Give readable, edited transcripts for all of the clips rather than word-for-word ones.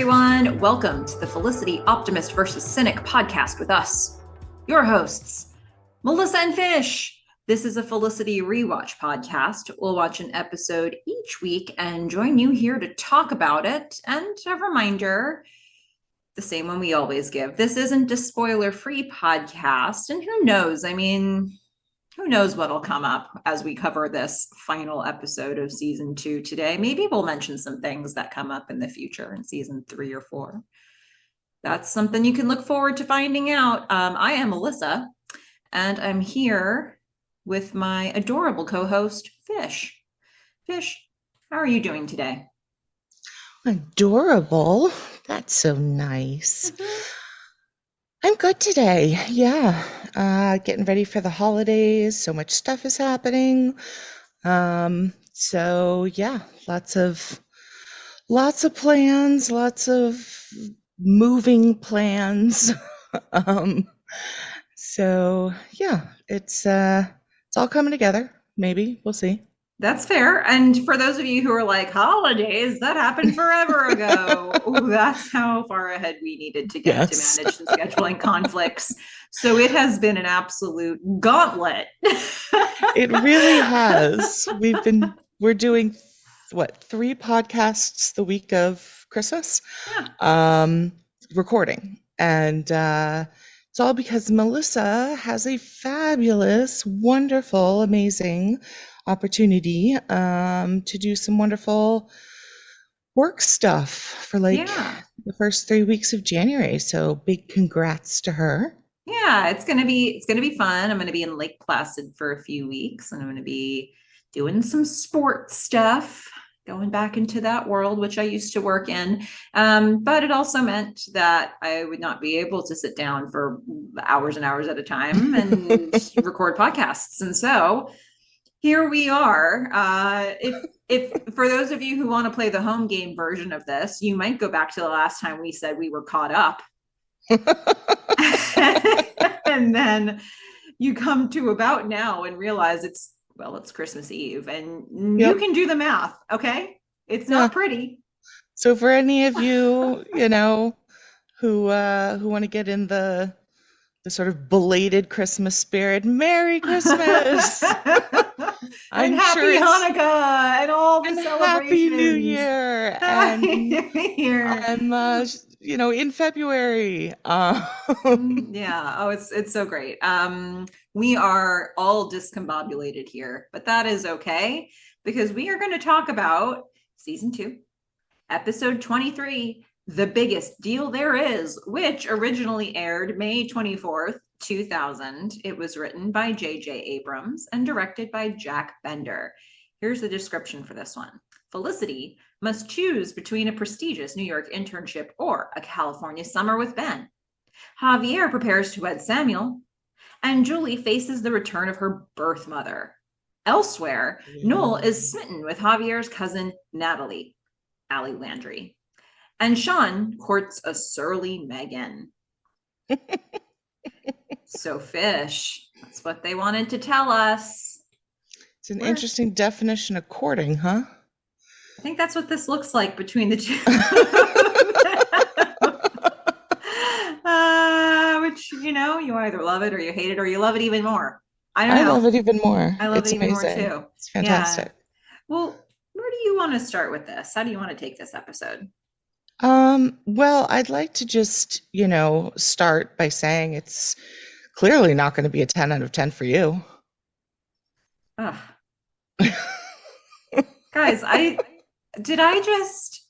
everyone. Welcome to the Felicity, Optimist versus Cynic podcast with us, your hosts, Melissa and Fish. This is a Felicity rewatch podcast. We'll watch an episode each week and join you here to talk about it. And a reminder, the same one we always give. This isn't a spoiler-free podcast, and who knows? Who knows what'll come up as we cover this final episode of season 2 today. Maybe we'll mention some things that come up in the future in season 3 or 4. That's something you can look forward to finding out. I am Melissa, and I'm here with my adorable co-host, Fish. Fish, how are you doing today? Adorable. That's so nice. I'm good today. Yeah. Getting ready for the holidays. So much stuff is happening. So yeah, lots of plans, lots of moving plans. So yeah, it's all coming together. Maybe we'll see. That's fair. And for those of you who are like, holidays, that happened forever ago. That's how far ahead we needed to get to manage the scheduling conflicts. So it has been an absolute gauntlet. It really has. We're doing 3 podcasts the week of Christmas? Yeah. Recording. And it's all because Melissa has a fabulous, wonderful, amazing opportunity to do some wonderful work stuff for the first 3 weeks of January. So big congrats to her. Yeah, it's gonna be fun. I'm gonna be in Lake Placid for a few weeks, and I'm gonna be doing some sports stuff, going back into that world which I used to work in. But it also meant that I would not be able to sit down for hours and hours at a time and record podcasts. And so here we are. If for those of you who want to play the home game version of this, you might go back to the last time we said we were caught up. And then you come to about now and realize it's Christmas Eve, and you can do the math. Okay. It's not pretty. So for any of you, who want to get in the sort of belated Christmas spirit, Merry Christmas. And Happy Hanukkah and all the celebrations. Happy New Year. Happy New Year. And in February. Yeah. Oh, it's so great. We are all discombobulated here, but that is okay, because we are going to talk about season 2, episode 23, The Biggest Deal There Is, which originally aired May 24th, 2000. It was written by J.J. Abrams and directed by Jack Bender. Here's the description for this one. Felicity must choose between a prestigious New York internship or a California summer with Ben. Javier prepares to wed Samuel, and Julie faces the return of her birth mother. Elsewhere, Noel is smitten with Javier's cousin, Natalie, Allie Landry, and Sean courts a surly Meghan. So Fish, that's what they wanted to tell us. It's an interesting definition of courting, huh? I think that's what this looks like between the two. Which, you either love it or you hate it, or you love it even more. I don't know. I love it even more. I love it even more too. It's fantastic. Yeah. Well, where do you want to start with this? How do you want to take this episode? Well, I'd like to just, start by saying it's clearly not going to be a 10 out of 10 for you. Ugh. Guys, did I just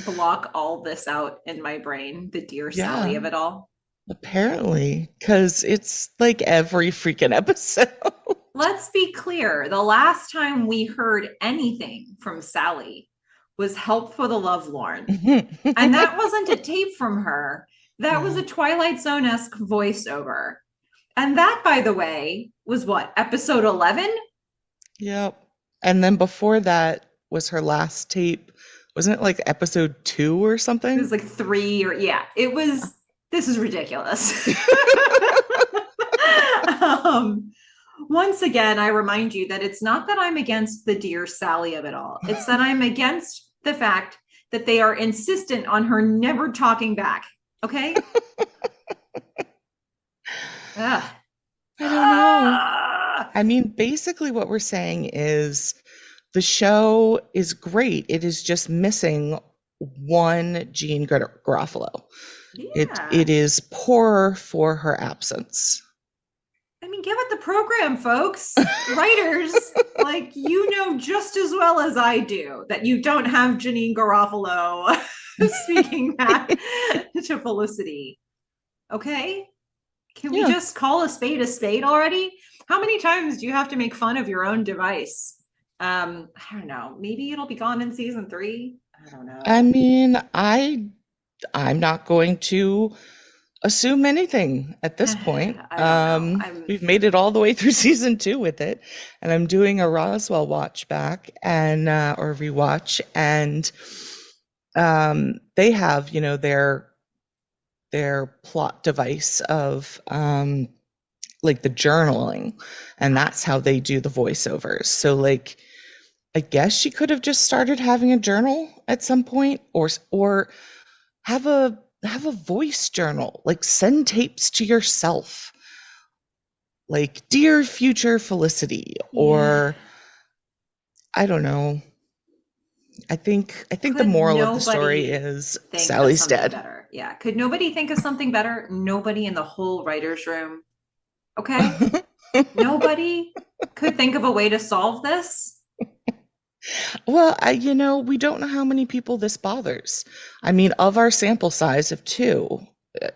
block all this out in my brain, the Dear Sally of it all? Apparently, because it's like every freaking episode. Let's be clear. The last time we heard anything from Sally was Help for the Lovelorn. And that wasn't a tape from her. That was a Twilight Zone-esque voiceover. And that, by the way, was what? Episode 11? Yep. And then before that was her last tape. Wasn't it like episode 2 or something? It was like 3 or it was. This is ridiculous. Once again, I remind you that it's not that I'm against the Dear Sally of it all. It's that I'm against the fact that they are insistent on her never talking back. Okay? Ugh. I don't know. Ah! I mean, basically, what we're saying is the show is great. It is just missing one Jean Garofalo. It Yeah. is poor for her absence. I mean, give it the program, folks. Writers, like, you know just as well as I do that you don't have Janine Garofalo speaking back to Felicity. Okay? Can we Yeah. just call a spade already? How many times do you have to make fun of your own device? I don't know. Maybe it'll be gone in season 3. I don't I know. mean, I'm not going to assume anything at this point. I don't know. I'm We've made it all the way through season 2 with it, and I'm doing a Roswell watch back and or rewatch, and they have, you know, their plot device of like the journaling, and that's how they do the voiceovers. So like I guess she could have just started having a journal at some point, or have a voice journal, like send tapes to yourself, like dear future Felicity, yeah. or I don't know. I think the Could moral of the story nobody is think of Sally's something dead. better? Yeah. Could nobody think of something better? Nobody in the whole writer's room. Okay. Nobody could think of a way to solve this. Well, we don't know how many people this bothers. I mean, of our sample size of 2,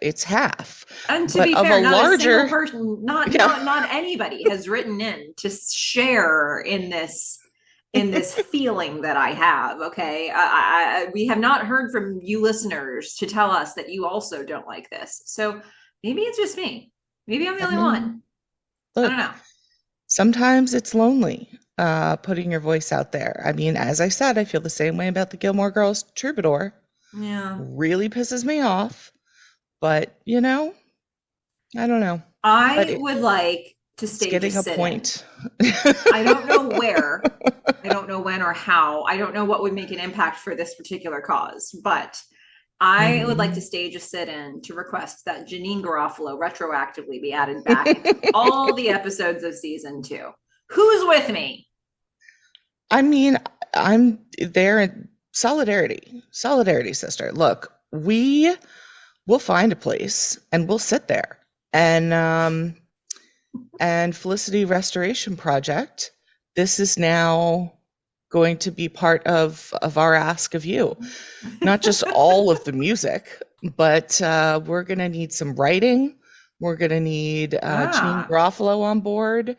it's half. And to But be of a fair, not a single larger, person, not yeah, not not anybody has written in to share in this feeling that I have. Okay, we have not heard from you listeners to tell us that you also don't like this. So maybe it's just me. Maybe I'm the I only mean, one. I don't look, know. sometimes it's lonely putting your voice out there. I mean, as I said, I feel the same way about the Gilmore Girls Troubadour. Yeah. Really pisses me off, but I don't know. But I would like to it's stage a getting a sit in. point. I don't know where, I don't know when or how, I don't know what would make an impact for this particular cause, but I would like to Mhm. stage a sit in to request that Janine Garofalo retroactively be added back into all the episodes of season 2. Who's with me? I mean, I'm there in solidarity. Solidarity, sister. Look, we will find a place and we'll sit there. And Felicity Restoration Project, this is now going to be part of our ask of you. Not just all of the music, but we're going to need some writing. We're going to need Jean Ah, Garofalo on board.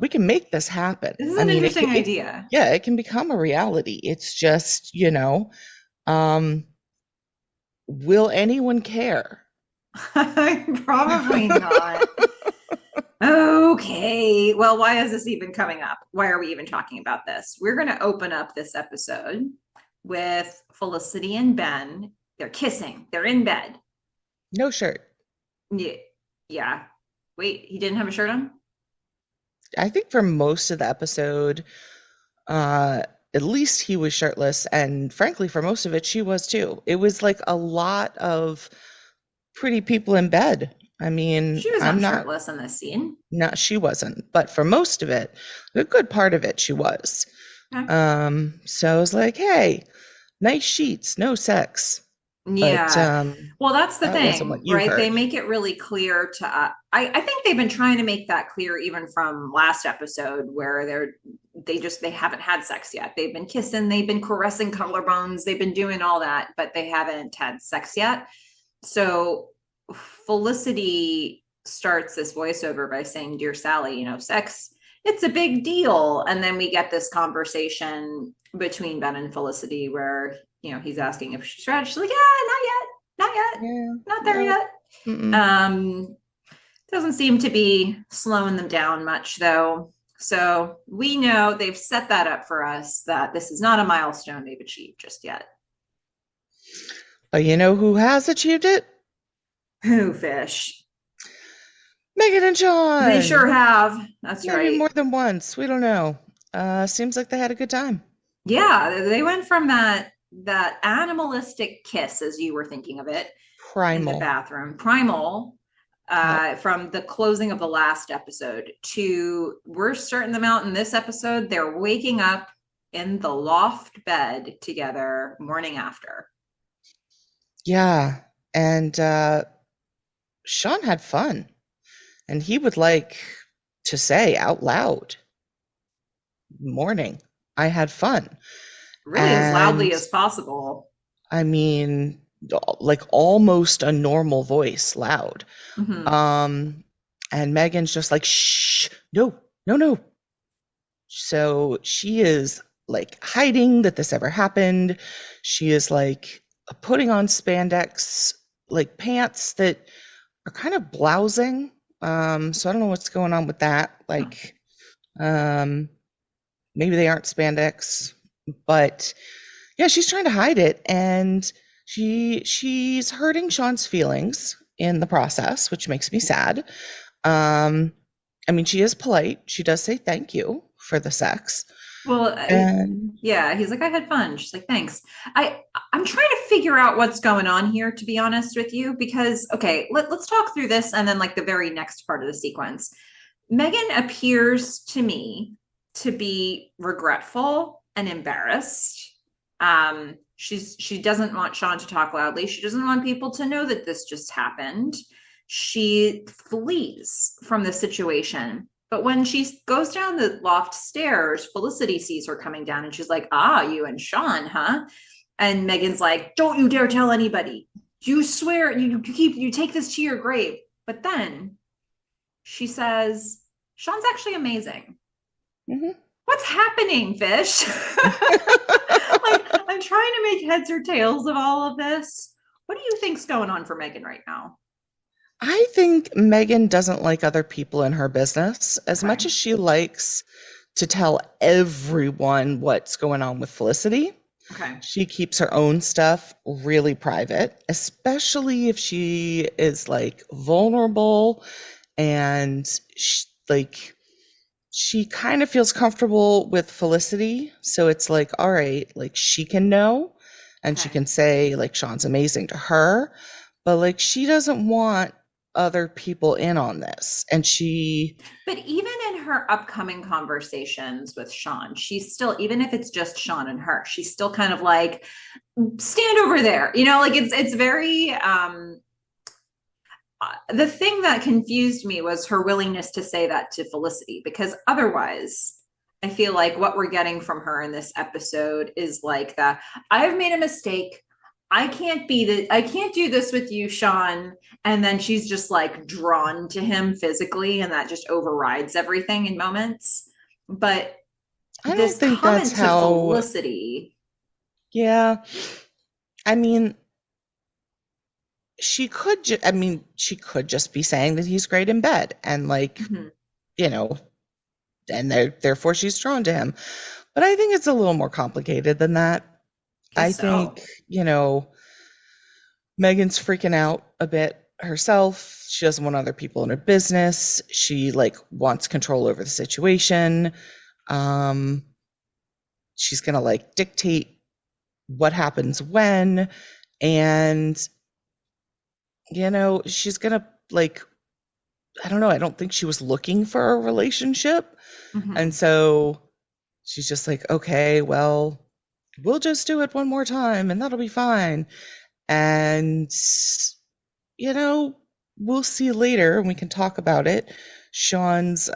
We can make this happen. this is I an mean, interesting idea. yeah, it can become a reality. It's just, um, will anyone care? Probably not. Okay. Well, why is this even coming up? Why are we even talking about this? We're going to open up this episode with Felicity and Ben. They're kissing, they're in bed. No shirt. Yeah. Yeah. Wait, he didn't have a shirt on? I think for most of the episode, uh, at least he was shirtless, and frankly, for most of it, she was too. It was like a lot of pretty people in bed. I mean, She was I'm not not, shirtless in this scene. not, she wasn't, but for most of it, a good part of it, she was. Okay. So I was like, hey, nice sheets, no sex. But Yeah. Well, that's the that wasn't thing, what you right? They heard. make it really clear to I think they've been trying to make that clear even from last episode where they haven't had sex yet. They've been kissing, they've been caressing collarbones, they've been doing all that, but they haven't had sex yet. So Felicity starts this voiceover by saying, "Dear Sally, sex, it's a big deal." And then we get this conversation between Ben and Felicity where, he's asking if she's ready. She's like, "Yeah, not yet, not yet, Yeah, not there no. yet." Mm-mm. Doesn't seem to be slowing them down much, though. So we know they've set that up for us that this is not a milestone they've achieved just yet. But you know who has achieved it? Who fish? Meghan and They sure Sean. have. That's Maybe right. more than once. We don't know. Seems like they had a good time. Yeah, they went from that animalistic kiss, as you were thinking of it, in the Primal. bathroom, primal, Yep. from the closing of the last episode to we're starting them out in this episode. They're waking up in the loft bed together morning after. Yeah. And Sean had fun. And he would like to say out loud, morning, I had fun. Really as And loudly as possible. I mean, like almost a normal voice, loud. Mm-hmm. Um, and Megan's just like, shh, no, no, no. So she is like hiding that this ever happened. She is like putting on spandex, like pants that are kind of blousing. So I don't know what's going on with that. Like, um, maybe they aren't spandex, but yeah, she's trying to hide it, and she's hurting Sean's feelings in the process, which makes me sad. Um, I mean, she is polite. She does say thank you for the sex. Well, And yeah, he's like, I had fun. She's like, thanks. I'm trying to figure out what's going on here, to be honest with you, because okay, let's talk through this and then like the very next part of the sequence. Megan appears to me to be regretful and embarrassed. She doesn't want Sean to talk loudly. She doesn't want people to know that this just happened. She flees from the situation. But when she goes down the loft stairs, Felicity sees her coming down and she's like, ah, you and Sean, huh? And Megan's like, don't you dare tell anybody. You swear you take this to your grave. But then she says, Sean's actually amazing. mhm. What's happening, Fish? Like, I'm trying to make heads or tails of all of this. What do you think's going on for Megan right now? I think Megan doesn't like other people in her business as Okay. much as she likes to tell everyone what's going on with Felicity. Okay. She keeps her own stuff really private, especially if she is like vulnerable and like she kind of feels comfortable with Felicity. So it's like, all right, like she can know and she Okay. can say like Sean's amazing to her, but like she doesn't want other people in on this. And she, But even in her upcoming conversations with Sean, she's still, even if it's just Sean and her, she's still kind of like, stand over there. Like it's very the thing that confused me was her willingness to say that to Felicity, because otherwise I feel like what we're getting from her in this episode is like that I've made a mistake. I can't do this with you, Sean. And then she's just like drawn to him physically, and that just overrides everything in moments. But I don't this think that's comment to how, Felicity, yeah. I mean, I mean, she could just be saying that he's great in bed and like, mm-hmm, you know, and therefore she's drawn to him. But I think it's a little more complicated than that. I guess think, so. Megan's freaking out a bit herself. She doesn't want other people in her business. She like wants control over the situation. Um, she's gonna like dictate what happens when, and she's gonna like, I don't know, I don't think she was looking for a relationship. And Mm-hmm. so she's just like, okay, well, we'll just do it one more time and that'll be fine. And, you know, we'll see later and we can talk about it. Sean's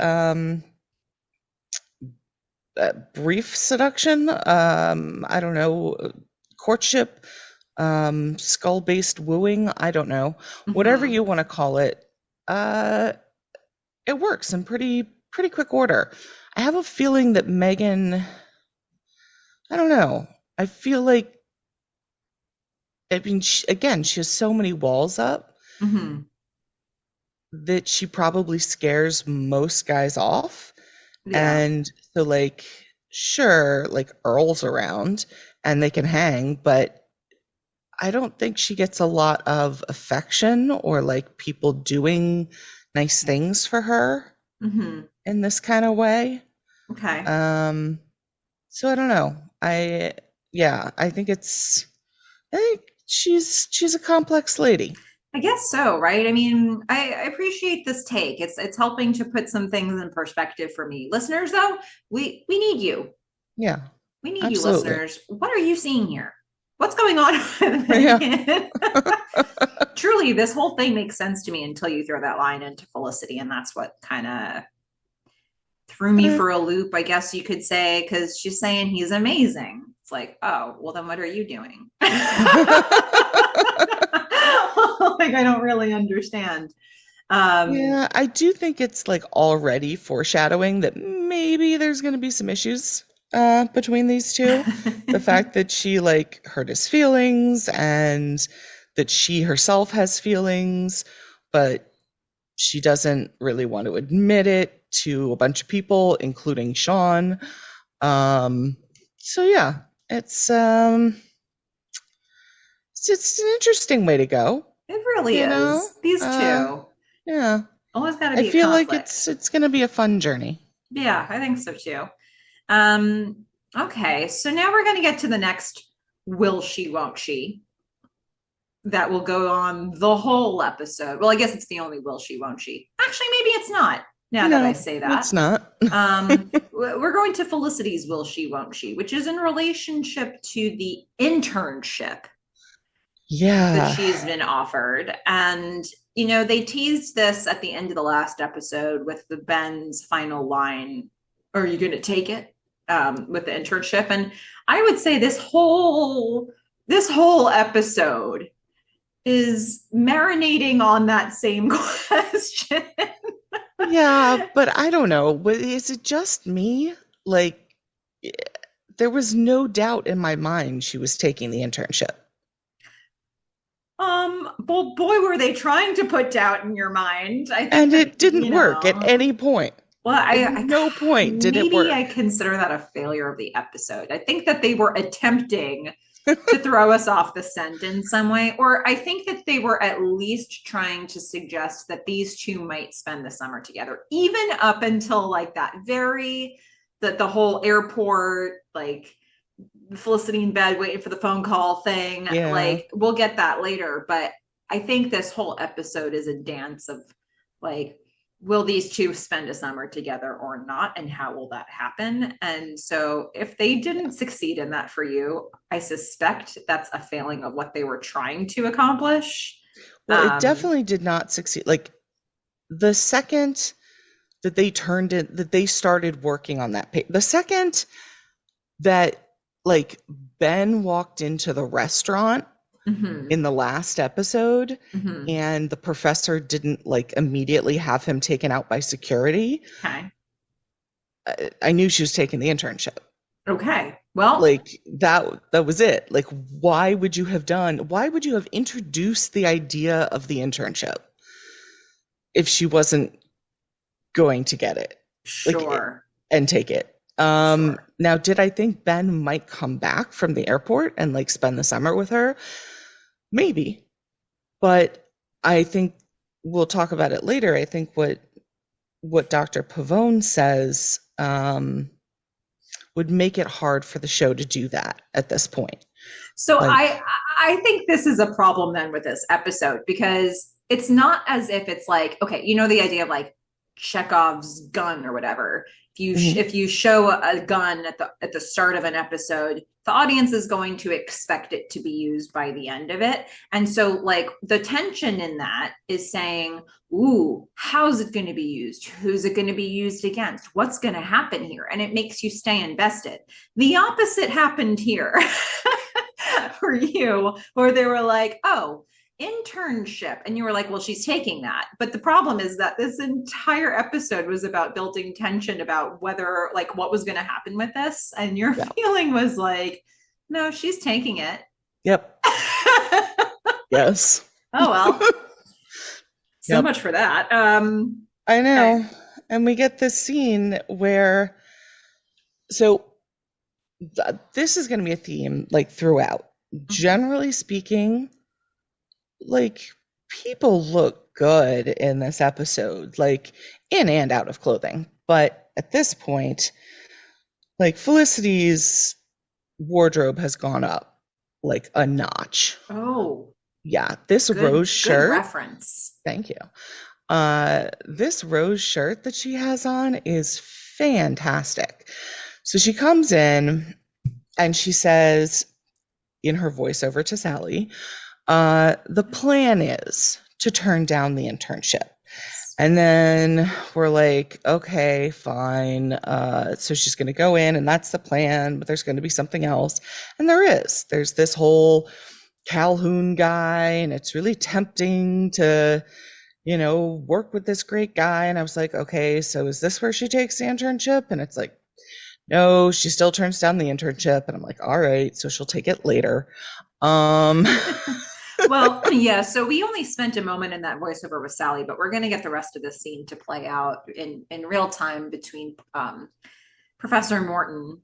brief seduction, I don't know, courtship, skull based wooing, I don't know, whatever Mm-hmm. you want to call it. Uh, it works in pretty quick order. I have a feeling that Megan, I don't know. I feel like, I mean, again, she has so many walls up Mm-hmm. that she probably scares most guys off. Yeah. And so, like, sure, like Earl's around and they can hang, but I don't think she gets a lot of affection or like people doing nice things for her Mm-hmm. in this kind of way. Okay. Um, so I don't know. yeah, I think she's a complex lady. I guess so, right? I mean, I appreciate this take. It's helping to put some things in perspective for me. Listeners, though, we need you. Yeah, We need you, absolutely. listeners. What are you seeing here? What's going on with Yeah. Meghan? Truly, this whole thing makes sense to me until you throw that line into Felicity, and that's what kind of threw me Uh, for a loop, I guess you could say, because she's saying he's amazing. It's like, oh, well, then what are you doing? Like, I don't really understand. Um, Yeah, I do think it's like already foreshadowing that maybe there's going to be some issues between these two. The fact that she like hurt his feelings and that she herself has feelings, but she doesn't really want to admit it to a bunch of people, including Sean. Um, so yeah, it's um it's an interesting way to go, it really you know? is. These two Yeah. always got to I be a feel like conflict. it's going to be a fun journey. Yeah, I think so too. Um, okay, so now we're going to get to the next will she, won't she? That will go on the whole episode. Well, I guess it's the only will she, won't she? Actually, maybe it's not. Now that I No, say it's that, not. we're going to Felicity's will she, won't she, which is in relationship to the internship that Yeah. she's been offered. And, you know, they teased this at the end of the last episode with the Ben's final line, are you going to take it? With the internship. And I would say this whole episode is marinating on that same question. Yeah, but I don't know. Is it just me? Like, eh, there was no doubt in my mind she was taking the internship. Well, boy, were they trying to put doubt in your mind. I think And that, it didn't work at any point. well, At I no point did it maybe I work. consider that a failure of the episode. I think that they were attempting to throw us off the scent in some way, or I think that they were at least trying to suggest that these two might spend the summer together, even up until like the whole airport, like Felicity in bed waiting for the phone call thing. Yeah. Like, we'll get that later, but I think this whole episode is a dance of like, will these two spend a summer together or not? And how will that happen? And so, if they didn't succeed in that for you, I suspect that's a failing of what they were trying to accomplish. Well, it Um, definitely did not succeed. Like the second that they started working on that page, the second that like Ben walked into the restaurant mhm, in the last episode mhm. and the professor didn't like immediately have him taken out by security, Okay. I knew she was taking the internship. Okay. Well, Like that was it. Like why would you have introduced the idea of the internship if she wasn't going to get it? Like sure. and take it. Sure. Now did I think Ben might come back from the airport and like spend the summer with her? Maybe. But I think we'll talk about it later. I think what Dr. Pavone says would make it hard for the show to do that at this point. So Like, I think this is a problem then with this episode because it's not as if it's like, okay, you know, the idea of like Chekhov's gun or whatever. mhm, If you show a gun at the start of an episode, the audience is going to expect it to be used by the end of it. And so like the tension in that is saying, ooh, how's it going to be used? Who's it going to be used against? What's going to happen here? And it makes you stay invested. The opposite happened here. For you, where they were like, oh, internship. And you were like, well, she's taking that. But the problem is that this entire episode was about building tension about whether, like, what was going to happen with this. And your yeah. feeling was like, no, she's taking it. Yep. Yes. Oh, well, so Yep. much for that. I Okay. know. And we get this scene where so this is going to be a theme like throughout. Mhm. Generally speaking, like people look good in this episode, like in and out of clothing. But at this point, like Felicity's wardrobe has gone up like a notch. Oh, Yeah, this rose good shirt, reference. thank you. This rose shirt that she has on is fantastic. So she comes in and she says in her voiceover to Sally, the plan is to turn down the internship. And then we're like, okay, fine. So she's going to go in, and that's the plan, but there's going to be something else. And there is. There's this whole Calhoun guy, and it's really tempting to, work with this great guy. And I was like, okay, so is this where she takes the internship? And it's like, no, she still turns down the internship. And I'm like, all right, so she'll take it later. Well, yeah, so we only spent a moment in that voiceover with Sally, but we're going to get the rest of the scene to play out in real time between Professor Morton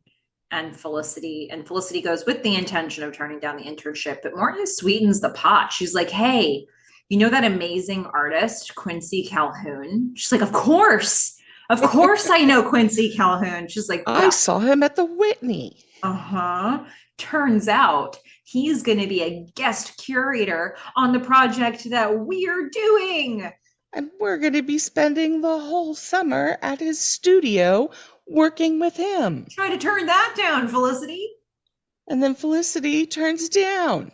and Felicity. And Felicity goes with the intention of turning down the internship, but Morton sweetens the pot. She's like, hey, you know that amazing artist, Quincy Calhoun? She's like, of course. Of course I know Quincy Calhoun. She's like, I saw him at the Whitney. Uh-huh. Turns out he's going to be a guest curator on the project that we're doing. And we're going to be spending the whole summer at his studio working with him. Try to turn that down, Felicity. And then Felicity turns down.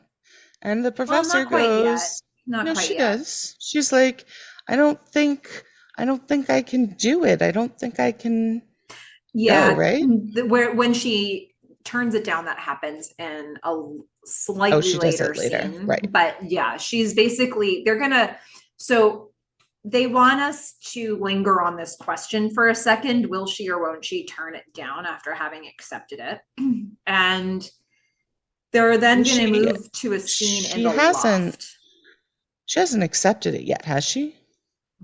And the professor goes, no, she does. She's like, I don't think I can do it. I don't think I can go, right? When she turns it down, that happens in a slightly later scene. Right. But yeah, she's basically, they want us to linger on this question for a second. Will she or won't she turn it down after having accepted it? And they're then going to move to a scene in the loft. She hasn't accepted it yet, has she?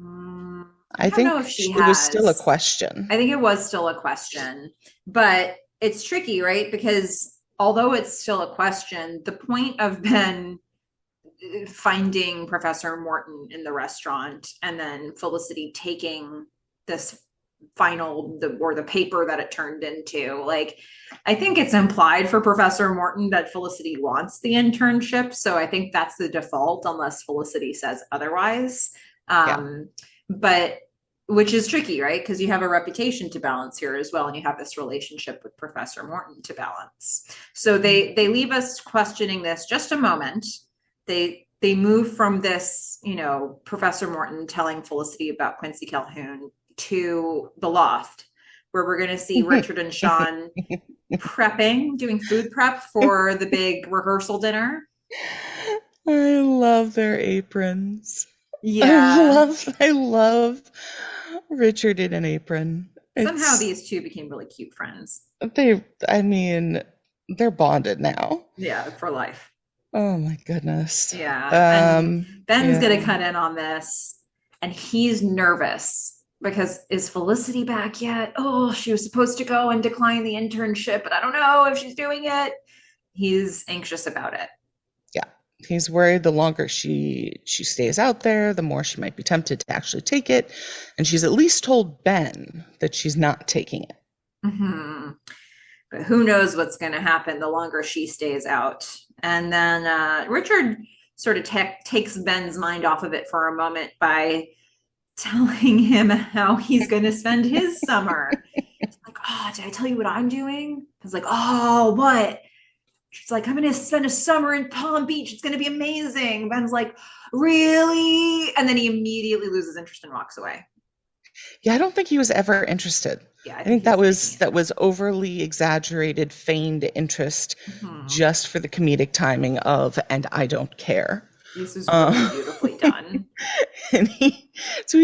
I don't know if she has. It was still a question. I think it was still a question, but it's tricky, right? Because although it's still a question, the point of Ben finding Professor Morton in the restaurant and then Felicity taking this the paper that it turned into, like, I think it's implied for Professor Morton that Felicity wants the internship. So I think that's the default unless Felicity says otherwise. But which is tricky, right? Because you have a reputation to balance here as well. And you have this relationship with Professor Morton to balance. So they leave us questioning this just a moment. They move from this, Professor Morton telling Felicity about Quincy Calhoun to the loft, where we're going to see Richard and Sean doing food prep for the big rehearsal dinner. I love their aprons. Yeah. I love Richard in an apron. Somehow these two became really cute friends. They're bonded now. Yeah, for life. Oh my goodness. Yeah. And Ben's going to cut in on this, and he's nervous because is Felicity back yet? Oh, she was supposed to go and decline the internship, but I don't know if she's doing it. He's anxious about it. Yeah. He's worried the longer she stays out there, the more she might be tempted to actually take it. And she's at least told Ben that she's not taking it. Mm-hmm. But who knows what's going to happen the longer she stays out. And then Richard sort of takes Ben's mind off of it for a moment by telling him how he's going to spend his summer. It's like, oh, did I tell you what I'm doing? I was like, oh, what? She's like, I'm going to spend a summer in Palm Beach. It's going to be amazing. Ben's like, really? And then he immediately loses interest and walks away. Yeah, I don't think he was ever interested. Yeah, I think that was overly exaggerated, feigned interest, just for the comedic timing of, and I don't care. This is really beautifully done. And he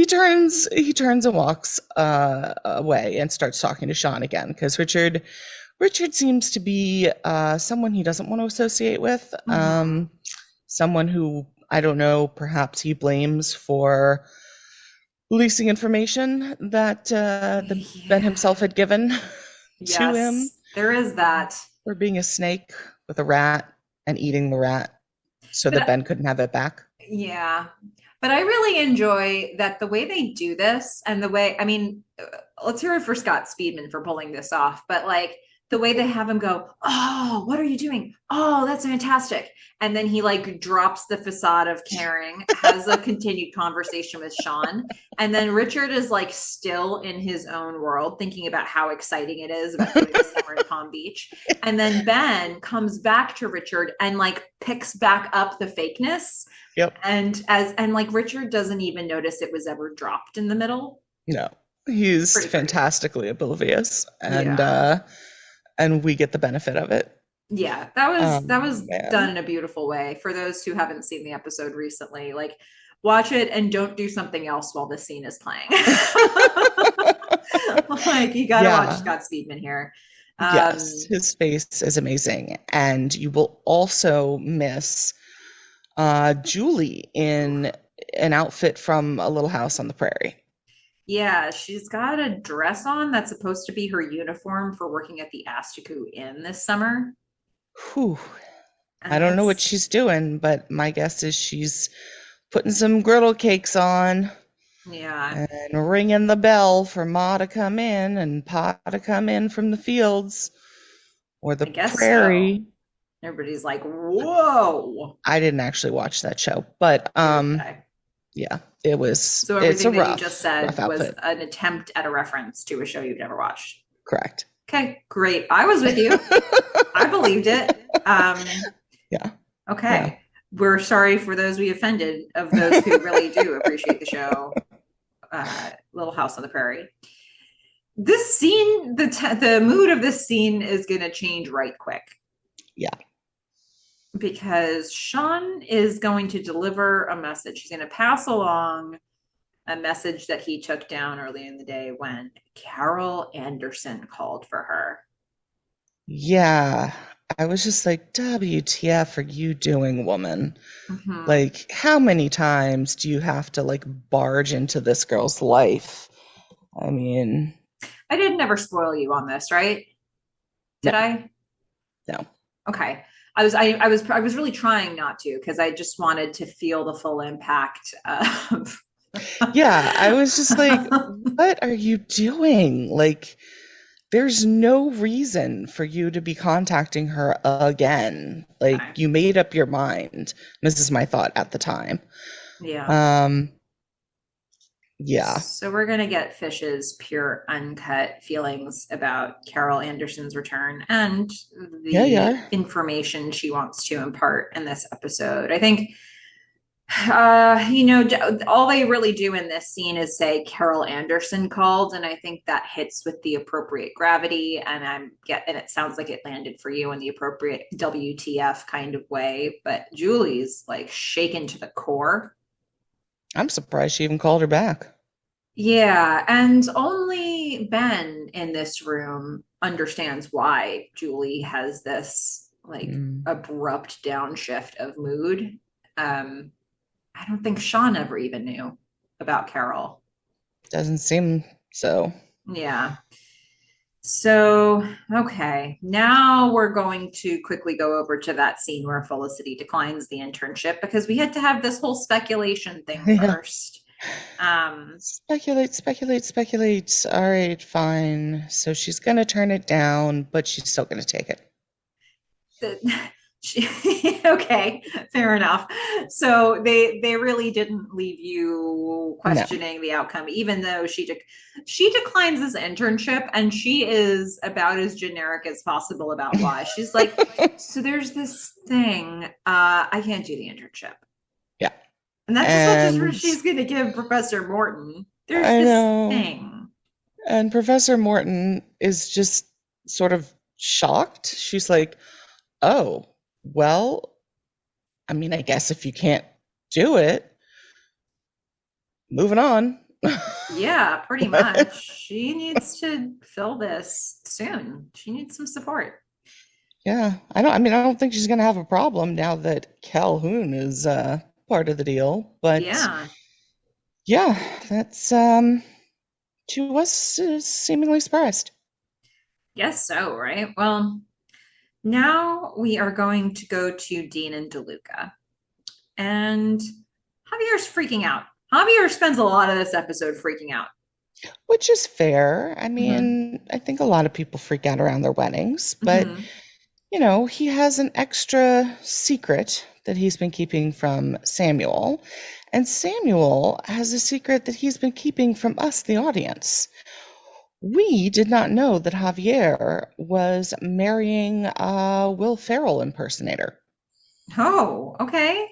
turns and walks away and starts talking to Sean again, because Richard seems to be someone he doesn't want to associate with, someone who, I don't know, perhaps he blames for releasing information that Ben himself had given to him. There is that. For being a snake with a rat and eating the rat so that Ben couldn't have it back. Yeah. But I really enjoy that the way they do this and the way, I mean, let's hear it for Scott Speedman for pulling this off. But like the way they have him go, oh, what are you doing? Oh, that's fantastic. And then he like drops the facade of caring, has a continued conversation with Sean. And then Richard is like still in his own world, thinking about how exciting it is about doing the summer in Palm Beach. And then Ben comes back to Richard and like picks back up the fakeness. Yep. And like Richard doesn't even notice it was ever dropped in the middle. No, he's fantastically oblivious, and we get the benefit of it. Yeah, that was Man. done in a beautiful way. For those who haven't seen the episode recently, like watch it and don't do something else while this scene is playing. Like you gotta watch Scott Speedman here. Yes, his face is amazing, and you will also miss Julie in an outfit from A Little House on the Prairie. Yeah, she's got a dress on that's supposed to be her uniform for working at the S2 Inn this summer. Whew. I don't know what she's doing, but my guess is she's putting some griddle cakes on. Yeah. And ringing the bell for Ma to come in and Pa to come in from the fields or the prairie. So. Everybody's like, whoa. I didn't actually watch that show, but yeah, it was. So everything that you just said was an attempt at a reference to a show you've never watched. Correct. Okay, great. I was with you. I believed it. Yeah. Okay. Yeah. We're sorry for those we offended, of those who really do appreciate the show. Little House on the Prairie. This scene, the mood of this scene is going to change right quick. Yeah. Because Sean is going to deliver a message. He's going to pass along a message that he took down early in the day when Carol Anderson called for her. Yeah. I was just like, WTF are you doing, woman? Mm-hmm. Like, how many times do you have to like barge into this girl's life? I mean, I didn't ever spoil you on this, right? Did I? No. Okay. I was really trying not to, because I just wanted to feel the full impact of. Yeah, I was just like, what are you doing? Like, there's no reason for you to be contacting her again. Like, you made up your mind. This is my thought at the time. Yeah. Yeah. So we're going to get Fish's pure, uncut feelings about Carol Anderson's return and the information she wants to impart in this episode. I think, all they really do in this scene is say Carol Anderson called, and I think that hits with the appropriate gravity, and it sounds like it landed for you in the appropriate WTF kind of way. But Julie's like shaken to the core. I'm surprised she even called her back. Yeah, and only Ben in this room understands why Julie has this like abrupt downshift of mood. I don't think Sean ever even knew about Carol. Doesn't seem so. Yeah. So, okay. Now we're going to quickly go over to that scene where Felicity declines the internship, because we had to have this whole speculation thing first. Speculate. All right, fine. So she's going to turn it down, but she's still going to take it. Okay, fair enough. So they really didn't leave you questioning the outcome, even though she declines this internship, and she is about as generic as possible about why. She's like, so there's this thing, I can't do the internship. Yeah. And that's as much as she's going to give Professor Morton. There's this thing. And Professor Morton is just sort of shocked. She's like, oh, well, I mean, I guess if you can't do it, moving on. Yeah, pretty much. She needs to fill this soon. She needs some support. Yeah, I don't think she's going to have a problem now that Calhoun is part of the deal. But yeah, that's she was seemingly surprised. Yes, so, right? Well, now we are going to go to Dean and DeLuca. And Javier's freaking out. Javier spends a lot of this episode freaking out. which is fair. I Mm-hmm. mean, I think a lot of people freak out around their weddings, but Mm-hmm. he has an extra secret that he's been keeping from Samuel, and Samuel has a secret that he's been keeping from us, the audience. We did not know that Javier was marrying a Will Ferrell impersonator. Oh, okay.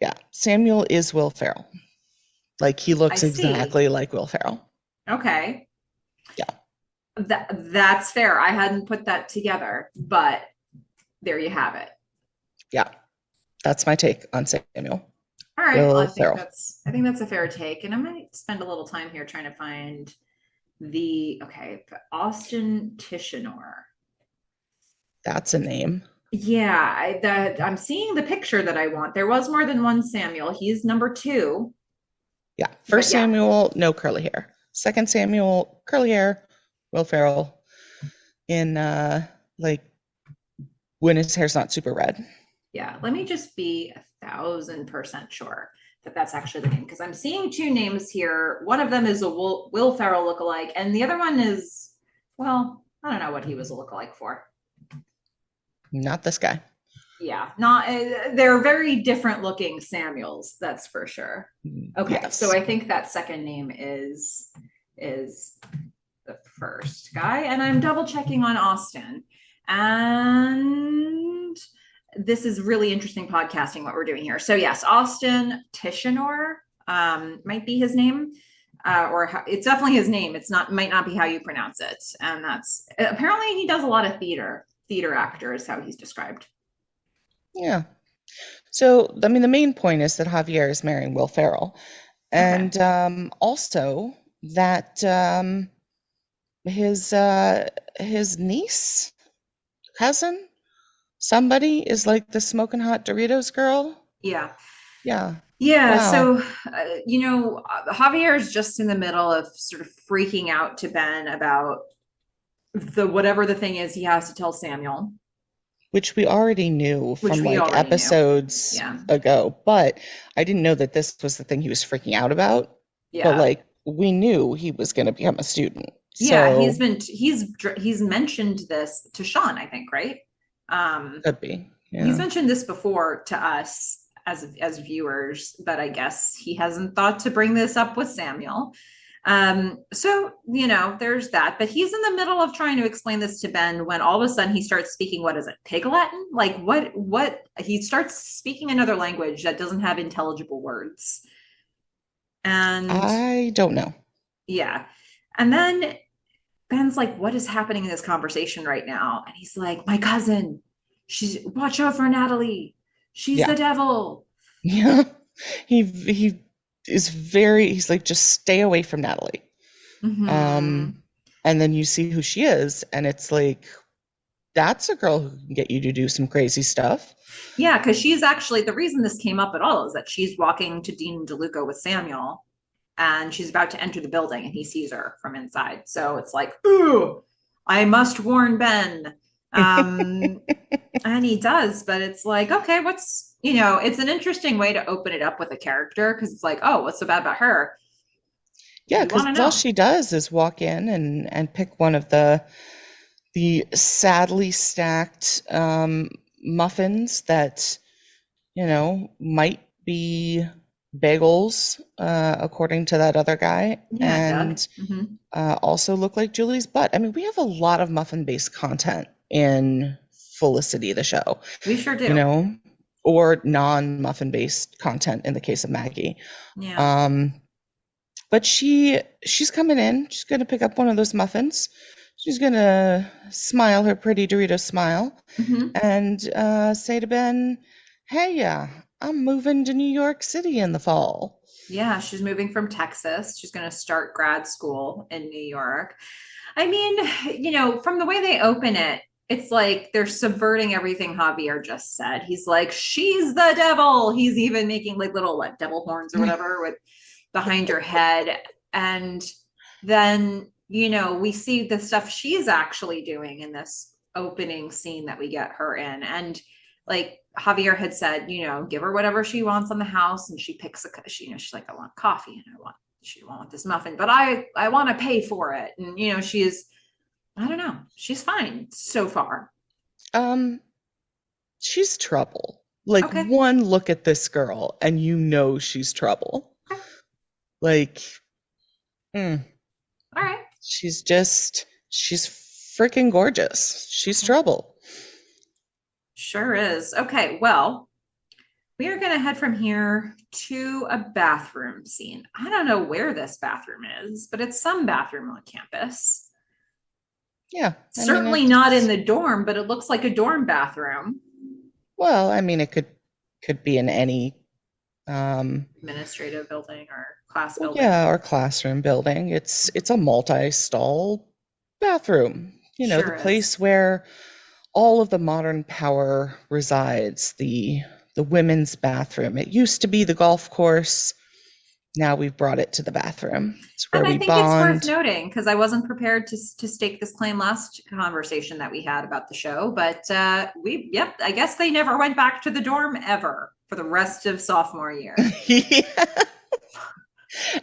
Yeah, Samuel is Will Ferrell. Like, he I looks see. exactly like Will Ferrell. Okay. Yeah, That's fair. I hadn't put that together, but there you have it. yeah, that's my take on Samuel. All right. Well, Will Ferrell. I think that's a fair take. And I might spend a little time here trying to find Austin Tishanor. That's a name. Yeah, I'm seeing the picture that I want. There was more than one Samuel. He's number two. Yeah, But first yeah, Samuel, no curly hair. Second Samuel, curly hair, Will Ferrell in like when his hair's not super red. yeah. Let me just be 1,000% sure that that's actually the name because I'm seeing two names here. One of them is a Will Ferrell lookalike, and the other one is, well, I don't know what he was a lookalike for. Not this guy. Yeah, not they're very different looking Samuels, that's for sure. Okay, so Yes. I think that second name is the first guy, and I'm double checking on Austin. And this is really interesting podcasting what we're doing here. So yes, Austin Tishanor might be his name. It's definitely his name. It's not might not be how you pronounce it. And that's apparently he does a lot of theater actor is how he's described. Yeah. So, I mean, the main point is that Javier is marrying Will Ferrell, Okay. and also that his niece, cousin, somebody is like the smoking hot Doritos girl. Yeah. Yeah. Yeah. Wow. So, Javier is just in the middle of sort of freaking out to Ben about the whatever the thing is he has to tell Samuel, Which we already knew which from we like already knew. episodes Yeah. ago, but I didn't know that this was the thing he was freaking out about. But Yeah. like we knew he was going to become a student. Yeah. So He's mentioned this to Sean, I think, right? Um, could be. he's Yeah. mentioned this before to us as viewers, but I guess he hasn't thought to bring this up with Samuel. So there's that. But he's in the middle of trying to explain this to Ben when all of a sudden he starts speaking, what is it, Pig Latin? Like what he starts speaking another language that doesn't have intelligible words. And I don't know. yeah. And then Ben's like, what is happening in this conversation right now? And he's like, my cousin, she's watch out for Natalie. She's Yeah. the devil. Yeah. He is he's like, just stay away from Natalie. Mm-hmm. Um, and then you see who she is, and it's like, that's a girl who can get you to do some crazy stuff. Yeah, because she's actually the reason this came up at all is that she's walking to Dean DeLuca with Samuel and she's about to enter the building and he sees her from inside. So it's like, ooh, I must warn Ben. Um, and he does, but it's like, okay, it's an interesting way to open it up with a character because it's like, oh, what's so bad about her? Yeah, We want because to all know. she does is walk in and pick one of the sadly stacked muffins that might be bagels, according to that other guy, Yeah, Doug. and Mm-hmm. also look like Julie's butt. I mean, we have a lot of muffin-based content in Felicity, the show, We sure you do. know, or non-muffin-based content in the case of Maggie. Yeah. Um, but she's coming in. She's gonna pick up one of those muffins. She's gonna smile her pretty Dorito smile Mm-hmm. and say to Ben, "Hey, I'm moving to New York City in the fall." Yeah, she's moving from Texas. She's going to start grad school in New York. I mean, from the way they open it, it's like they're subverting everything Javier just said. He's like, she's the devil. He's even making like little what devil horns or whatever with behind her head. And then, we see the stuff she's actually doing in this opening scene that we get her in. And like Javier had said, give her whatever she wants on the house. And she picks she's like, I want coffee and I want she won't want this muffin, but I want to pay for it. And she's, I don't know, she's fine so far. She's trouble. Like, Okay. one look at this girl and she's trouble. Okay. Like, All right. she's freaking gorgeous. She's trouble. Sure is. Okay, well, we are going to head from here to a bathroom scene. I don't know where this bathroom is, but it's some bathroom on campus. Yeah. Certainly not in the dorm, but it looks like a dorm bathroom. Well, I mean, it could be in any administrative building or class building. Yeah, or classroom building. It's a multi-stall bathroom. Sure the place where all of the modern power resides, the women's bathroom. It used to be the golf course. Now we've brought it to the bathroom. It's where we bond. It's worth noting, because I wasn't prepared to stake this claim last conversation that we had about the show, but I guess they never went back to the dorm ever for the rest of sophomore year. Yeah.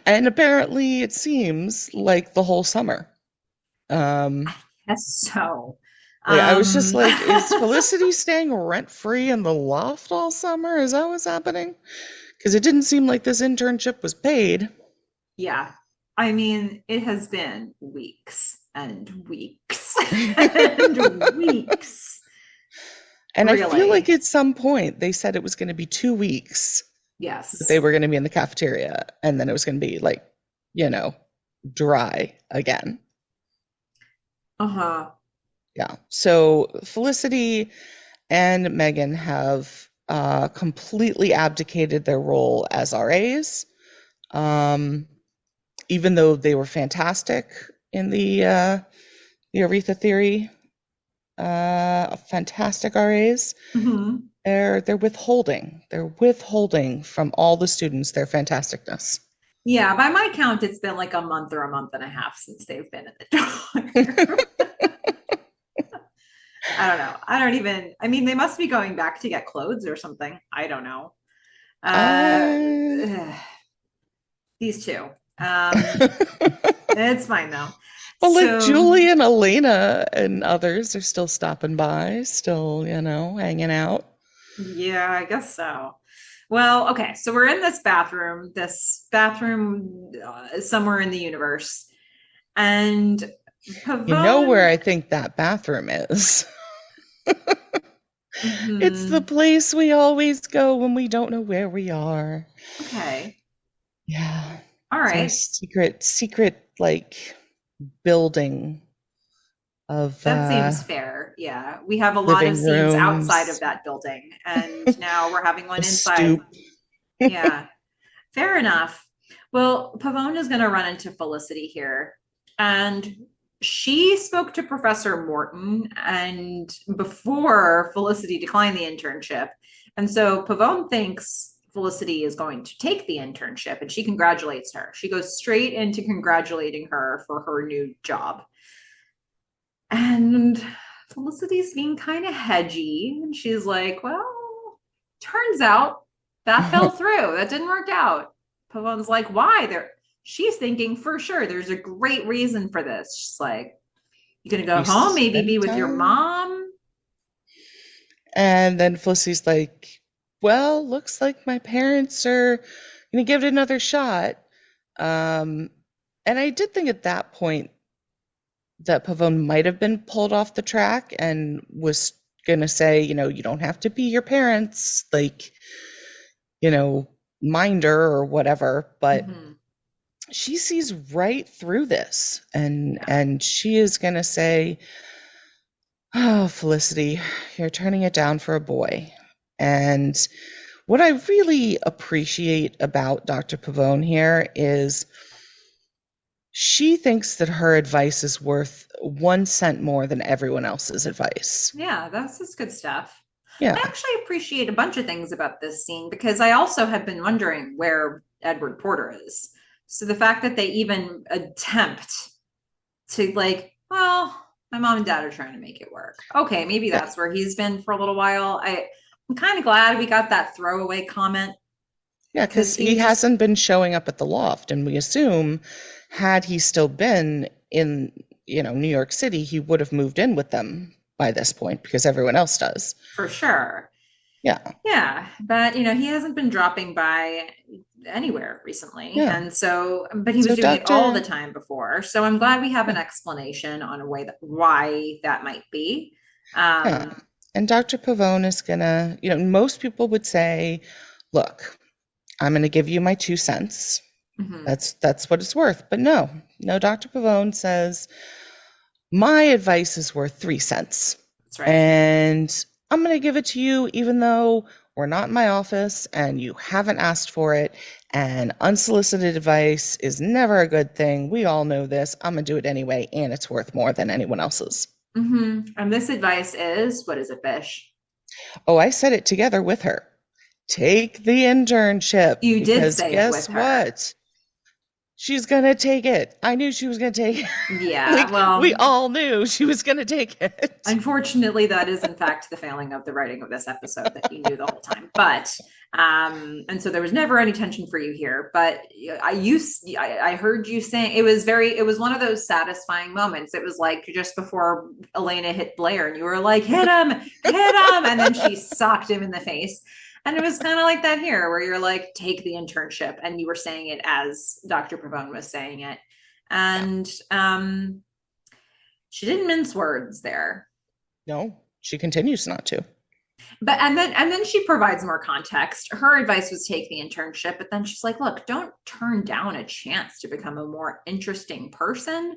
And apparently it seems like the whole summer. I guess so. I was just like, is Felicity staying rent-free in the loft all summer? Is that what's happening? Because it didn't seem like this internship was paid. Yeah. I mean, it has been weeks and weeks and weeks. And really. I feel like at some point they said it was going to be 2 weeks. Yes. That they were going to be in the cafeteria, and then it was going to be like, dry again. Uh-huh. Yeah. So Felicity and Meghan have completely abdicated their role as RAs, even though they were fantastic in the Aretha theory, fantastic RAs. Mm-hmm. They're withholding. They're withholding from all the students their fantasticness. Yeah, by my count, it's been like a month or a month and a half since they've been in the dorm. I don't know. I mean, they must be going back to get clothes or something. I don't know. These two. It's fine though. Well, like Julie and Elena and others are still stopping by, still, hanging out. Yeah, I guess so. Well, okay. So we're in this bathroom somewhere in the universe. And Pavone... You know where I think that bathroom is? Mm-hmm. It's the place we always go when we don't know where we are. Okay. Yeah. All right. Secret, like, building of that seems fair. Yeah, we have a lot of scenes outside of that building, and now we're having one inside. Yeah, fair enough. Well, Pavone is going to run into Felicity here, and she spoke to Professor Morton and before Felicity declined the internship, and so Pavone thinks Felicity is going to take the internship, and she congratulates her. She goes straight into congratulating her for her new job. And Felicity's being kind of hedgy. And she's like, well, turns out that fell through. That didn't work out. Pavone's like, why? She's thinking for sure there's a great reason for this. She's like, you gonna go home, maybe be with your mom? And then Felicity's like, well, looks like my parents are gonna give it another shot. And I did think at that point that Pavone might have been pulled off the track and was gonna say, you don't have to be your parents, like, minder or whatever, but she sees right through this, and she is gonna say, oh, Felicity, you're turning it down for a boy. And what I really appreciate about Dr. Pavone here is she thinks that her advice is worth 1 cent more than everyone else's advice. Yeah, that's good stuff. Yeah. I actually appreciate a bunch of things about this scene because I also have been wondering where Edward Porter is. So the fact that they even attempt to well, my mom and dad are trying to make it work. Okay, maybe that's where he's been for a little while. I'm kind of glad we got that throwaway comment Yeah, because because he he just hasn't been showing up at the loft, and we assume had he still been in, New York City, he would have moved in with them by this point because everyone else does. for sure. Yeah, Yeah, but he hasn't been dropping by anywhere recently. yeah. And so, but he was So doing it all the Doctor, time before. So I'm glad we have an yeah, explanation on a way that why that might be. yeah. Um, And Dr. Pavone is gonna, most people would say, look, I'm gonna give you my 2 cents. mhm, That's what it's worth. But no, no, Dr. Pavone says my advice is worth 3 cents. that's right. And I'm going to give it to you even though we're not in my office and you haven't asked for it. And unsolicited advice is never a good thing. We all know this. I'm going to do it anyway, and it's worth more than anyone else's. And this advice is, what is it, Bish? Oh, I said it together with her. Take the internship You did because say it guess with her. what? She's gonna take it. I knew she was gonna take it. Yeah, Like we well, all knew she was gonna take it. unfortunately, that is in fact the failing of the writing of this episode that you knew the whole time. But and so there was never any tension for you here. But I heard you saying it was one of those satisfying moments. It was like just before Elena hit Blair, and you were like, hit him, and then she socked him in the face. And it was kind of like that here, where you're like, take the internship, and you were saying it as Dr. Pavone was saying it, Yeah. and she didn't mince words there. No, she continues not to. But and then she provides more context. Her advice was take the internship, but then she's like, look, don't turn down a chance to become a more interesting person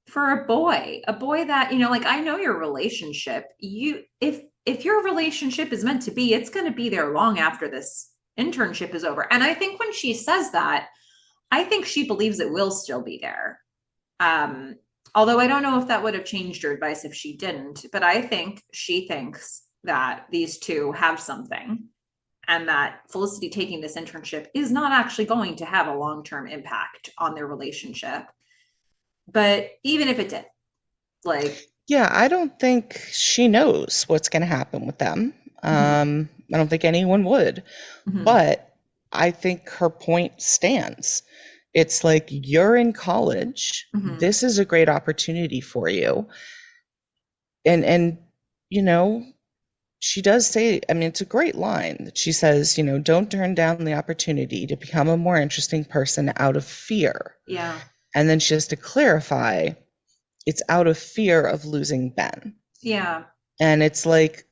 for a boy that, like I know your relationship. If your relationship is meant to be, it's going to be there long after this internship is over. And I think when she says that, I think she believes it will still be there. Um, Although I don't know if that would have changed her advice if she didn't, but I think she thinks that these two have something and that Felicity taking this internship is not actually going to have a long term impact on their relationship. But even if it did, like, Yeah, I don't think she knows what's going to happen with them. mm-hmm, I don't think anyone would. mm-hmm, But I think her point stands. It's like you're in college. mm-hmm, This is a great opportunity for you. And you know, she does say, I mean, it's a great line that she says, don't turn down the opportunity to become a more interesting person out of fear. yeah, And then she has to clarify it's out of fear of losing Ben. yeah, And it's like,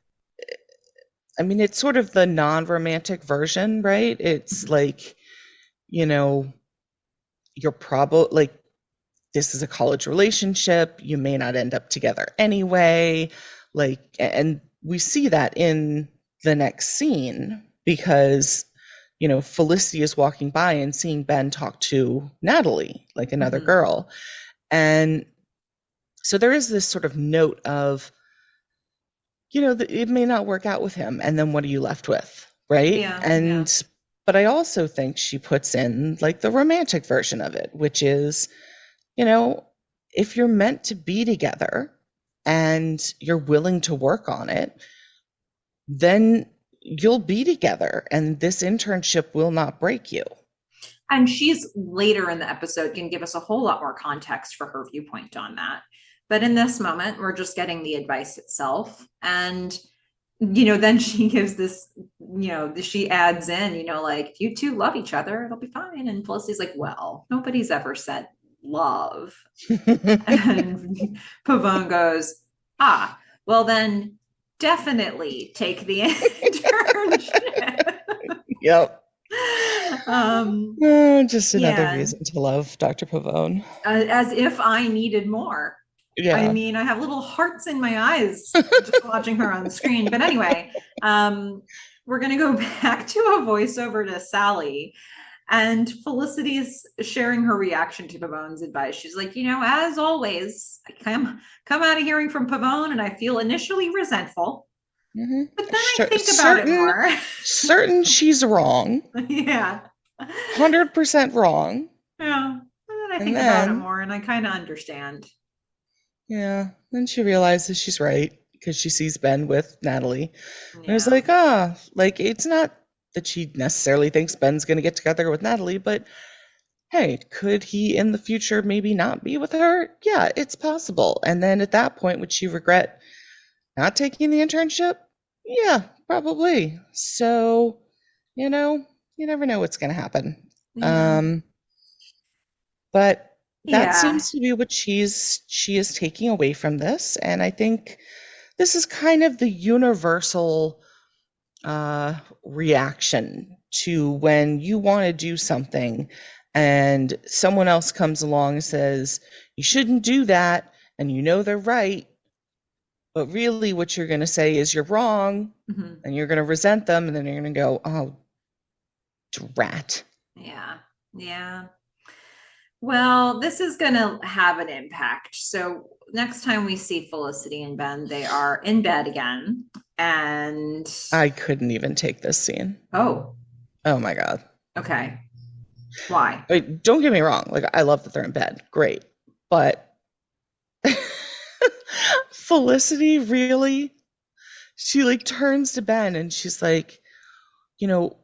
I mean, it's sort of the non-romantic version, right? It's mm-hmm, like, you know, you're probably like, this is a college relationship. You may not end up together anyway. Like, and we see that in the next scene because, Felicity is walking by and seeing Ben talk to Natalie, like another mm-hmm, girl. And so there is this sort of note of, it may not work out with him. And then what are you left with? Right. yeah, yeah, But I also think she puts in like the romantic version of it, which is, you know, if you're meant to be together and you're willing to work on it, then you'll be together and this internship will not break you. and she's later in the episode can give us a whole lot more context for her viewpoint on that. But in this moment, we're just getting the advice itself. And, then she gives this, she adds in, like, if you two love each other, it'll be fine. And Felicity's like, well, nobody's ever said love. And Pavone goes, well, then definitely take the internship. Yep. um, Just another yeah, reason to love Dr. Pavone. as if I needed more. I Yeah. mean, I have little hearts in my eyes just watching her on the screen. But anyway, we're going to go back to a voiceover to Sally. And Felicity is sharing her reaction to Pavone's advice. She's like, as always, I come out of hearing from Pavone and I feel initially resentful. Mm-hmm. But then I think about it more. Certain she's wrong. Yeah. 100% wrong. Yeah. And then I And think about it then, more and I kind of understand. yeah, then she realizes she's right because she sees Ben with Natalie. And I was Yeah. like, like it's not that she necessarily thinks Ben's going to get together with Natalie, but hey, could he in the future maybe not be with her? Yeah, it's possible. And then at that point, would she regret not taking the internship? Yeah, probably. So, you know, you never know what's going to happen. Yeah. Um, but that Yeah. seems to be what she is taking away from this, and I think this is kind of the universal reaction to when you want to do something and someone else comes along and says, you shouldn't do that, and you know they're right, but really what you're going to say is you're wrong, Mm-hmm. and you're going to resent them, and then you're going to go, oh, drat. Yeah. Yeah. Well, this is going to have an impact. So next time we see Felicity and Ben, they are in bed again. And I couldn't even take this scene. oh, Oh my God. okay. Why? Wait, don't get me wrong. Like, I love that they're in bed. Great. But Felicity really, she like turns to Ben and she's like, you know,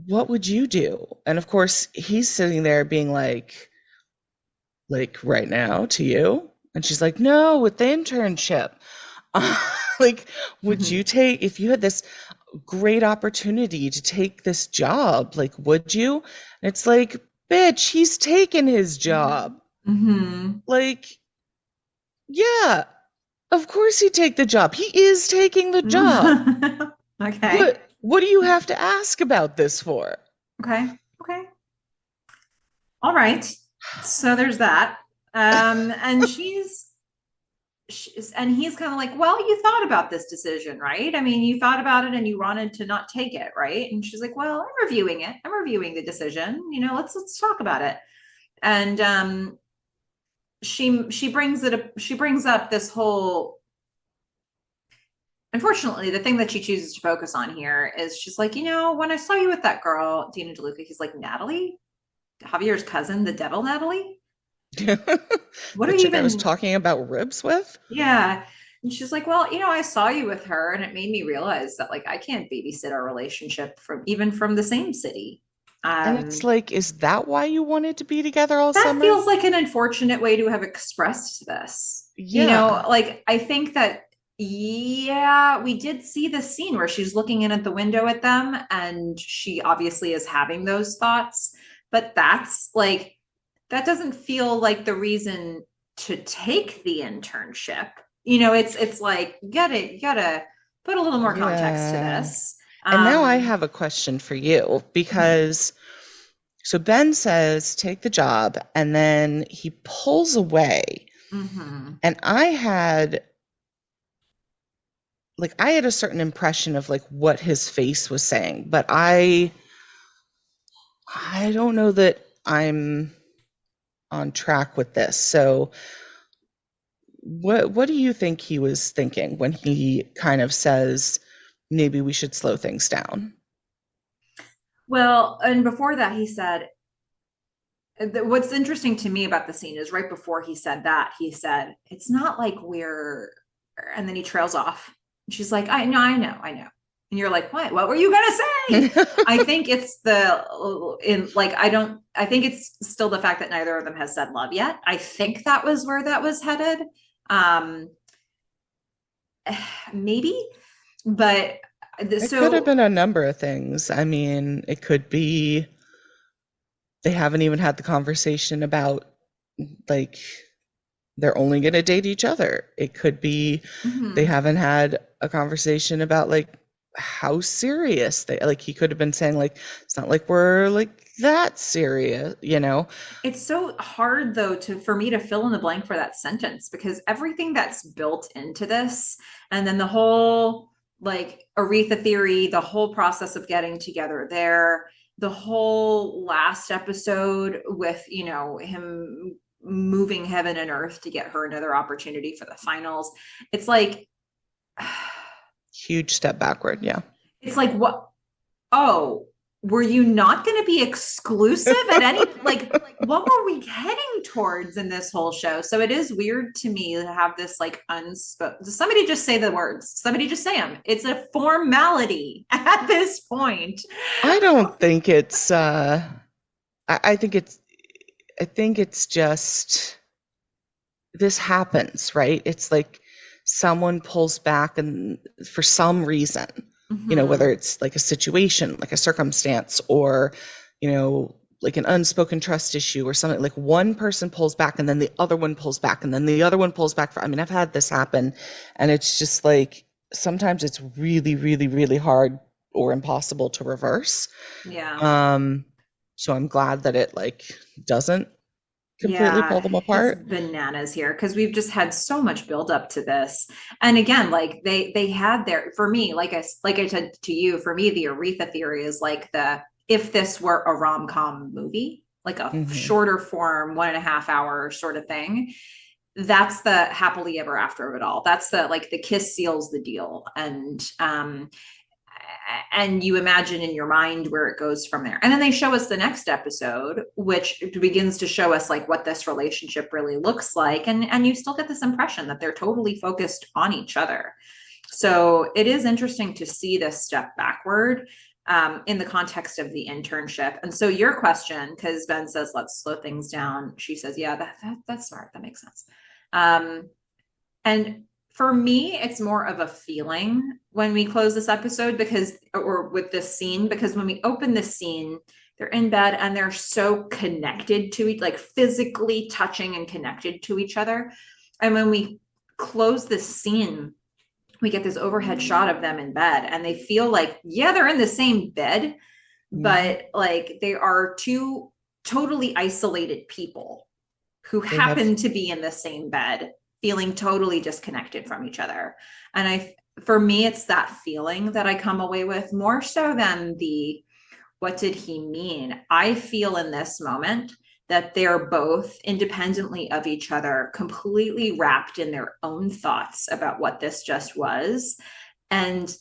what would you do? And of course, he's sitting there being like right now to you. And she's like, no, with the internship. Like, would Mm-hmm. you take, if you had this great opportunity to take this job, like, would you? And it's like, bitch, he's taken his job. Mm-hmm. Like, yeah, of course he'd take the job. He is taking the job. Okay. What do you have to ask about this for? Okay. Okay. All right. So there's that. And she's and he's kind of like, well, you thought about this decision, right? I mean, you thought about it and you wanted to not take it, right? And she's like, well, I'm reviewing it. I'm reviewing the decision. Let's talk about it. And she brings up this whole. Unfortunately, the thing that she chooses to focus on here is she's like, when I saw you with that girl, Dina DeLuca, he's like, Natalie, Javier's cousin, the devil, Natalie. What The are you chick I was even? talking about ribs with? Yeah. And she's like, well, I saw you with her and it made me realize that like I can't babysit our relationship from the same city. And it's Um, like, is that why you wanted to be together all that summer? feels like an unfortunate way to have expressed this. Yeah. Like I think that yeah, we did see the scene where she's looking in at the window at them and she obviously is having those thoughts, but that doesn't feel like the reason to take the internship. It's like you gotta put a little more context to Yeah. this. And now I Um, have a question for you mhm, because so Ben says, take the job, and then he pulls away. mhm. And I had a certain impression of like what his face was saying, but I don't know that I'm on track with this. So what do you think he was thinking when he kind of says maybe we should slow things down? Well, and before that, he said, what's interesting to me about the scene is right before he said that, he said, it's not like and then he trails off. She's like, I know. And you're like, what were you gonna say? I think it's I think it's still the fact that neither of them has said love yet. I think that was where that was headed. Um, maybe, but It could have so been a number of things. I mean, it could be they haven't even had the conversation about like they're only going to date each other. It could be they mhm. haven't had a conversation about like how serious they like he could have been saying like it's not like we're like that serious, you know. It's so hard though to for me to fill in the blank for that sentence because everything that's built into this and then the whole like Aretha theory, the whole process of getting together there, the whole last episode with, him moving heaven and earth to get her another opportunity for the finals. It's like Huge step backward, yeah. it's like what oh were you not going to be exclusive at any, like, what were we heading towards in this whole show? So it is weird to me to have this like unspoken, somebody just say the words, somebody just say them. It's a formality at this point. I don't think it's I think it's just this happens, right? It's like someone pulls back and for some reason, Mm-hmm. whether it's like a situation, like a circumstance, or, like an unspoken trust issue or something, like one person pulls back and then the other one pulls back and then the other one pulls back. I mean, I've had this happen, and it's just like sometimes it's really, really, really hard or impossible to reverse. Yeah. Um, so I'm glad that it like doesn't completely pull Yeah, them it's apart. bananas here because we've just had so much build up to this. And again, like they had their, for me, like I said to you, for me the Aretha theory is like the, if this were a rom-com movie, like a Hmm. shorter form 1.5 hour sort of thing, that's the happily ever after of it all. That's the, like, the kiss seals the deal. And you imagine in your mind where it goes from there. And then they show us the next episode, which begins to show us like what this relationship really looks like. And you still get this impression that they're totally focused on each other. So it is interesting to see this step backward in the context of the internship. And so your question, because Ben says, let's slow things down. She says, yeah, that's smart. That makes sense. Um, and for me, it's more of a feeling when we close this episode because, or with this scene, because when we open this scene, they're in bed and they're so connected to each, like physically touching and connected to each other. And when we close this scene, we get this overhead shot of them in bed and they feel like, yeah, they're in the same bed, Hmm. but like they are two totally isolated people who They have, happen to be in the same bed, feeling totally disconnected from each other. And for me, it's that feeling that I come away with more so than the, what did he mean? I feel in this moment that they're both independently of each other, completely wrapped in their own thoughts about what this just was. And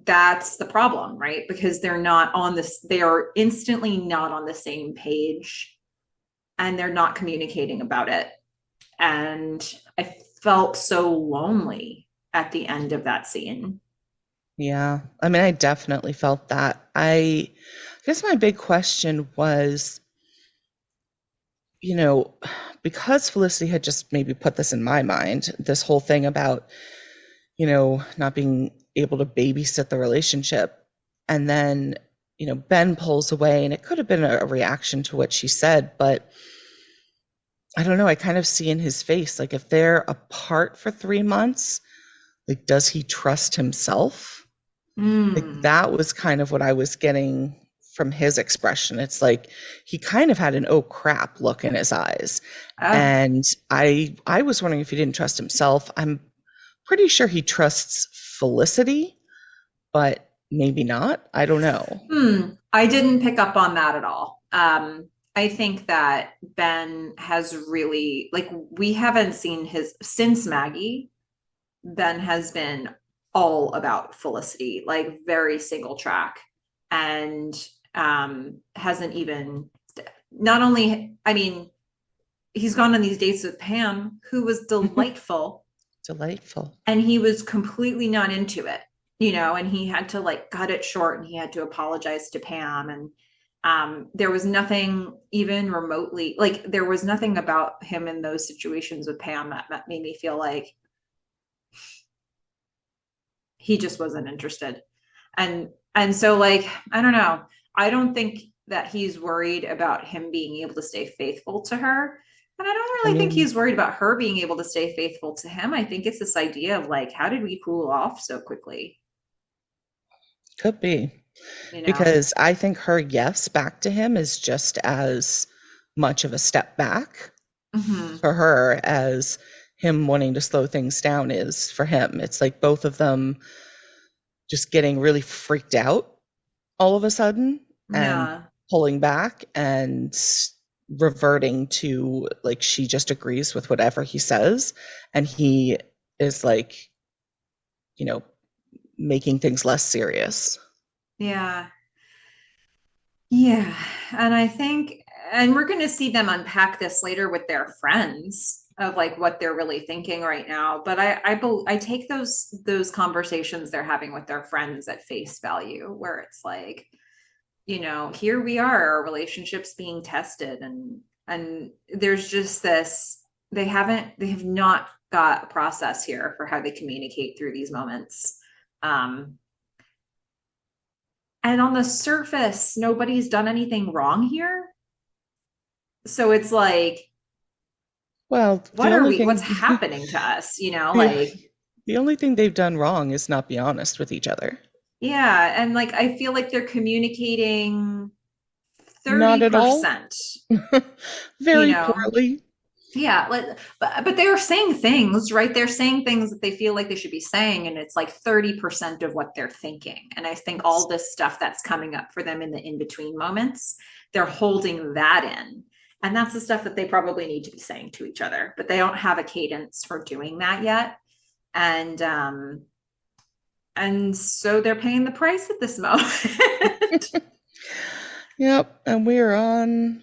that's the problem, right? Because they're not on this, they are instantly not on the same page and they're not communicating about it. And I felt so lonely at the end of that scene. yeah. I mean, I definitely felt that. I guess my big question was, you know, because Felicity had just maybe put this in my mind, this whole thing about, not being able to babysit the relationship. And then, Ben pulls away, and it could have been a reaction to what she said, but I don't know. I kind of see in his face, like, if they're apart for 3 months, like, does he trust himself? Like, Mm. that was kind of what I was getting from his expression. It's like he kind of had an oh crap look in his eyes. Oh. And I was wondering if he didn't trust himself. I'm pretty sure he trusts Felicity, but maybe not. I don't know. I didn't pick up on that at all. I think that Ben has really, like, we haven't seen his, since Maggie, Ben has been all about Felicity, like very single track, and hasn't even, not only, I mean, he's gone on these dates with Pam, who was delightful, Delightful. and he was completely not into it, and he had to like cut it short and he had to apologize to Pam. And there was nothing even remotely, like, there was nothing about him in those situations with Pam that made me feel like he just wasn't interested. And so, like, I don't know. I don't think that he's worried about him being able to stay faithful to her. And I don't I really think mean, he's worried about her being able to stay faithful to him. I think it's this idea of like, how did we cool off so quickly? could be. You know? Because I think her yes back to him is just as much of a step back Mm-hmm. for her as him wanting to slow things down is for him. It's like both of them just getting really freaked out all of a sudden and Yeah. pulling back and reverting to like she just agrees with whatever he says, and he is like, you know, making things less serious. Yeah. Yeah. And I think, and we're going to see them unpack this later with their friends of like what they're really thinking right now. But I take those conversations they're having with their friends at face value, where it's like, here we are, our relationships being tested, and there's just this, they have not got a process here for how they communicate through these moments. Um, and on the surface, nobody's done anything wrong here. So it's like, Well, what's happening to us? the, Like, the only thing they've done wrong is not be honest with each other. yeah. And like, I feel like they're communicating Not at all. 30%, you Very know? poorly. Yeah, but they're saying things, right? They're saying things that they feel like they should be saying, and it's like 30% of what they're thinking. And I think all this stuff that's coming up for them in the in-between moments, they're holding that in. And that's the stuff that they probably need to be saying to each other, but they don't have a cadence for doing that yet. And so they're paying the price at this moment. Yep, and we are on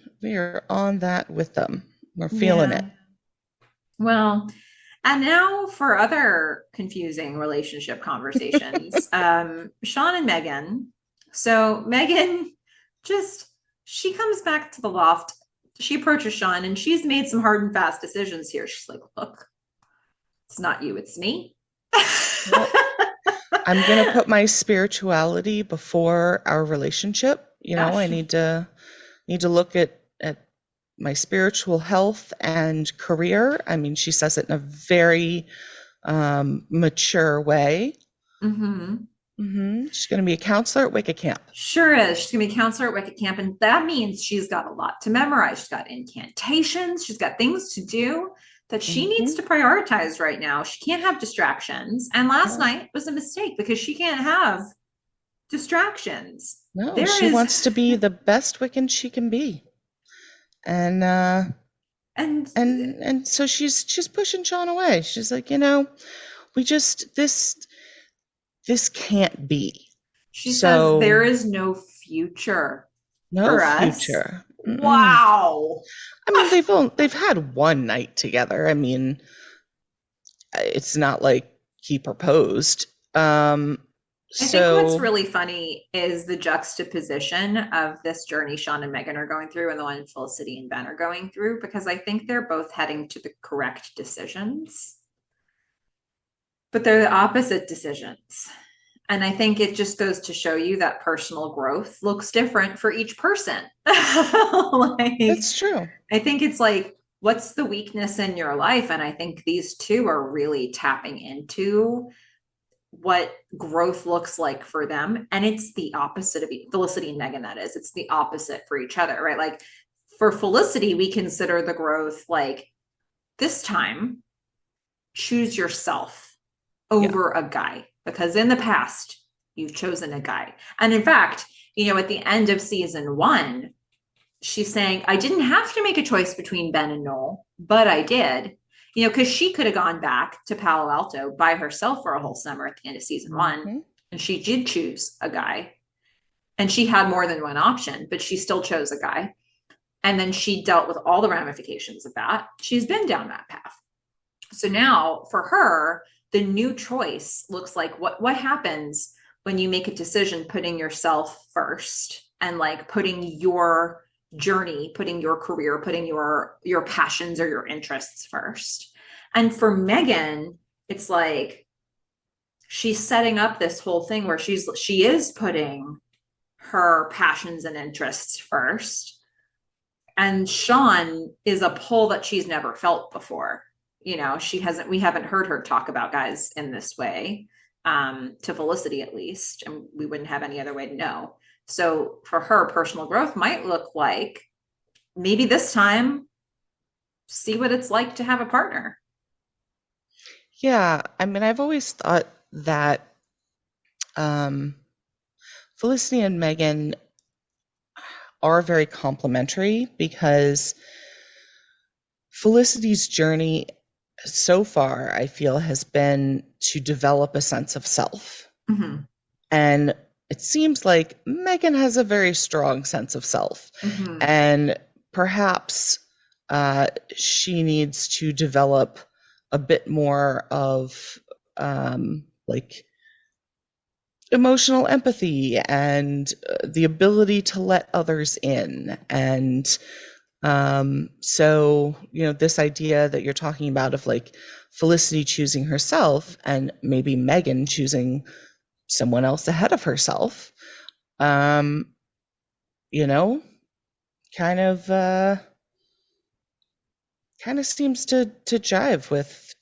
that with them. We're feeling Yeah. it. Well, and now for other confusing relationship conversations. Sean and Meghan. So Meghan just, she comes back to the loft. She approaches Sean and she's made some hard and fast decisions here. She's like, look, it's not you, it's me. Yep. I'm gonna put my spirituality before our relationship. Yeah. I need to look at my spiritual health and career. I mean, she says it in a very mature way. Mm-hmm. She's going to be a counselor at Wicked Camp. Sure is. She's gonna be a counselor at Wicked Camp, and that means she's got a lot to memorize. She's got incantations, she's got things to do that she needs to Hmm. prioritize right now. She can't have distractions. And last No, night was a mistake because she can't have distractions. no, There she is, wants to be the best Wiccan she can be, and and and so she's pushing Sean away. She's like, we just this can't be. she says there So is no future no for us. future. Mm-mm. Wow. I mean, they've had one night together. I mean, it's not like he proposed. I think what's So really funny is the juxtaposition of this journey Sean and Meghan are going through and the one Felicity and Ben are going through, because I think they're both heading to the correct decisions, but they're the opposite decisions. And I think it just goes to show you that personal growth looks different for each person. Like, that's true. I think it's like, what's the weakness in your life? And I think these two are really tapping into what growth looks like for them. And it's the opposite of Felicity and Meghan, that is. It's the opposite for each other, right? Like for Felicity, we consider the growth like this time, choose yourself Yeah. over a guy, because in the past, you've chosen a guy. And in fact, at the end of season one, she's saying, I didn't have to make a choice between Ben and Noel, but I did. Because she could have gone back to Palo Alto by herself for a whole summer at the end of season one. Hmm. And she did choose a guy. And she had more than one option, but she still chose a guy. And then she dealt with all the ramifications of that. She's been down that path. So now for her, the new choice looks like what happens when you make a decision putting yourself first and like putting your journey, putting your career, putting your passions or your interests first. And for Meghan, it's like she's setting up this whole thing where she is putting her passions and interests first. And Sean is a pull that she's never felt before. We haven't heard her talk about guys in this way, to Felicity at least, and we wouldn't have any other way to know. So for her, personal growth might look like maybe this time see what it's like to have a partner. Yeah. I mean, I've always thought that um, Felicity and Megan are very complementary because Felicity's journey so far, I feel, has been to develop a sense of self. Mm-hmm. And it seems like Meghan has a very strong sense of self, Mm-hmm. and perhaps she needs to develop a bit more of like emotional empathy and the ability to let others in. And so, this idea that you're talking about of like Felicity choosing herself and maybe Meghan choosing someone else ahead of herself, um, you know, kind of kind of seems to jive with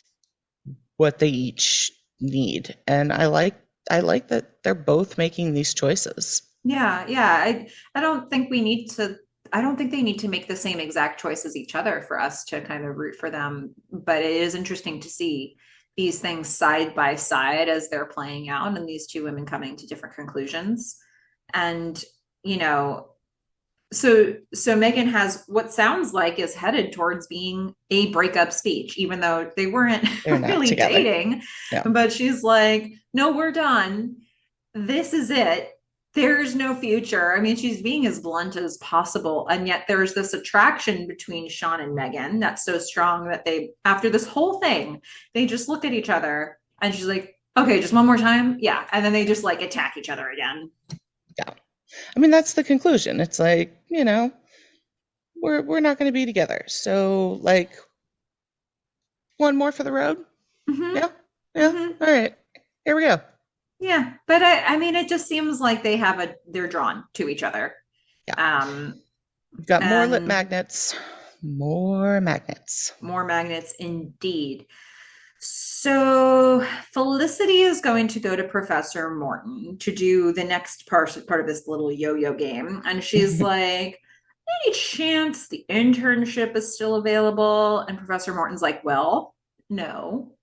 what they each need. And I like that they're both making these choices. Yeah, yeah. I don't think we need to I don't think they need to make the same exact choice as each other for us to kind of root for them. But it is interesting to see these things side by side as they're playing out and these two women coming to different conclusions. And, you know, so Meghan has what sounds like is headed towards being a breakup speech, even though they weren't They're not really together. dating. Yeah. But she's like, no, we're done. This is it. There's no future. I mean, she's being as blunt as possible. And yet there's this attraction between Sean and Meghan that's so strong that they, after this whole thing, they just look at each other and she's like, okay, just one more time. Yeah. And then they just like attack each other again. Yeah. I mean, that's the conclusion. It's like, we're not going to be together. So, like, one more for the road? Mm-hmm. Yeah. Yeah. Mm-hmm. All right. Here we go. Yeah, but I mean, it just seems like they're drawn to each other. Yeah. Um, We've got more lip and magnets. More magnets. more magnets indeed. So Felicity is going to go to Professor Morton to do the next part of this little yo-yo game, and she's like, "Any chance the internship is still available?" And Professor Morton's like, "Well, no,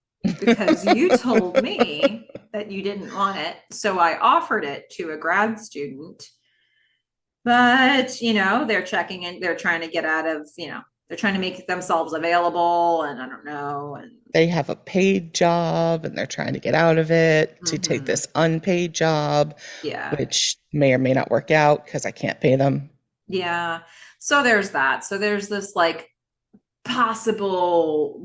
because you told me that you didn't want it, so I offered it to a grad student." But, they're checking in, they're trying to get out of, they're trying to make themselves available, and I don't know. And They have a paid job and they're trying to get out of it to take mm-hmm. this unpaid job, Yeah. which may or may not work out because I can't pay them. Yeah. So there's that. So there's this like possible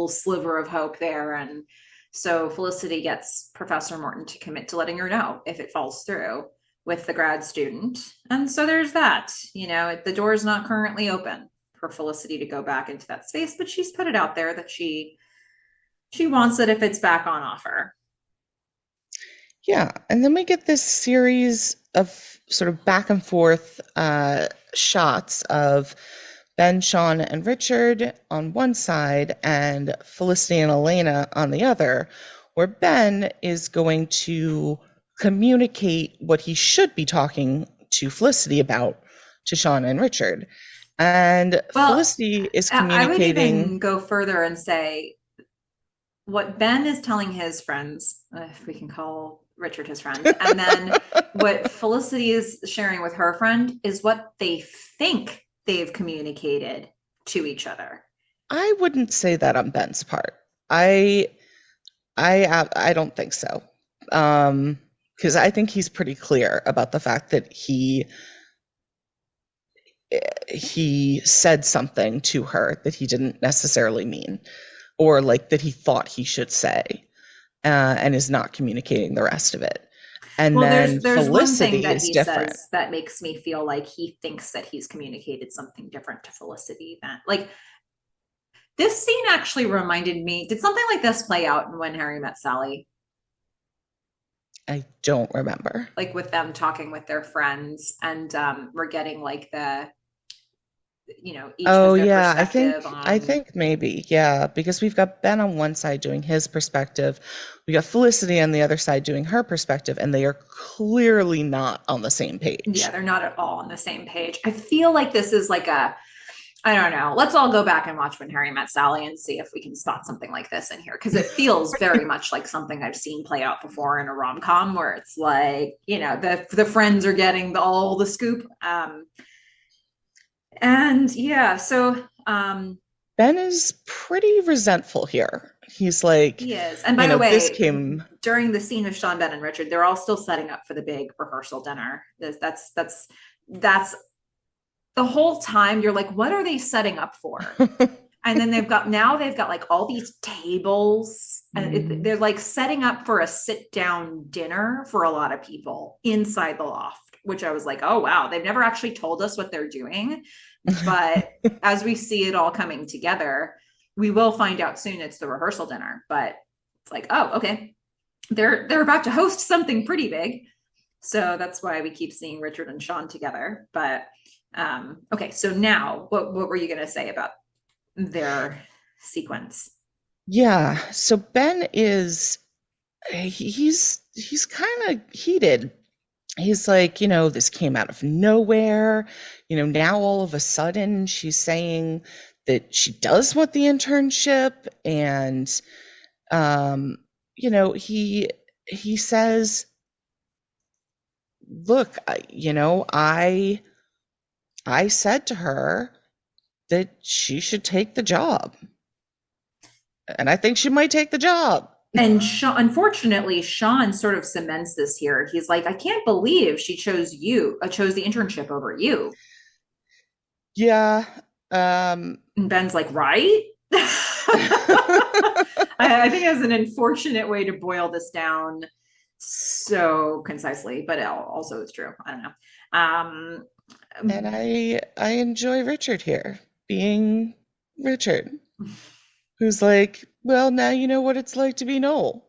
sliver of hope there. And so Felicity gets Professor Morton to commit to letting her know if it falls through with the grad student. And so there's that. The door is not currently open for Felicity to go back into that space, but she's put it out there that she wants it if it's back on offer. Yeah, and then we get this series of sort of back and forth shots of Ben, Sean, and Richard on one side and Felicity and Elena on the other, where Ben is going to communicate what he should be talking to Felicity about to Sean and Richard. And Well, Felicity is I would even communicating. go further and say what Ben is telling his friends, if we can call Richard his friend, and then what Felicity is sharing with her friend is what they think they've communicated to each other. I wouldn't say that on Ben's part. I don't think so. Because I think he's pretty clear about the fact that he said something to her that he didn't necessarily mean, or like that he thought he should say, and is not communicating the rest of it. And Well, then there's one thing Felicity that is he different. says that makes me feel like he thinks that he's communicated something different to Felicity than like this scene actually reminded me. Did something like this play out in When Harry Met Sally? I don't remember. Like with them talking with their friends, and we're getting like each has Oh their yeah, I perspective think I on. think maybe, yeah, because we've got Ben on one side doing his perspective, we got Felicity on the other side doing her perspective, and they are clearly not on the same Yeah, page. they're not at all on the same page. I feel like this is like I don't know. Let's all go back and watch When Harry Met Sally and see if we can spot something like this in here, because it feels very much like something I've seen play out before in a rom com where it's like the friends are getting all the scoop. And yeah, so Ben is pretty resentful here. He's like, He is. And by the this way, came. during the scene with Sean, Ben, and Richard, they're all still setting up for the big rehearsal dinner. That's the whole time you're like, what are they setting up for? And then they've got like all these tables, and they're like setting up for a sit down dinner for a lot of people inside the loft, which I was like, oh wow, they've never actually told us what they're doing. But as we see it all coming together, we will find out soon it's the rehearsal dinner. But it's like, oh, okay, they're about to host something pretty big. So that's why we keep seeing Richard and Sean together. But okay, so now what were you going to say about their sequence? Yeah. So Ben is he's kind of heated. He's like, this came out of nowhere. Now all of a sudden she's saying that she does want the internship, and he says, look, I said to her that she should take the job. And I think she might take the job. And Sean, unfortunately, Sean sort of cements this here. He's like, I can't believe she chose chose the internship over you. Yeah. And Ben's like, right? I think that's an unfortunate way to boil this down so concisely, but also it's true. I don't know. And I enjoy Richard here being Richard, who's like, well, now you know what it's like to be Noel.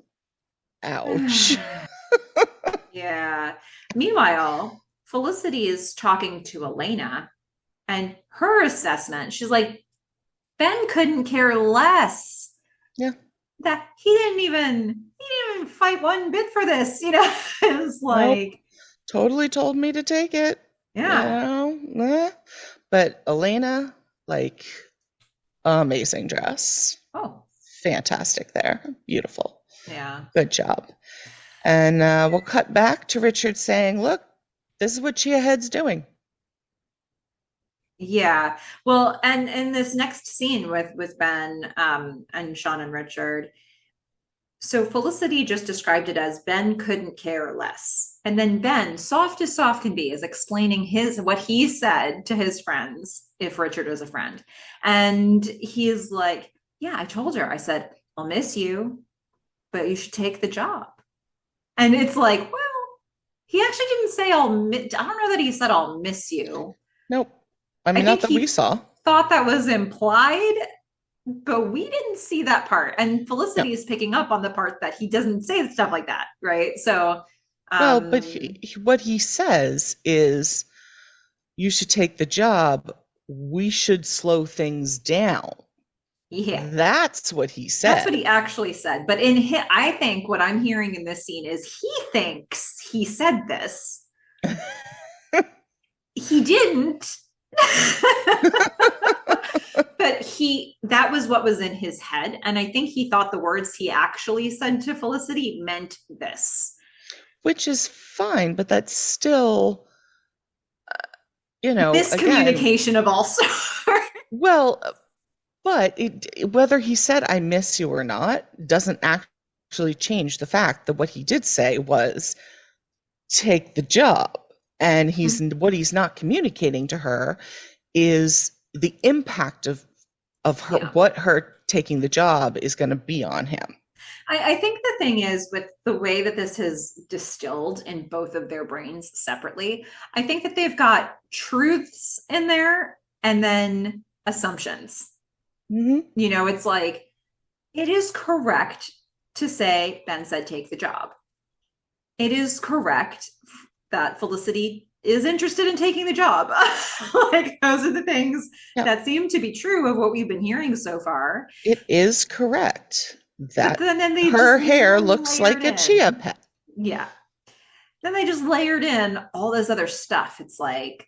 Ouch. Yeah. Meanwhile, Felicity is talking to Elena, and her assessment, she's like, Ben couldn't care less. Yeah. That he didn't even fight one bit for this, It's like, nope. Totally told me to take it. Yeah. But Elena, like, amazing dress. Oh. Fantastic there. Beautiful. Yeah. Good job. And we'll cut back to Richard saying, look, this is what Chia Head's doing. Yeah. Well, and in this next scene with Ben and Sean and Richard, so Felicity just described it as Ben couldn't care less. And then Ben, soft as soft can be, is explaining what he said to his friends if Richard was a friend. And he's like, yeah, I told her, I said, I'll miss you, but you should take the job. And it's like, well, he actually didn't say I don't know that he said I'll miss you. Nope. I mean, not that we saw. Thought that was implied, but we didn't see that part. And Felicity is picking up on the part that he doesn't say stuff like that, right? So, well, but what he says is, you should take the job. We should slow things down. Yeah, that's what he said. That's what he actually said. But I think what I'm hearing in this scene is he thinks he said this. He didn't. But that was what was in his head, and I think he thought the words he actually said to Felicity meant this, which is fine, but that's still miscommunication again, of all sorts. Well, but whether he said I miss you or not doesn't actually change the fact that what he did say was take the job. And what he's not communicating to her is the impact of her, what her taking the job is going to be on him. I think the thing is, with the way that this has distilled in both of their brains separately, I think that they've got truths in there and then assumptions. Mm-hmm. It's like, it is correct to say Ben said take the job. It is correct that Felicity is interested in taking the job. Like, those are the things that seem to be true of what we've been hearing so far. It is correct that her hair looks like a chia pet. Yeah. Then they just layered in all this other stuff. It's like,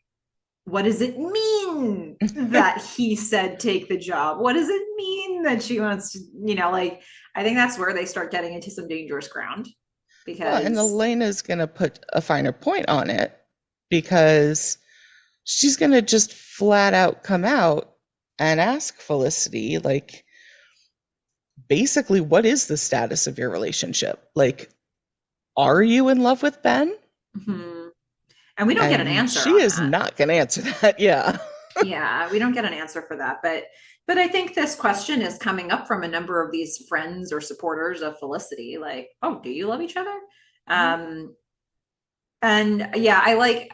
what does it mean that he said take the job? What does it mean that she wants to, I think that's where they start getting into some dangerous ground. Because and Elena's going to put a finer point on it, because she's going to just flat out come out and ask Felicity, like, basically, what is the status of your relationship? Like, are you in love with Ben? Mm-hmm. And we don't get an And answer she on is that. not going to answer that. Yeah. Yeah, we don't get an answer for that. But I think this question is coming up from a number of these friends or supporters of Felicity. Like, oh, do you love each other? Mhm. Um, and yeah, I like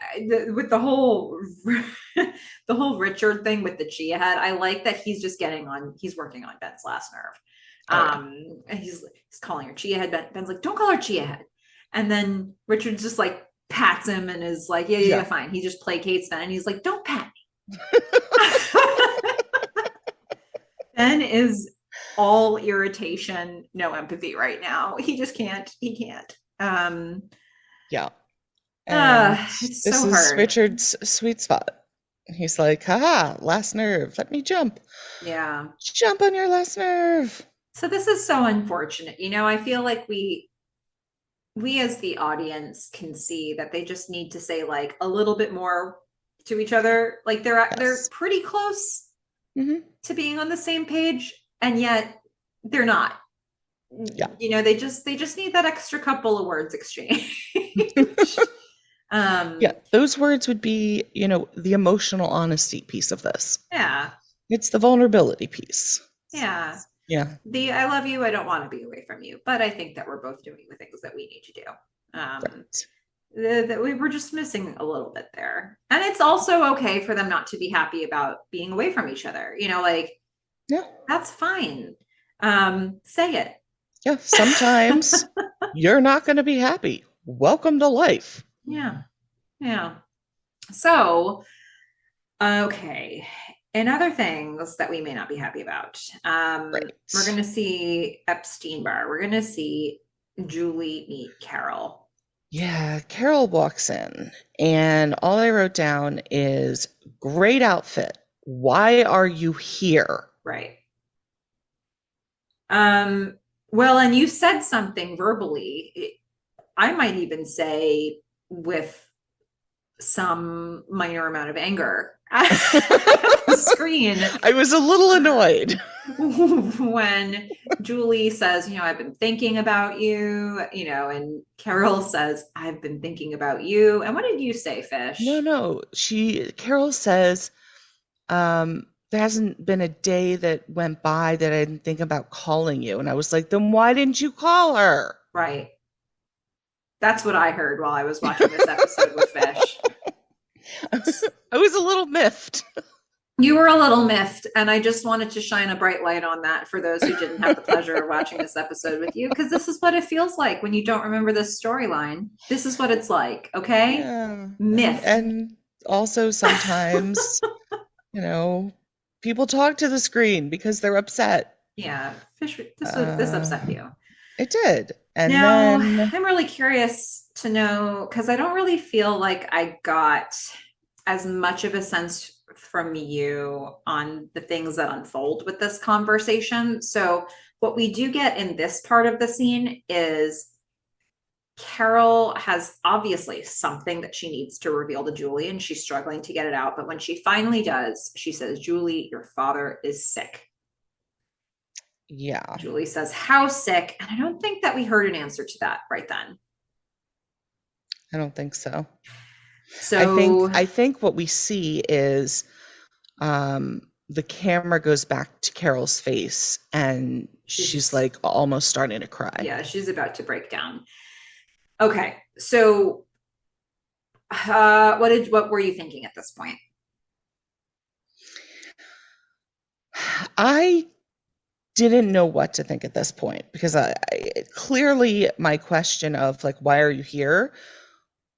with the whole the whole Richard thing with the chia head. I like that he's just getting on. He's working on Ben's last nerve. Oh, yeah. And he's calling her chia head. Ben's like, don't call her chia head. And then Richard just like pats him and is like, yeah, yeah, Yeah. yeah, fine. He just placates Ben, and he's like, don't pat me. Ben is all irritation, no empathy right now. He just can't. He can't. Yeah. And It's this so is hard. Richard's sweet spot. He's like, haha, last nerve. Let me jump. Yeah. Jump on your last nerve. So this is so unfortunate. I feel like we as the audience can see that they just need to say like a little bit more to each other. Like they're Yes. pretty close Hmm. to being on the same page, and yet they're not. Yeah. They just need that extra couple of words exchanged. Yeah. um Those words would be, the emotional honesty piece of this. yeah. It's the vulnerability piece. Yeah. Yeah. The I love you, I don't want to be away from you, but I think that we're both doing the things that we need to do. Right. That we were just missing a little bit there. And it's also okay for them not to be happy about being away from each other. Like Yeah. that's fine. Say it. Yeah. Sometimes you're not going to be happy. Welcome to life. Yeah. Yeah. So, okay. And other things that we may not be happy about. We're Right. going to see Epstein Bar. We're going to see Julie meet Carol. Yeah, Carol walks in, and all I wrote down is great outfit. Why are you here? Right. Well, and you said something verbally. I might even say with some minor amount of anger at the screen I was a little annoyed. when Julie says, I've been thinking about you, and Carol says, I've been thinking about you. And what did you say, No, Fish? no. Carol says, there hasn't been a day that went by that I didn't think about calling you. And I was like, then why didn't you call her? Right. That's what I heard while I was watching this episode with Fish. I was a little miffed. You were a little miffed, and I just wanted to shine a bright light on that for those who didn't have the pleasure of watching this episode with you, because this is what it feels like when you don't remember this storyline. This is what it's like, okay? Yeah. Miffed. And also sometimes, you know, people talk to the screen because they're upset. Yeah, Fish, this Uh, upset you. it did. And Now, then, I'm really curious to know because I don't really feel like I got as much of a sense from you on the things that unfold with this conversation. So, what we do get in this part of the scene is Carol has obviously something that she needs to reveal to Julie, and she's struggling to get it out. But when she finally does, she says, Julie, your father is sick. yeah, Julie says, how sick? And I don't think that we heard an answer to that right then. I don't think so. So, I think what we see is the camera goes back to Carol's face and she's she's, like almost starting to cry. yeah, she's about to break down. Okay. So, what were you thinking at this point? I didn't know what to think at this point because clearly my question of like, why are you here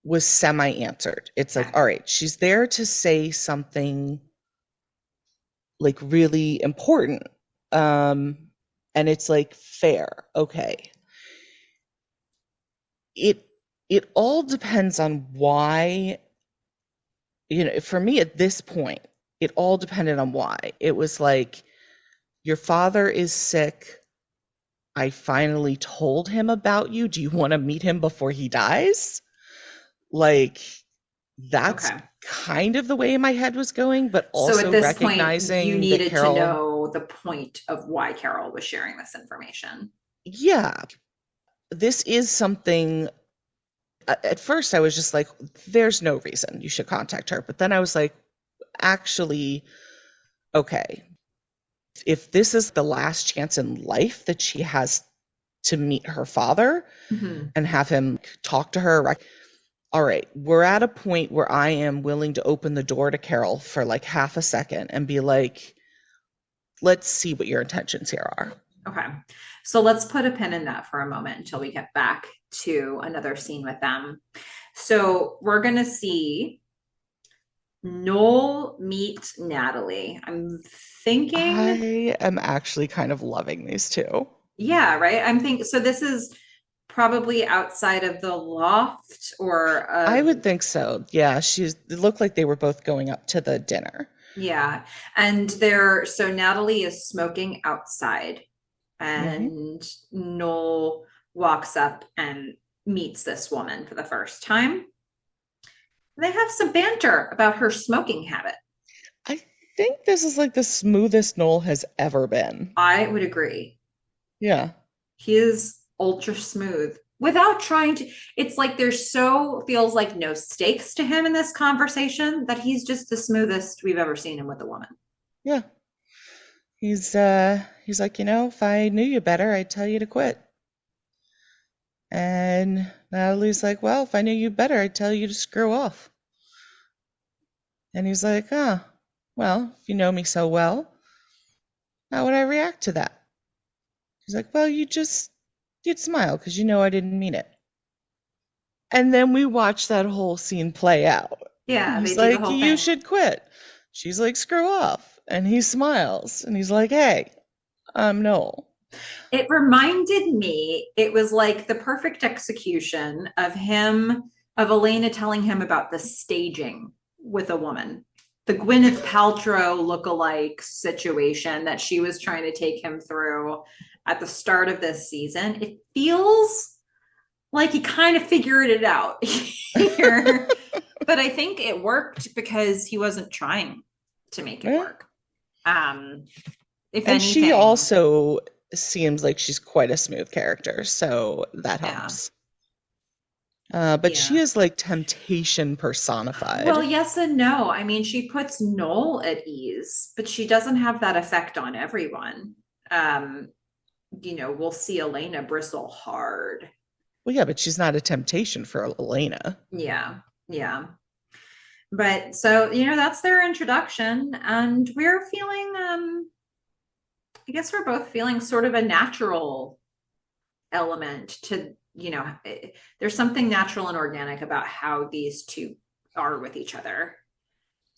was semi answered. It's Okay. like, all right, she's there to say something like really important. Um, and it's like fair. Okay. It it all depends on why, for me at this point, it all depended on why. It was like your father is sick. I finally told him about you. Do you want to meet him before he dies? Like, that's Okay. kind of the way my head was going, but So at also this point, you recognizing that needed to Carol, know know the point of why Carol was sharing this information. Yeah, this is something. At first, I was just like, there's no reason you should contact her. But then I was like, actually, okay, if this is the last chance in life that she has to meet her father Mm-hmm. and have him talk to her, like, all right, we're at a point where I am willing to open the door to Carol for like half a second and be like, let's see what your intentions here are. Okay. So let's put a pin in that for a moment until we get back to another scene with them. So we're going to see Noel meet Natalie. I'm thinking, I am actually kind of loving these two. yeah, right. I'm thinking, so this is probably outside of the loft or, I would think so. Yeah, it looked like they were both going up to the dinner. yeah. So Natalie is smoking outside Hmm. and Noel walks up and meets this woman for the first time. They have some banter about her smoking habit. I think this is like the smoothest Noel has ever been. I would agree. Yeah. He is ultra smooth without trying to. It's like there's feels like no stakes to him in this conversation that he's just the smoothest we've ever seen him with a woman. Yeah. He's like, if I knew you better, I'd tell you to quit. And Natalie's like, well, if I knew you better, I'd tell you to screw off. And he's like, oh, well, if you know me so well, how would I react to that? He's like, well, you'd smile because you know I didn't mean it. And then we watch that whole scene play out. Yeah, they He's do the like, whole you thing. should quit. She's like, screw off. And he smiles and he's like, hey, I'm Noel. It reminded me, it was like the perfect execution of Elena telling him about the staging with a woman. The Gwyneth Paltrow lookalike situation that she was trying to take him through at the start of this season. It feels like he kind of figured it out here. But I think it worked because he wasn't trying to make it Yeah. work. If And she anything, also seems like she's quite a smooth character, so that yeah. helps. But she Yeah. is like temptation Well, personified. yes and no. I mean, she puts Noel at ease, but she doesn't have that effect on everyone. Um, we'll see Elena bristle hard. Well, yeah, but she's not a temptation for Elena. Yeah, yeah. But so, that's their introduction, and we're feeling, I guess we're both feeling sort of a natural element to, there's something natural and organic about how these two are with each other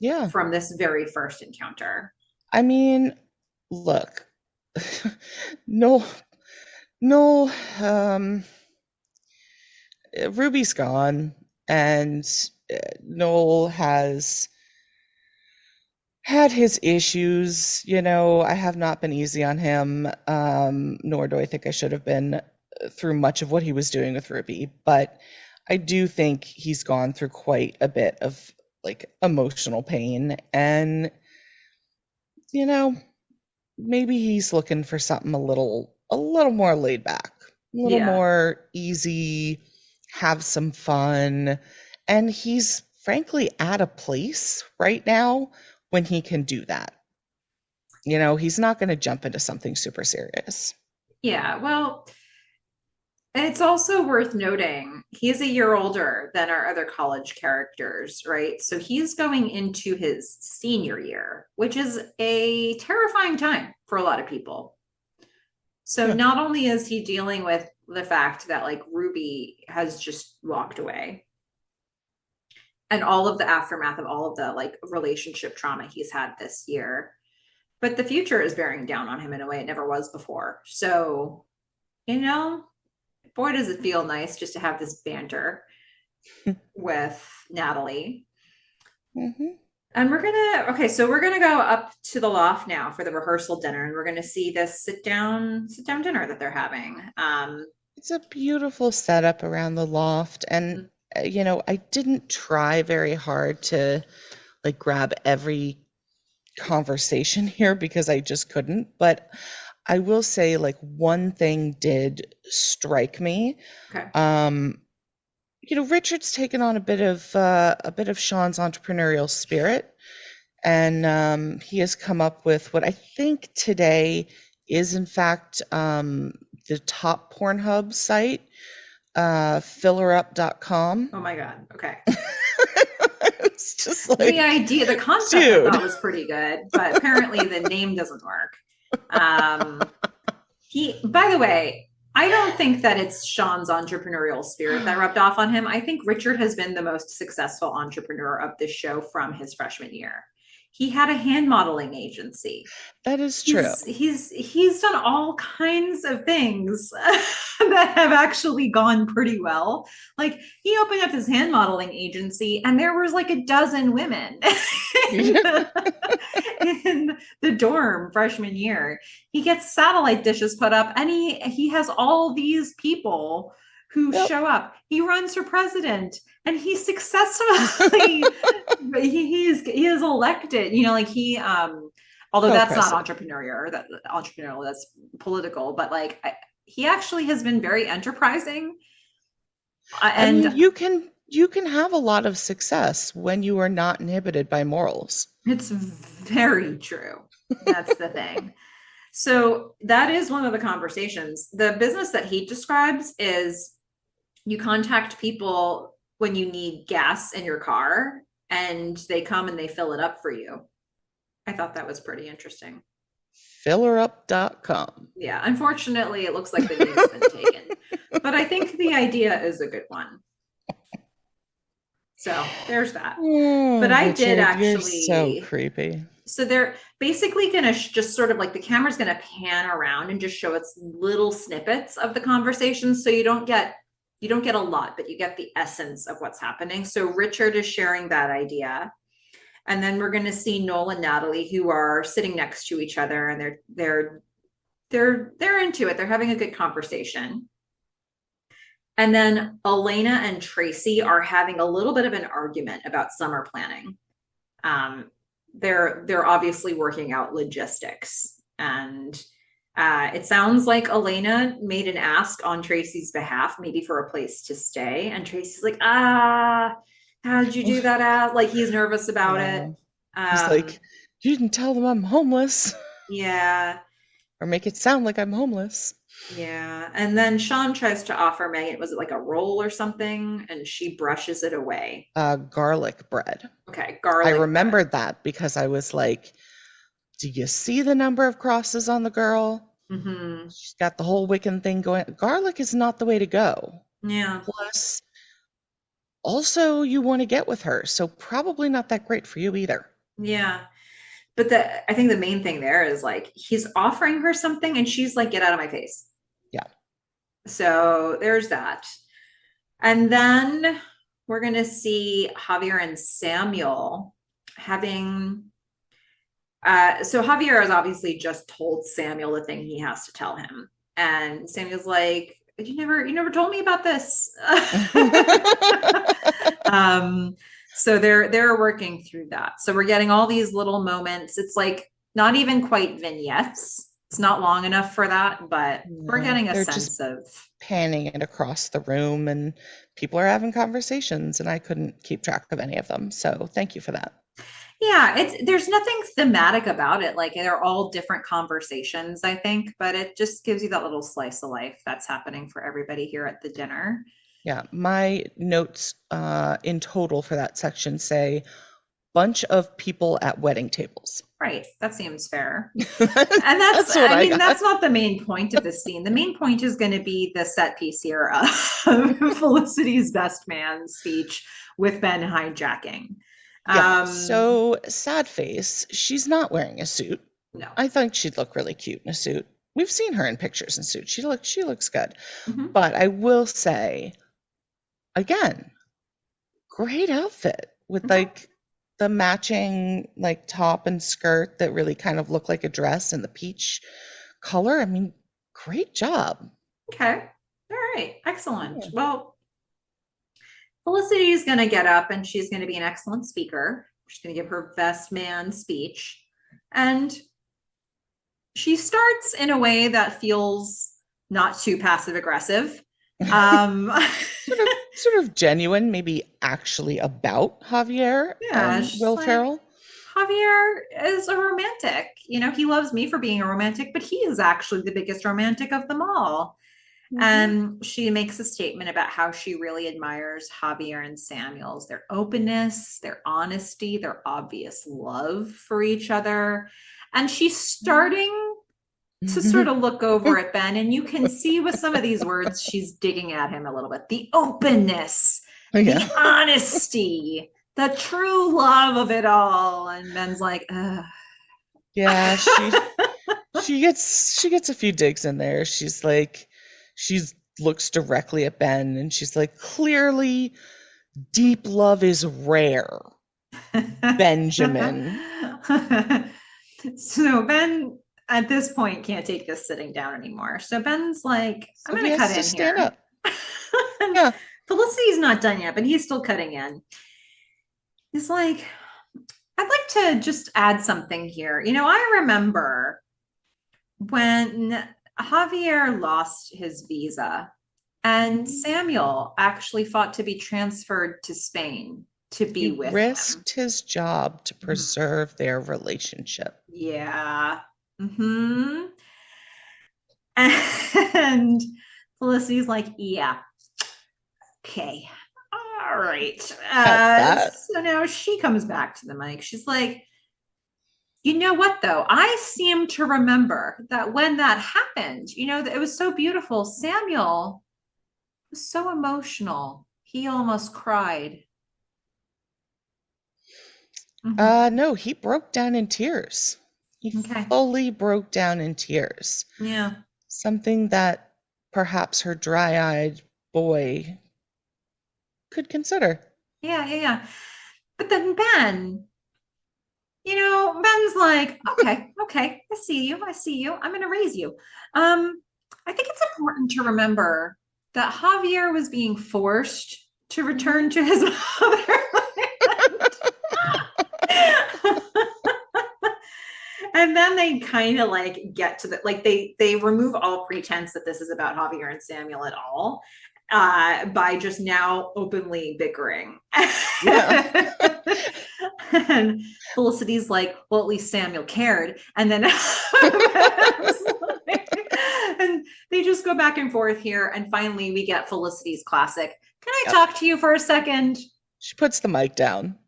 Yeah. from this very first encounter. I mean, look, no, no, Ruby's gone, and Noel has had his issues. I have not been easy on him, nor do I think I should have been through much of what he was doing with Ruby. But I do think he's gone through quite a bit of like emotional pain, and you know, maybe he's looking for something a little more laid back, a little Yeah. more easy, have some fun. And he's frankly at a place right now when he can do that. He's not going to jump into something super serious. Yeah. Well, it's also worth noting he's a year older than our other college characters, right? So he's going into his senior year, which is a terrifying time for a lot of people. So Yeah. not only is he dealing with the fact that like Ruby has just walked away and all of the aftermath of all of the like relationship trauma he's had this year, but the future is bearing down on him in a way it never was before. So, you know, boy, does it feel nice just to have this banter with Natalie. Hmm. And so we're gonna go up to the loft now for the rehearsal dinner, and we're gonna see this sit down dinner that they're having. It's a beautiful setup around the loft. And, I didn't try very hard to like grab every conversation here because I just couldn't. But I will say, like, one thing did strike me. Okay. Richard's taken on a bit of Sean's entrepreneurial spirit, and he has come up with what I think today is, in fact, the top Pornhub site, fillerup.com. Oh my God. Okay. It's just like, The idea, the concept I thought was pretty good, but apparently the name doesn't work. By the way, I don't think that it's Sean's entrepreneurial spirit that rubbed off on him. I think Richard has been the most successful entrepreneur of this show from his freshman year. He had a hand modeling agency. That is true. He's done all kinds of things that have actually gone pretty well. Like, he opened up his hand modeling agency and there was like a dozen women in the dorm freshman year. He gets satellite dishes put up and he has all these people who show up. He runs for president and he successfully he is elected. Although that's not entrepreneurial, that's political, but like he actually has been very enterprising. And you can have a lot of success when you are not inhibited by morals. It's very true. That's the thing. So that is one of the conversations. The business that he describes is you contact people when you need gas in your car and they come and they fill it up for you. I thought that was pretty interesting. Fillerup.com. Yeah, unfortunately, it looks like the name's been taken. But I think the idea is a good one. So there's that. But I Richard, did actually. You're so creepy. So they're basically going to just sort of like the camera's going to pan around and just show us little snippets of the conversation. So you don't get a lot, but you get the essence of what's happening. So Richard is sharing that idea. And then we're going to see Noel and Natalie, who are sitting next to each other, and they're into it. They're having a good conversation. And then Elena and Tracy are having a little bit of an argument about summer planning. They're obviously working out logistics, and it sounds like Elena made an ask on Tracy's behalf, maybe for a place to stay. And Tracy's like, how did you do that? Like, he's nervous about it. He's like, you didn't tell them I'm homeless. Yeah. Or make it sound like I'm homeless. Yeah. And then Sean tries to offer Meghan, was it like a roll or something? And she brushes it away. Garlic bread. Okay, garlic I remembered that because I was like, do you see the number of crosses on the girl? Mm-hmm. She's got the whole Wiccan thing going. Garlic is not the way to go. Yeah. Plus, also, you want to get with her, so probably not that great for you either. Yeah. But I think the main thing there is like he's offering her something and she's like, get out of my face. Yeah. So there's that. And then we're going to see Javier and Samuel having. So Javier has obviously just told Samuel the thing he has to tell him. And Samuel's like, you never told me about this. So they're working through that. So we're getting all these little moments. It's like not even quite vignettes. It's not long enough for that, but we're getting a sense of panning it across the room, and people are having conversations, and I couldn't keep track of any of them. So thank you for that. Yeah, there's nothing thematic about it. Like, they're all different conversations, I think, but it just gives you that little slice of life that's happening for everybody here at the dinner. Yeah, my notes in total for that section say bunch of people at wedding tables. Right, that seems fair. And that's not the main point of this scene. The main point is going to be the set piece here of Felicity's best man speech with Ben hijacking. Yeah, so sad face. She's not wearing a suit. No. I think she'd look really cute in a suit. We've seen her in pictures in suits. She looks good. Mm-hmm. But I will say, again, great outfit with like the matching like top and skirt that really kind of look like a dress and the peach color. I mean, great job. Okay. All right. Excellent. Yeah. Well, Felicity is going to get up and she's going to be an excellent speaker. She's going to give her best man speech. And she starts in a way that feels not too passive aggressive. Um, sort of genuine, maybe actually about Javier yeah, and she's Will like, Ferrell. Javier is a romantic. You know, he loves me for being a romantic, but he is actually the biggest romantic of them all. Mm-hmm. And she makes a statement about how she really admires Javier and Samuel's, their openness, their honesty, their obvious love for each other. And she's starting to sort of look over at Ben, and you can see with some of these words, she's digging at him a little bit. The openness, the Yeah. honesty, the true love of it all. And Ben's like, ugh. Yeah, she gets a few digs in there. She's looks directly at Ben and she's like, clearly deep love is rare, Benjamin. So Ben at this point can't take this sitting down anymore. So Ben's like, I'm So he going to cut has to in stand here. up. Yeah. Felicity's not done yet, but he's still cutting in. He's like, I'd like to just add something here. You know, I remember when Javier lost his visa and Samuel actually fought to be transferred to Spain to be He with him. risked his job to Mhm. preserve their relationship. Yeah. Hmm. And Felicity's like, yeah, okay. All right. Got that. So now she comes back to the mic. She's like, you know what, though? I seem to remember that when that happened, you know, it was so beautiful. Samuel was so emotional. He almost cried. Mm-hmm. No, he broke down in tears. He Okay. fully broke down in tears. Yeah. Something that perhaps her dry-eyed boy could consider. Yeah. Yeah. Yeah. But then Ben, you know, Ben's like, okay, okay, I see you. I see you. I'm going to raise you. I think it's important to remember that Javier was being forced to return Mhm. to his motherland. And then they kind of like get to the like they remove all pretense that this is about Javier and Samuel at all by just now openly bickering. Yeah. And Felicity's like, well, at least Samuel cared. And then and they just go back and forth here. And finally, we get Felicity's classic. Can I Yep. talk to you for a second? She puts the mic down.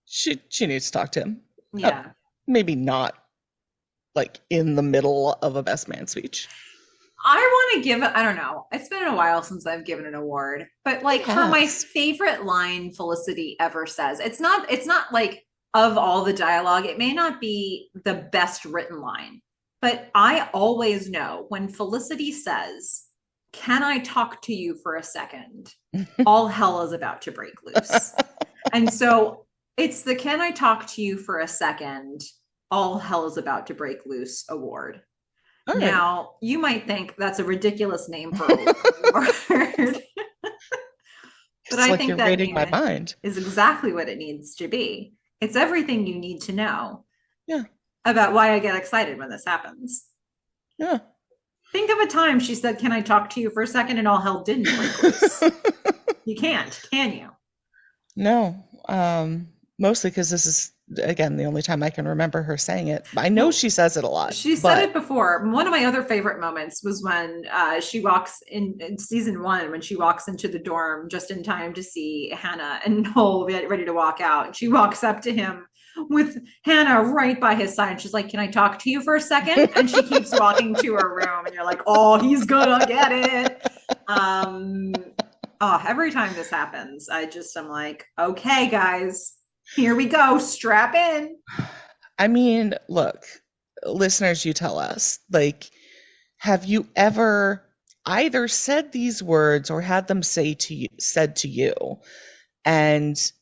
She needs to talk to him. Yeah. Maybe not like in the middle of a best man speech. I want to give it, I don't know. It's been a while since I've given an award, but It like for my has. favorite line Felicity ever says, it's not like of all the dialogue, it may not be the best written line, but I always know when Felicity says, "Can I talk to you for a second?" All hell is about to break loose. And so it's the "Can I talk to you for a second? All hell is about to break loose" award. All right. Now, you might think that's a ridiculous name for a word, but It's I like think you're that reading name my mind. is exactly what it needs to be. It's everything you need to know Yeah. about why I get excited when this happens. Yeah. Think of a time she said, "Can I talk to you for a second?" and all hell didn't break loose. You can't, can you? No. Mostly because this is again the only time I can remember her saying it. I know Well, she says it a lot, she said it but before. One of my other favorite moments was when she walks in season one, when she walks into the dorm just in time to see Hannah and Noel ready to walk out. And she walks up to him with Hannah right by his side. And she's like, "Can I talk to you for a second?" And she keeps walking to her room. And you're like, oh, he's going to get it. Every time this happens, I'm like, okay, guys, here we go. Strap in. I mean, look, listeners, you tell us, like, have you ever either said these words or had them said to you and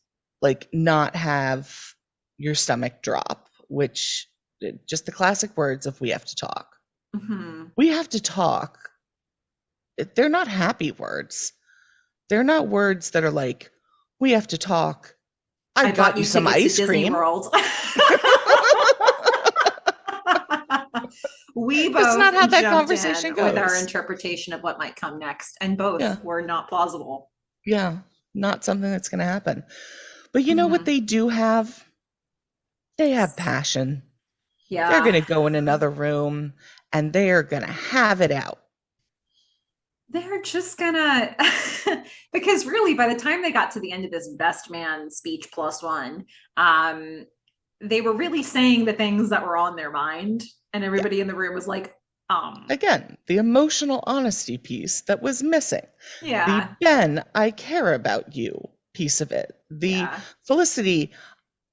like not have your stomach drop, which just the classic words of "we have to talk." Mm-hmm. We have to talk. They're not happy words. They're not words that are like, "we have to talk. I I got bought you you some tickets to ice Disney cream." World. We That's both not how that jumped conversation in with our goes. interpretation of what might come next, and both Yeah. were not plausible. Yeah. Not something that's going to happen. But you know what Mm-hmm. they do have? They have passion. They're going Yeah. to go in another room and they are going to have it out. They're just gonna, because really, by the time they got to the end of this best man speech plus one, um, they were really saying the things that were on their mind, and Yeah. everybody in the room was like, Again, the emotional honesty piece that was missing. The yeah, Ben, I care about you piece of it. The yeah. Felicity,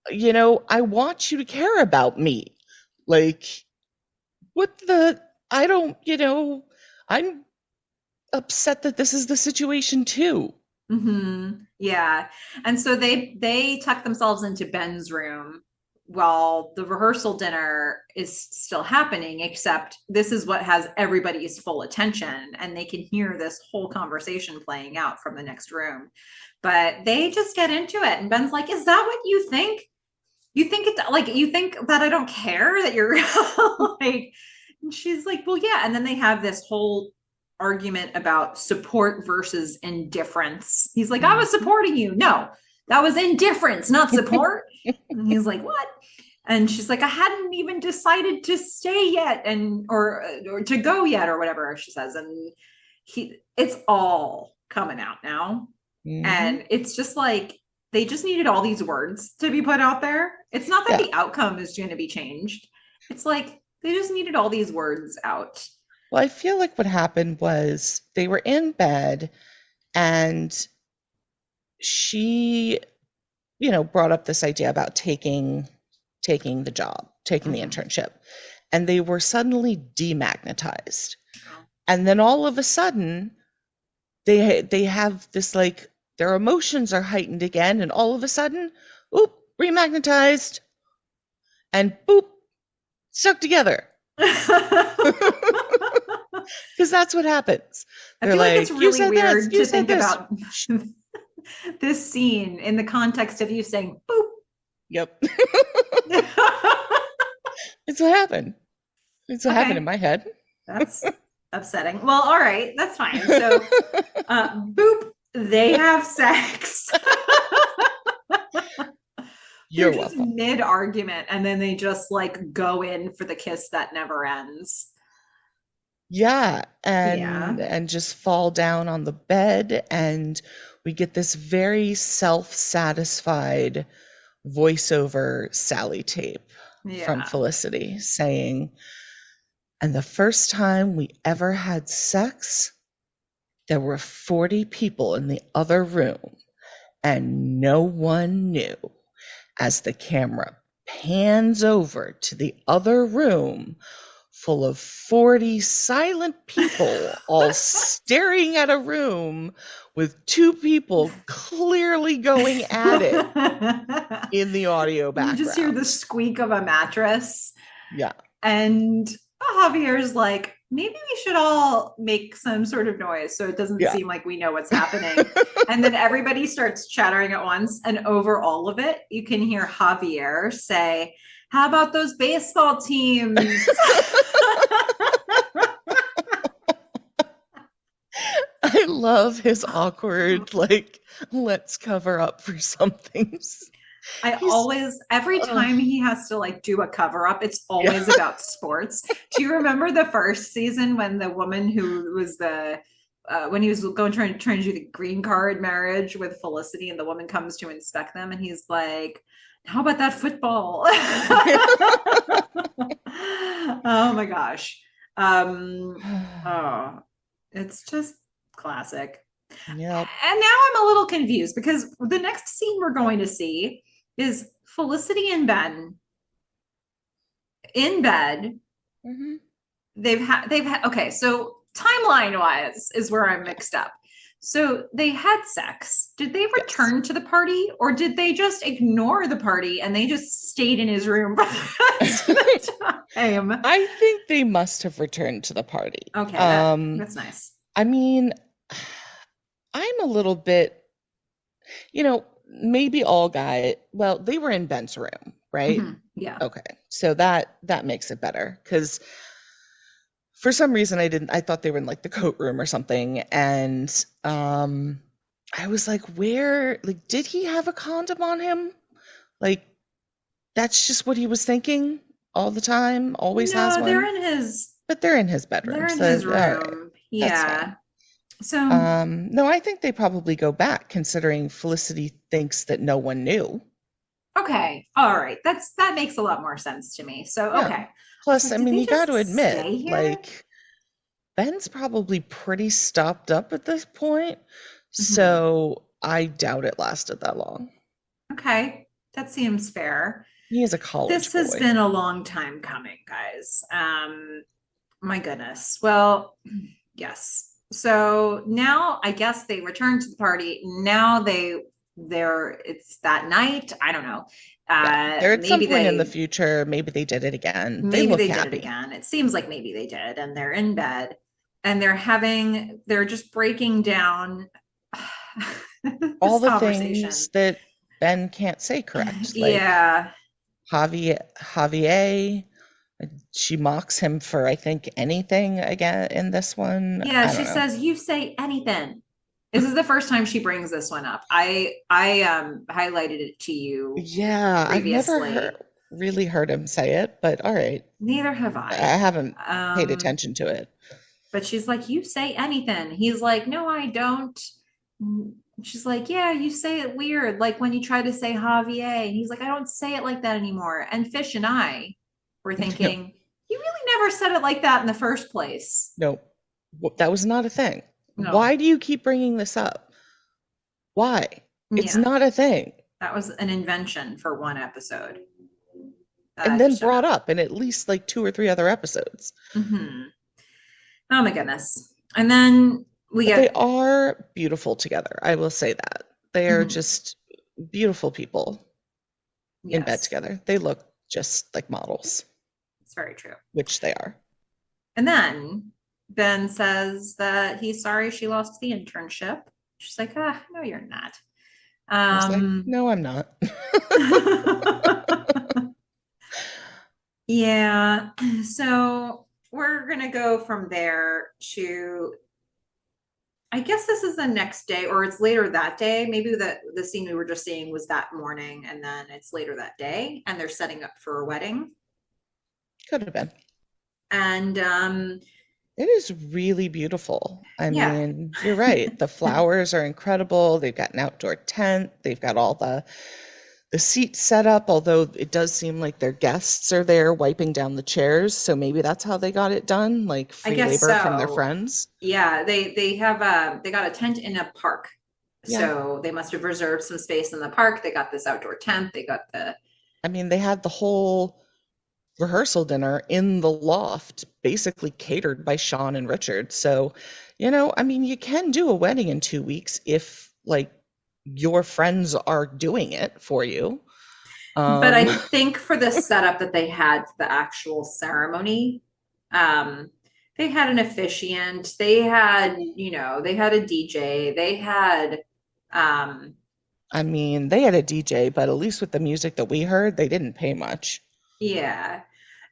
I want you to care about me. Like, what the, I don't, I'm upset that this is the situation too. Yeah. And so they tuck themselves into Ben's room while the rehearsal dinner is still happening, except this is what has everybody's full attention, and they can hear this whole conversation playing out from the next room. But they just get into it, and Ben's like, "Is that what you think? You think it like you think that I don't care that you're like?" And she's like, "Well, yeah." And then they have this whole argument about support versus indifference. He's like, "I was Mhm. supporting you." No, that was indifference, not support. And he's like, "What?" And she's like, "I hadn't even decided to stay yet, and or to go yet, or whatever she says." And it's all coming out now, Mhm. and it's just like they just needed all these words to be put out there. It's not that Yeah. the outcome is going to be changed. It's like they just needed all these words out. Well, I feel like what happened was they were in bed and she, brought up this idea about taking the job, taking the Mm-hmm. internship, and they were suddenly demagnetized. Oh. And then all of a sudden, they have this like their emotions are heightened again, and all of a sudden, oop, remagnetized, and boop, stuck together. Because that's what happens. I They're feel like it's like, you really said this, weird you to said think this. about this scene in the context of you saying boop. Yep. It's what happened. It's what happened in Okay, my head. that's upsetting. Well, all right, that's fine. So, boop, they have sex. They're You're just welcome. mid argument, and then they just like go in for the kiss that never ends. Yeah, and Yeah. and just fall down on the bed and we get this very self-satisfied voiceover Sally tape from Yeah. Felicity saying, and the first time we ever had sex, there were 40 people in the other room and no one knew. As the camera pans over to the other room full of 40 silent people all staring at a room with two people clearly going at it in the audio You just hear the background. squeak of a mattress, Yeah. and Javier's like, maybe we should all make some sort of noise so it doesn't Yeah. seem like we know what's happening. And then everybody starts chattering at once. And over all of it, you can hear Javier say, "How about those baseball teams?" I love his awkward, like, let's cover up for some things. I He's, always, every uh, time he has to like do a cover up, it's yeah. always about sports. Do you remember the first season when the woman who was when he was going trying to do the green card marriage with Felicity, and the woman comes to inspect them, and he's like, "How about that football?" Oh my gosh. Oh, it's just classic. Yep. And now I'm a little confused because the next scene we're going to see is Felicity and Ben in bed. Hmm. They've had okay, so timeline wise is where I'm mixed up. So they had sex. Did they Yes. return to the party, or did they just ignore the party and they just stayed in his room for the rest of the time? I think they must have returned to the party. Okay, that's nice. I mean, I'm a little bit, maybe all guy, well, they were in Ben's room, right? Mm-hmm. Yeah. Okay. So that makes it better because For some reason I thought they were in like the coat room or something. And I was like, where, like, did he have a condom on him? Like, that's just what he was thinking all the time, always has No, one. But they're in his bedroom, they're in so his all right, room. that's fine. Yeah. So No, I think they probably go back considering Felicity thinks that no one knew. okay. All right. That makes a lot more sense to me. So Yeah. okay. I was Plus, like, I did mean, they you got to just admit, stay here? like, Ben's probably pretty stopped up at this point, Hmm. so I doubt it lasted that long. Okay. That seems fair. He is a college This has boy. been a long time coming, guys. My goodness. Well, yes. So now I guess they return to the party. Now they're it's that night. I don't know. Yeah, they're at some Maybe point in the they future. Maybe they did it again. They maybe look they did it happy. again. It seems like maybe they did, and they're in bed and they're just breaking down All this the conversation. things that Ben can't say correct, like Yeah. Javier. She mocks him for, I think, anything again in this one. Yeah, I she don't know. says, "You say anything." This is the first time she brings this one up. I highlighted it to you Yeah, I've never previously. really heard him say it, but all right. Neither have I I. haven't paid Um, attention to it. but she's like, "You say anything." He's like, "No, I don't." She's like, "Yeah, you say it weird, like when you try to say Javier." And he's like, "I don't say it like that anymore." And Fish and I were No, thinking, "You really never said it like that in the first place." no, that was not a thing. No. Why do you keep bringing this up? Why? It's Yeah, not a thing. that was an invention for one episode. And You then brought shouldn't up in at least like two or three other episodes. have. Oh my goodness. And then we But they get, are beautiful together. I will say that. They are mhm, just beautiful people in bed yes, together. They look just like models, it's very true. which they are. And then Ben says that he's sorry she lost the internship. She's like, no, you're not. I was like, Um, no, I'm not. yeah. So we're going to go from there to, I guess this is the next day or it's later that day. Maybe the scene we were just seeing was that morning and then it's later that day and they're setting up for a wedding. Could have been. And It is really beautiful. I yeah, mean, you're right. The flowers are incredible. They've got an outdoor tent. They've got all the seats set up, although it does seem like their guests are there wiping down the chairs, so maybe that's how they got it done, like I free guess labor from their so. friends. Yeah, they have they got a tent in a park. Yeah. So they must have reserved some space in the park. They got this outdoor tent. They got the I mean, they had the whole rehearsal dinner in the loft, basically catered by Sean and Richard. So, I mean, you can do a wedding in 2 weeks if like your friends are doing it for you. but Um, I think for the setup that they had for the actual ceremony, um, they had an officiant, they had, they had a DJ, they had um I mean, they had a DJ, but at least with the music that we heard, they didn't pay much. yeah.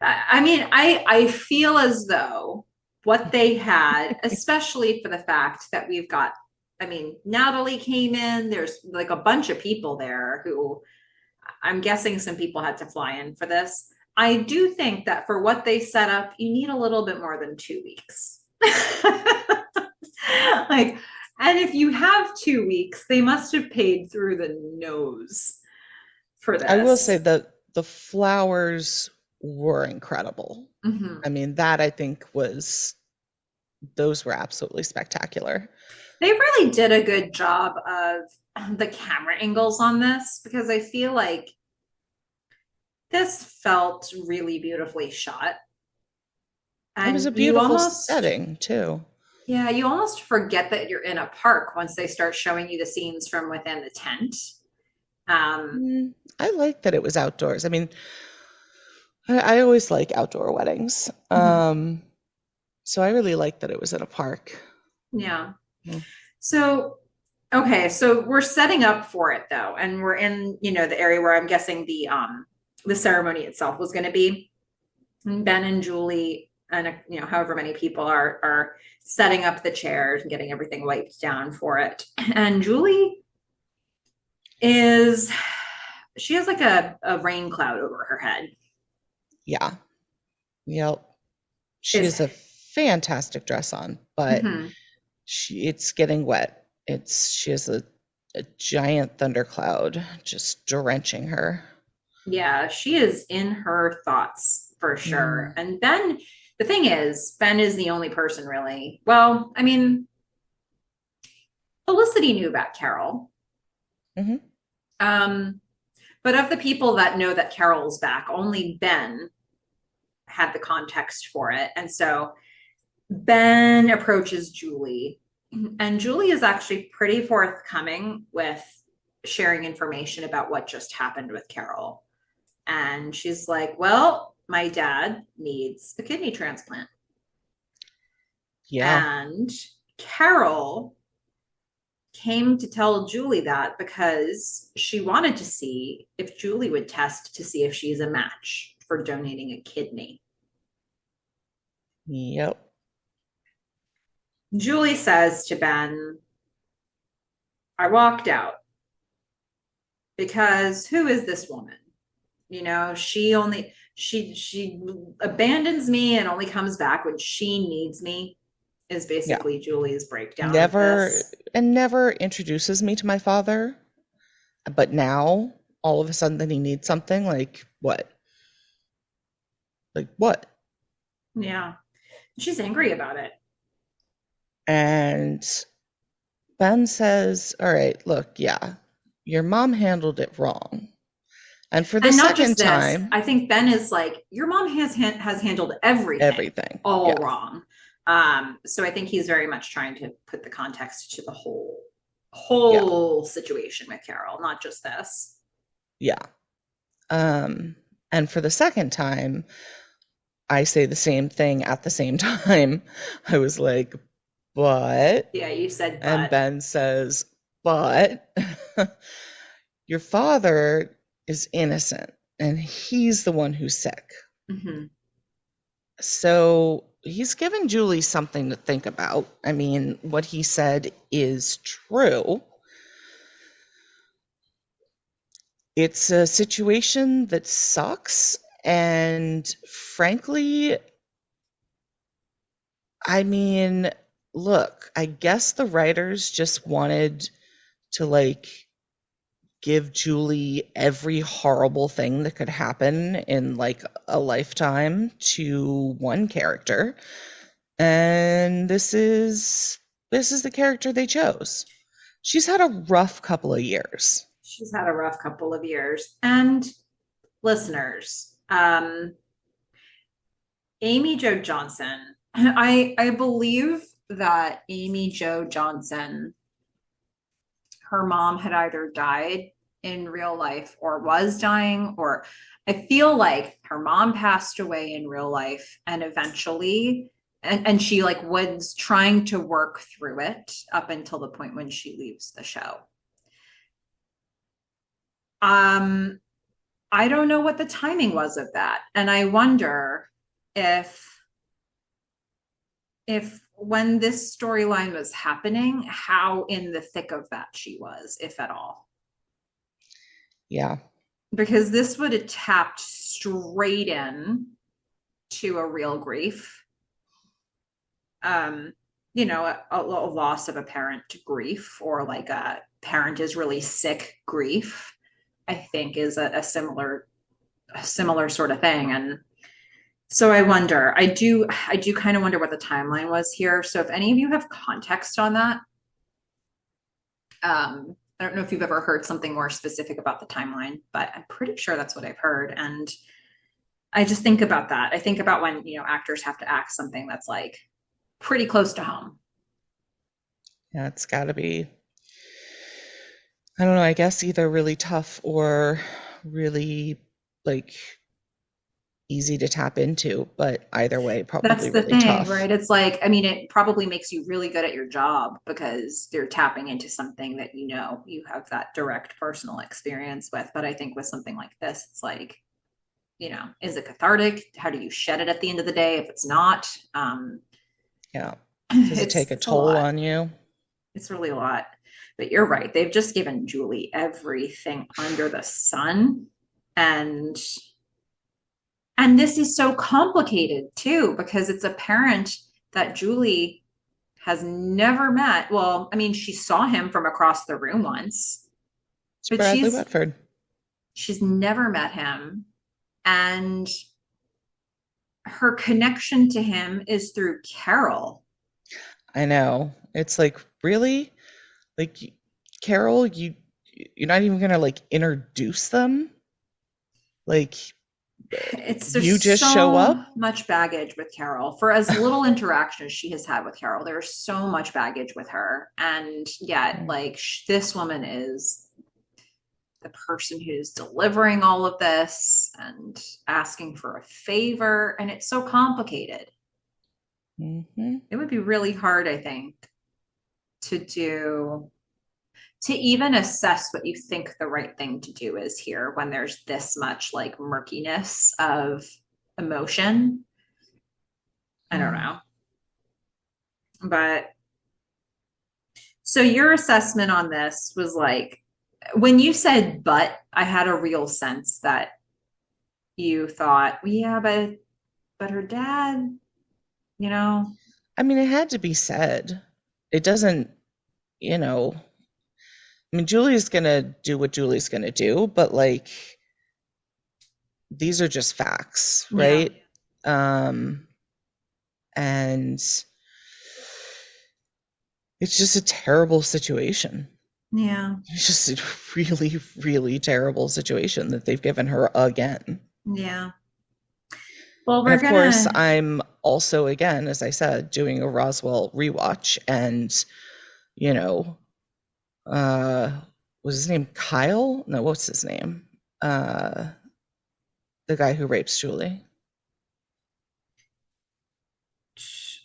I mean, I feel as though what they had, especially for the fact that we've got, I mean, Natalie came in. There's like a bunch of people there who I'm guessing some people had to fly in for this. I do think that for what they set up, you need a little bit more than 2 weeks. Like, and if you have 2 weeks, they must have paid through the nose for I will say this. that the flowers were incredible. Mm-hmm. I mean, that I think those were absolutely spectacular. They really did a good job of the camera angles on this because I feel like this felt really beautifully shot. It was a And beautiful setting, too. you almost forget that you're in a park once they start showing you the scenes from within the tent. Um, I like that it was outdoors. I mean, I always like outdoor weddings. mhm. So I really like that it was in a park. Yeah. Mm. So, okay, so we're setting up for it though, and we're in, the area where I'm guessing the ceremony itself was going to be. And Ben and Julie and however many people are setting up the chairs and getting everything wiped down for it. And Julie is she has like a rain cloud over her head. Yeah. Yep. She Is has a fantastic dress on, but mm-hmm. it's getting wet. She has a giant thundercloud just drenching her. Yeah, she is in her thoughts for sure. Mm. And Ben, the thing is, Ben is the only person really. Well, I mean, Felicity knew about Carol. Hmm. Um, but of the people that know that Carol's back, only Ben had the context for it. And so Ben approaches Julie, and Julie is actually pretty forthcoming with sharing information about what just happened with Carol. And she's like, well, my dad needs a kidney transplant. Yeah. And Carol came to tell Julie that because she wanted to see if Julie would test to see if she's a match for donating a kidney. Yep. Julie says to Ben, I walked out because who is this woman? She abandons me and only comes back when she needs me, is Yeah. basically Julie's breakdown of Never this. never introduces me to my father, but now all of a sudden that he needs something, like what? Like what? Yeah. She's angry about it. And Ben says, "All right, look, yeah, your mom handled it wrong." And for the And not just second this, time, I think Ben is like, your mom has handled everything everything. all Yeah. wrong. So I think he's very much trying to put the context to the whole Yeah. situation with Carol, not just this. Yeah. Um, and for the second time, I say the same thing at the same time. I was like, but, Yeah, you said and but. Ben says, but your father is innocent and he's the one who's sick. Mm-hmm. So he's given Julie something to think about. I mean, what he said is true. It's a situation that sucks. And frankly, I mean, look, I guess the writers just wanted to like give Julie every horrible thing that could happen in like a lifetime to one character. And this is the character they chose. She's had a rough couple of years. She's had a rough couple of years. And listeners, Amy Jo Johnson, I believe that Amy Jo Johnson, her mom had either died in real life or was dying, or I feel like her mom passed away in real life and eventually and she like was trying to work through it up until the point when she leaves the show. um I don't know what the timing was of that, and I wonder if when this storyline was happening, how in the thick of that she was, if at all. Yeah. Because this would have tapped straight in to a real grief. um a loss of a parent grief, or like a parent is really sick grief, I think is a similar sort of thing. And so I do kind of wonder what the timeline was here. So if any of you have context on that, I don't know if you've ever heard something more specific about the timeline, but I'm pretty sure that's what I've heard. And I just think about that. I think about when, actors have to act something that's like pretty close to home. Yeah, it's got to be, I don't know, I guess either really tough or really like easy to tap into, but either way, That's probably the really thing, tough. right? It's like, I mean, it probably makes you really good at your job because they're tapping into something that you have that direct personal experience with. But I think with something like this, it's like is it cathartic? How do you shed it at the end of the day if it's not? Yeah. Does it take a It's a toll lot. on you? It's really a lot. But you're right. They've just given Julie everything under the sun. And this is so complicated too, because it's apparent that Julie has never met. Well, I mean, she saw him from across the room once, It's but Bradley Whitford. she's never met him. And her connection to him is through Carol. I know. It's like, really? Like, Carol, you're not even gonna like introduce them? Like, you There's just show so up? much baggage with Carol. For as little interaction as she has had with Carol, there's so much baggage with her. And yet, like, this woman is the person who's delivering all of this and asking for a favor. And it's so complicated. It would be really hard, I think, to even assess what you think the right thing to do is here when there's this much like murkiness of emotion. I don't know. But so your assessment on this was like, when you said but, I had a real sense that you thought, well, yeah, but her dad, I mean, it had to be said. It doesn't, I mean, Julie's gonna do what Julie's gonna do, but like, these are just facts, yeah. right? And it's just a terrible situation. Yeah. It's just a really, really terrible situation that they've given her again. Yeah. Well, And we're of course, gonna. I'm also, again, as I said, doing a Roswell rewatch, and you know, was his name Kyle? No, what's his name? The guy who rapes Julie.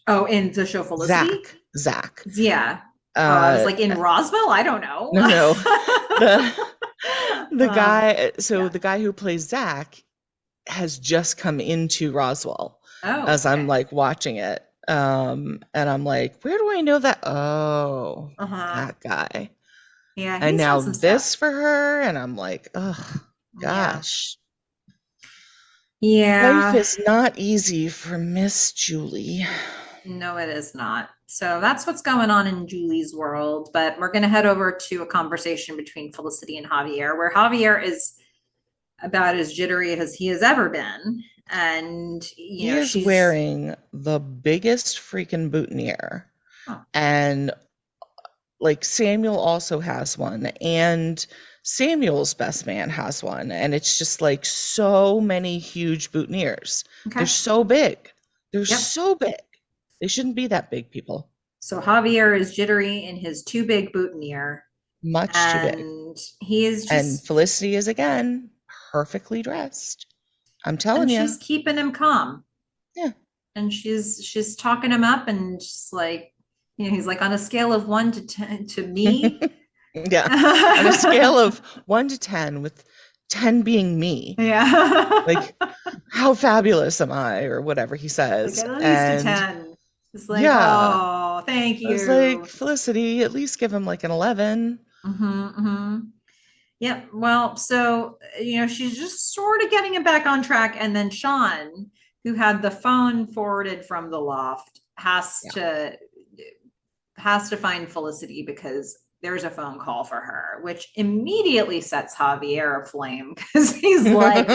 Oh, in the show Felicity? Zach. Yeah. I was like, in Roswell? I don't know. No. The guy, yeah. the guy who plays Zach has just come into Roswell as Oh, I'm okay. like watching it. And I'm like, where do I know that? Oh, Uh-huh. that guy. Yeah, And he's done now some stuff. this for her, and I'm like, oh Yeah. gosh. Life Yeah. is not easy for Miss Julie. No, it is not. So that's what's going on in Julie's world. But we're going to head over to a conversation between Felicity and Javier, where Javier is about as jittery as he has ever been. And, He is she's. wearing the biggest freaking boutonniere. Oh. And like Samuel also has one, and Samuel's best man has one, and it's just like so many huge boutonnieres. Okay. They're so big. They're Yep. so big. They shouldn't be that big, people. So Javier is jittery in his too big boutonniere. Much too big. And he is And just. Felicity is again perfectly dressed. I'm And telling you. she's keeping him calm. Yeah. And she's talking him up and just like, he's like on a scale of 1 to 10 to me. Yeah. On a scale of 1 to 10, with 10 being me. Yeah. Like, how fabulous am I, or whatever he says. Like at least a 10. It's like, yeah. oh, thank you. I was like, Felicity, at least give him like an 11. Mm-hmm, mm-hmm. Yep. Well, so, she's just sort of getting it back on track. And then Sean, who had the phone forwarded from the loft, has to find Felicity because there's a phone call for her, which immediately sets Javier aflame because he's like,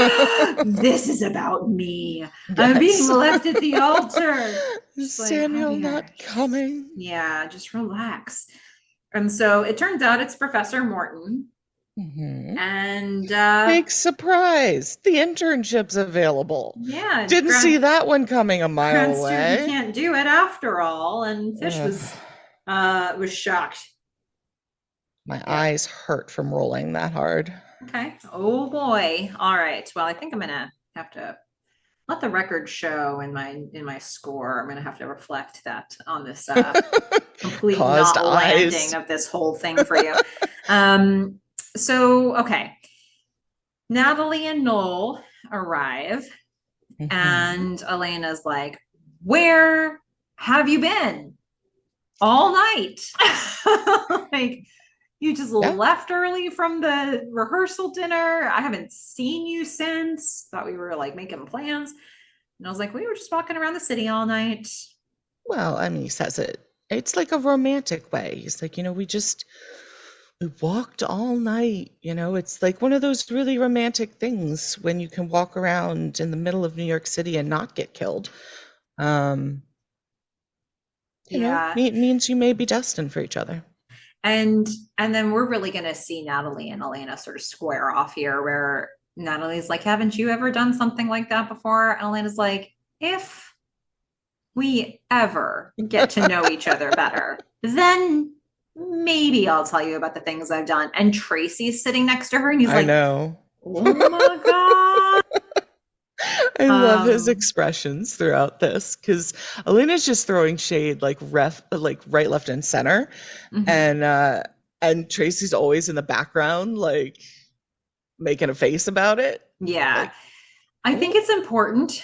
this is about me. Yes. I'm being left at the altar. Is Samuel like, not coming? Yeah, just relax. And so it turns out it's Professor Morton. Mm-hmm. And big surprise, the internship's available. Yeah, didn't see that one coming a mile away. Student can't do it after all, and Fish was shocked. My eyes hurt from rolling that hard. Okay. Oh boy. All right. Well, I think I'm gonna have to let the record show in my score. I'm gonna have to reflect that on this complete not landing of this whole thing for you. So okay. Natalie and Noel arrive, Mm-hmm. and Elena's like, "Where have you been all night?" Like, you just Yeah. left early from the rehearsal dinner. I haven't seen you since. Thought we were like making plans. And I was like, we were just walking around the city all night. Well, I mean, he says it. It's like a romantic way. He's like, we walked all night. It's like one of those really romantic things when you can walk around in the middle of New York City and not get killed. Um, Yeah. means you may be destined for each other. And and then we're really gonna see Natalie and Elena sort of square off here where Natalie's like, haven't you ever done something like that before? And Elena's like, if we ever get to know each other better, then maybe I'll tell you about the things I've done. And Tracy's sitting next to her and he's I like, know. oh my God. I love his Um, expressions throughout this because Alina's just throwing shade like right, left, and center, mhm. and Tracy's always in the background, like making a face about it. Yeah. Like, I think oh, it's important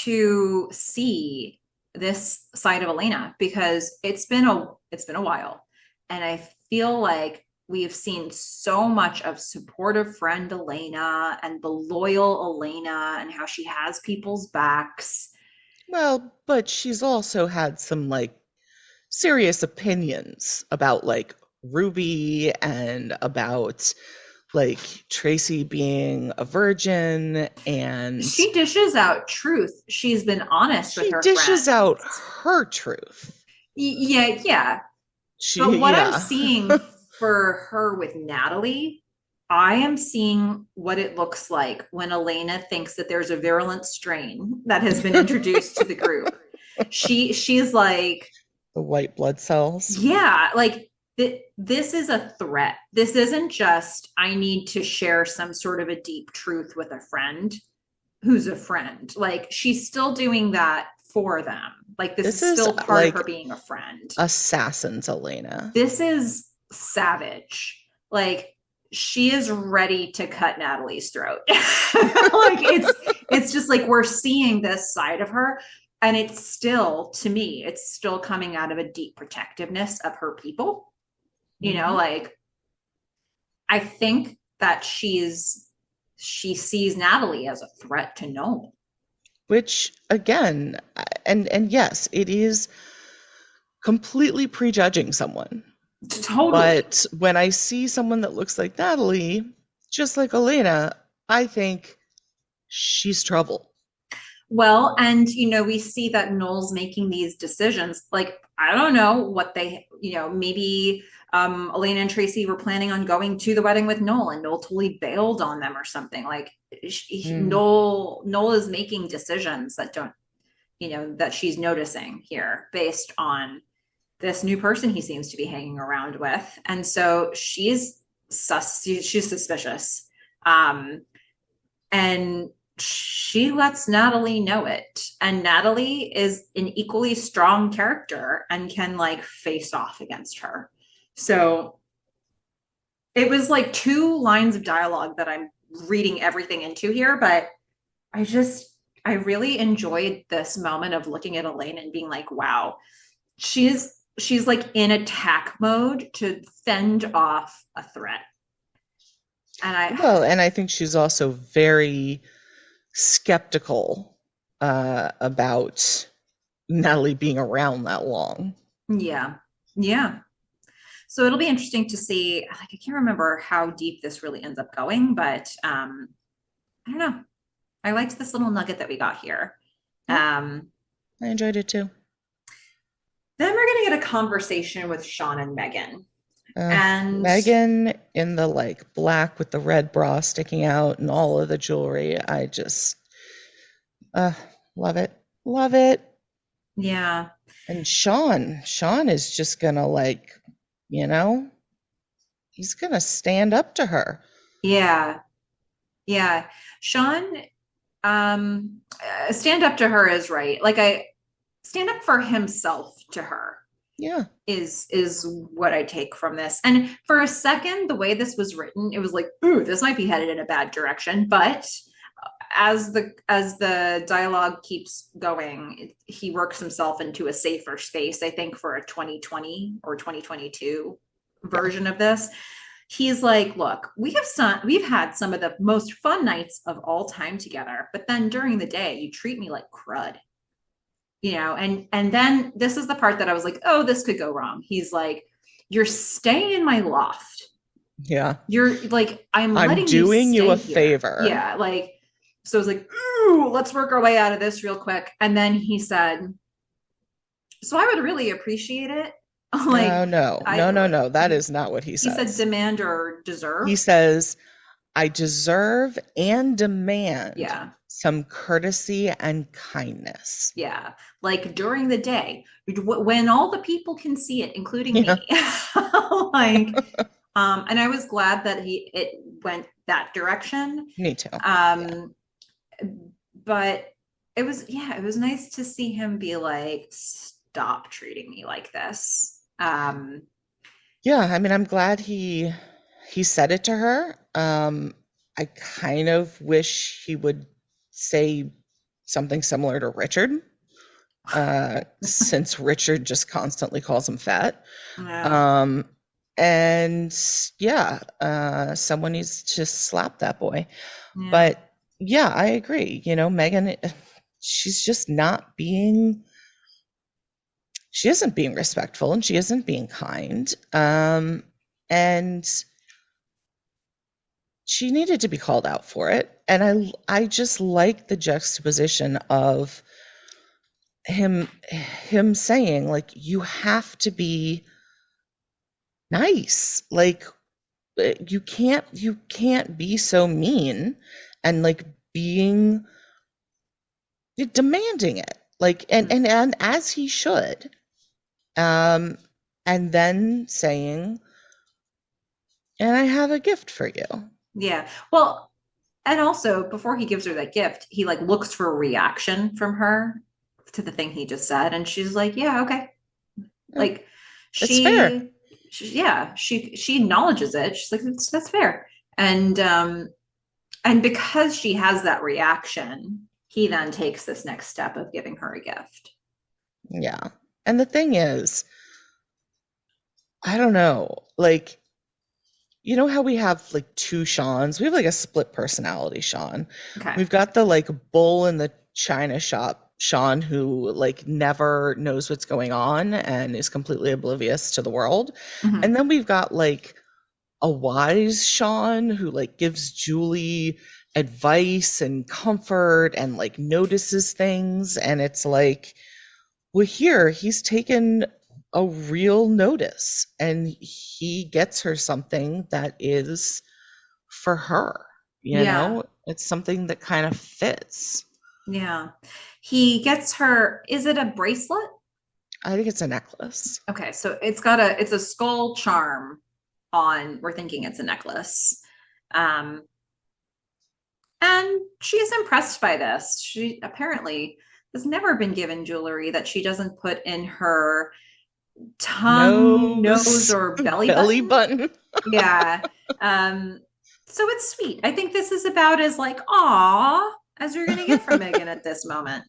to see this side of Elena because it's been a while. And I feel like we've seen so much of supportive friend Elena and the loyal Elena and how she has people's backs. well, but she's also had some like serious opinions about like Ruby and about like Tracy being a virgin, and She dishes out truth. She's been honest with she her dishes out friends. her truth. Yeah, yeah. But what I'm Yeah. seeing for her with Natalie, I am seeing what it looks like when Elena thinks that there's a virulent strain that has been introduced to the group. She's like, The white blood cells. yeah, like this is a threat. This isn't just I need to share some sort of a deep truth with a friend who's a friend. Like she's still doing that for them. Like this This is is still part of her like being a friend. assassins, Elena. This is savage. Like she is ready to cut Natalie's throat. Like it's just like we're seeing this side of her and it's still to me it's still coming out of a deep protectiveness of her people. Hmm. Like I think that she sees Natalie as a threat to Noel. Which again, and yes, it is completely prejudging someone. Totally. But when I see someone that looks like Natalie, just like Elena, I think she's trouble. Well, and we see that Noel's making these decisions. Like, I don't know what maybe Elena and Tracy were planning on going to the wedding with Noel, and Noel totally bailed on them or something. Like, Mm. Noel is making decisions that don't, that she's noticing here based on this new person he seems to be hanging around with, and so she's suspicious. Um, and she lets Natalie know it. And Natalie is an equally strong character and can like face off against her. So it was like two lines of dialogue that I'm reading everything into here, but I really enjoyed this moment of looking at Elaine and being like, wow, she's like in attack mode to fend off a threat. And I Well, and I think she's also very skeptical about Natalie being around that long. yeah. Yeah. So it'll be interesting to see. Like, I can't remember how deep this really ends up going, but I don't know. I liked this little nugget that we got here. Yeah, Um, I enjoyed it too. then we're going to get a conversation with Sean and Meghan. And Megan in the like black with the red bra sticking out and all of the jewelry. I just uh love it. Love it. yeah, And Sean is just gonna like, you know, he's gonna stand up to her. yeah, yeah. Sean, stand up to her is right. Like I stand up for himself to her Yeah. is what I take from this. And for a second, the way this was written, it was like, ooh, this might be headed in a bad direction. But as the dialogue keeps going, he works himself into a safer space, I think, for a 2020 or 2022 Yeah. version of this. He's like, look, we've had some of the most fun nights of all time together, but then during the day you treat me like crud, and then this is the part that I was like, oh, this could go wrong. He's like, you're staying in my loft. Yeah. You're like, I'm I'm letting you doing you stay a here. favor. Yeah, like, so I was like, ooh, let's work our way out of this real quick. And then he said, so I would really appreciate it. No, Like, no, no, no, no. That is not what he he said says. demand or He deserve. says, I deserve and demand Yeah. some courtesy and kindness. Yeah. Like during the day, when all the people can see it, including Yeah, me. Like, and I was glad that it went that direction. me too. Yeah. Um, but it was nice to see him be like, stop treating me like this. Yeah, I mean, I'm glad he said it to her. I kind of wish he would say something similar to Richard, since Richard just constantly calls him fat. Yeah. Um, and yeah, someone needs to slap that boy. Yeah. But yeah, I agree. Meghan, she's just not being, she isn't being respectful and she isn't being kind. And she needed to be called out for it. And I just like the juxtaposition of him saying, like, you have to be nice. Like, you can't be so mean and like being demanding it, like, and as he should, um and then saying, and I have a gift for you. Yeah. Well, and also before he gives her that gift, he like looks for a reaction from her to the thing he just said, and she's like, "Yeah, okay." Yeah, Like it's fair. yeah, she acknowledges it. She's like, That's fair." And because she has that reaction, he then takes this next step of giving her a gift. Yeah, and the thing is, I don't know, like, how we have like two Seans? We have like a split personality Sean. Okay. We've got the like bull in the china shop Sean, who like never knows what's going on and is completely oblivious to the world. Mm-hmm. And then we've got like a wise Sean who like gives Julie advice and comfort and like notices things. And it's like, well, here he's taken a real notice and he gets her something that is for her. Yeah. It's something that kind of fits. Yeah. He gets her, is it a bracelet? I think it's a necklace. Okay, so it's a skull charm on, we're thinking it's a necklace. Um, and she's impressed by this. She apparently has never been given jewelry that she doesn't put in her tongue, nose, Nose, or belly belly button. button. Yeah. Um, so it's sweet. I think this is about as like, aw, as you're gonna get from Meghan at this moment.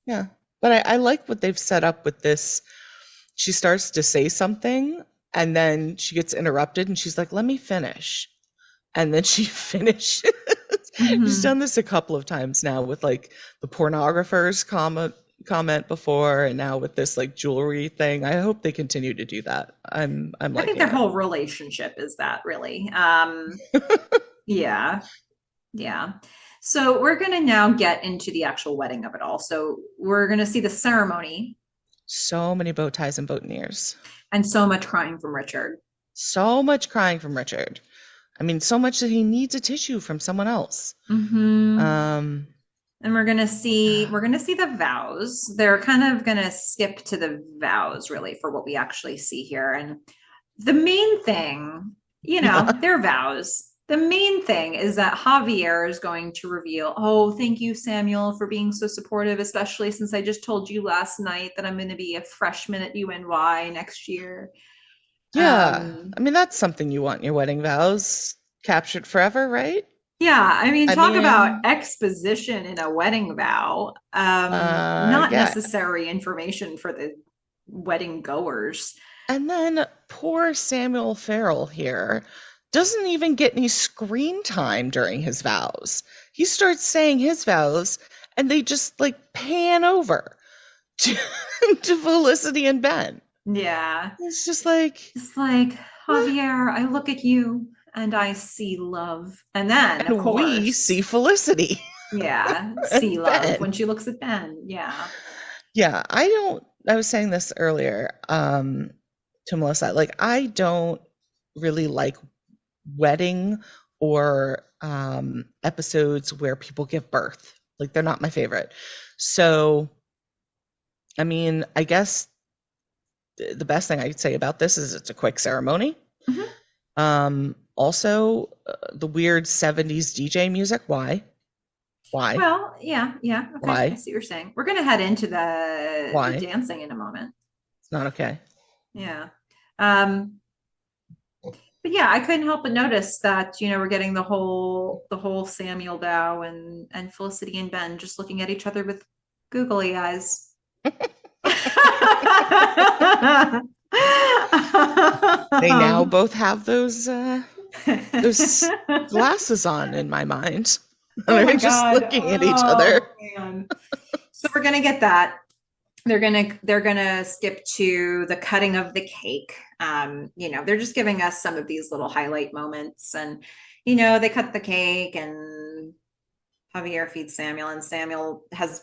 Yeah. But I like what they've set up with this. She starts to say something and then she gets interrupted and she's like, let me finish. And then she finishes. She's Mm-hmm. done this a couple of times now with like the pornographers comment before, and now with this like jewelry thing. I hope they continue to do that. I'm I think liking their it. whole relationship is that really. Yeah, yeah. So we're going to now get into the actual wedding of it all. So we're going to see the ceremony So many bow ties and boutonnieres. and so much crying from Richard. So much crying from Richard. I mean, so much that he needs a tissue from someone else. Mm-hmm. Um, And we're gonna see the vows. They're kind of gonna skip to the vows really for what we actually see here. And the main thing, yeah. their vows. The main thing is that Javier is going to reveal, oh, thank you, Samuel, for being so supportive, especially since I just told you last night that I'm going to be a freshman at UNY next year. Yeah. Um, I mean, that's something you want in your wedding vows captured forever, right? Yeah, I mean, I talk about mean, exposition in a wedding vow. Not yeah. necessary information for the wedding goers. And then poor Samuel Farrell here doesn't even get any screen time during his vows. He starts saying his vows and they just like pan over to, to Felicity and Ben. Yeah. It's just like, It's like, eh. Javier, I look at you and I see love. And then, of And we see course, Felicity yeah, see and love Ben. when she looks at Ben. Yeah. Yeah, I was saying this earlier to Melissa, like I don't really like wedding or episodes where people give birth. Like they're not my favorite. So, I mean, I guess the best thing I could say about this is it's a quick ceremony. Mhm. Also, the weird 70s DJ music. Why? Why? Well, yeah, yeah. Okay. I Why? see what you're saying. We're gonna head into the Why? dancing in a moment. It's not okay. Yeah. Um, but yeah, I couldn't help but notice that, we're getting the whole Samuel Dow and Felicity and Ben just looking at each other with googly eyes. They now both have those glasses on in my mind. And Oh my they're just God. looking at each other. Oh man. So we're gonna get that. They're gonna skip to the cutting of the cake. They're just giving us some of these little highlight moments, and they cut the cake, and Javier feeds Samuel, and Samuel has,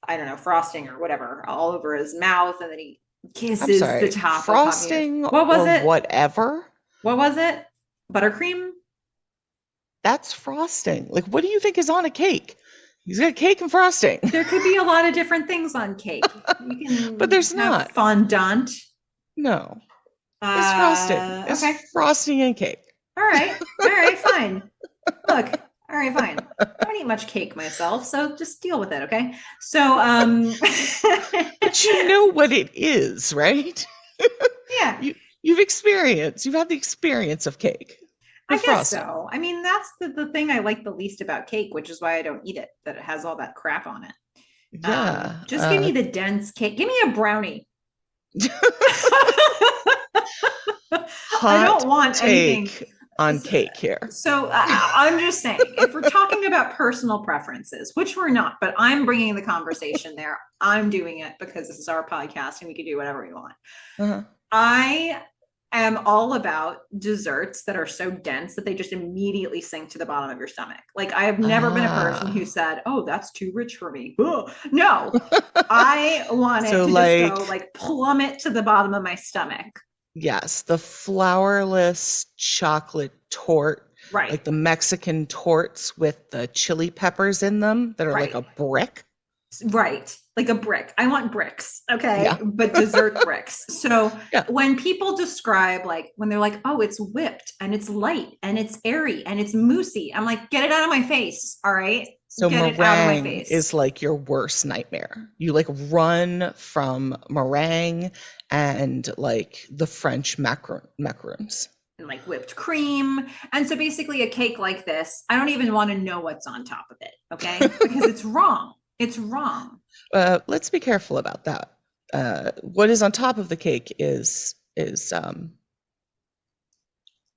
I don't know, frosting or whatever all over his mouth, and then he I'm kisses the sorry, top of Javier's. frosting What was or it? whatever? What was it? Buttercream? That's frosting. Like, what do you think is on a cake? He's got cake and frosting. There could be a lot of different things on cake. You But can there's have not. fondant. No. It's frosting. It's Okay. frosting and cake. All right. All right. Fine. Look. All right. Fine. I don't eat much cake myself, so just deal with it. Okay. So, But you know what it is, right? yeah, You've had the experience of cake I with guess frosting. so. I mean, that's the thing I like the least about cake, which is why I don't eat it, that it has all that crap on it. Yeah. Just give me the dense cake. Give me a brownie. I Hot don't want anything. take on cake here. So I'm just saying, if we're talking about personal preferences, which we're not, but I'm bringing the conversation there, I'm doing it because this is our podcast and we can do whatever we want. Uh-huh. I am all about desserts that are so dense that they just immediately sink to the bottom of your stomach. Like I have never been a person who said, "Oh, that's too rich for me." Ugh. No, I want it So to just like, go like plummet to the bottom of my stomach. yes, the flourless chocolate torte, Right, like the Mexican torts with the chili peppers in them that are like right. a brick. Right. Like a brick. I want bricks. Okay. Yeah. But dessert bricks. So Yeah. when people describe, like, when they're like, oh, it's whipped and it's light and it's airy and it's moussey, I'm like, get it out of my face. All right. So Get it out of my meringue face. is like your worst nightmare. You like run from meringue and like the French macaroons. And like whipped cream. And so basically, a cake like this, I don't even want to know what's on top of it. Okay. Because it's wrong. It's wrong. Let's be careful about that. What is on top of the cake is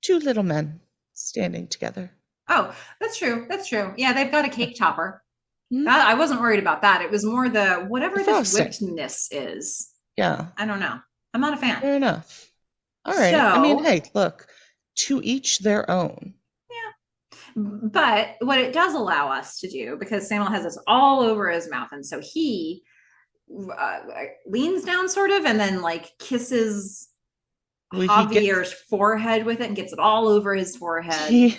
two little men standing together. Oh, that's true. That's true. Yeah, they've got a cake topper. Hmm? That I wasn't worried about that. It was more the The whatever this frosting. whippedness is. Yeah, I don't know. I'm not a fan. fair enough. All right. I mean, So, hey, look, to each their own. yeah. But what it does allow us to do, because Samuel has this all over his mouth, and so he uh, leans down sort of and then like kisses Well, Javier's forehead with it and gets it all over his forehead. he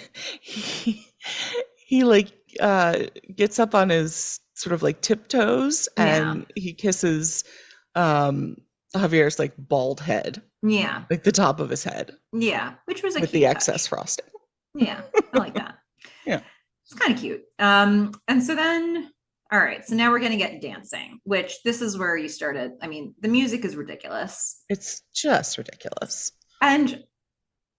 he like gets up on his sort of like tiptoes Yeah. and he kisses um Javier's like bald head, Yeah. like the top of his head Yeah. Which was a with the cute excess touch. frosting. Yeah. I like that. Yeah. It's kind of cute. And so then, all right, so now we're gonna get dancing, which this is where you started. I mean, the music is ridiculous. It's just ridiculous. And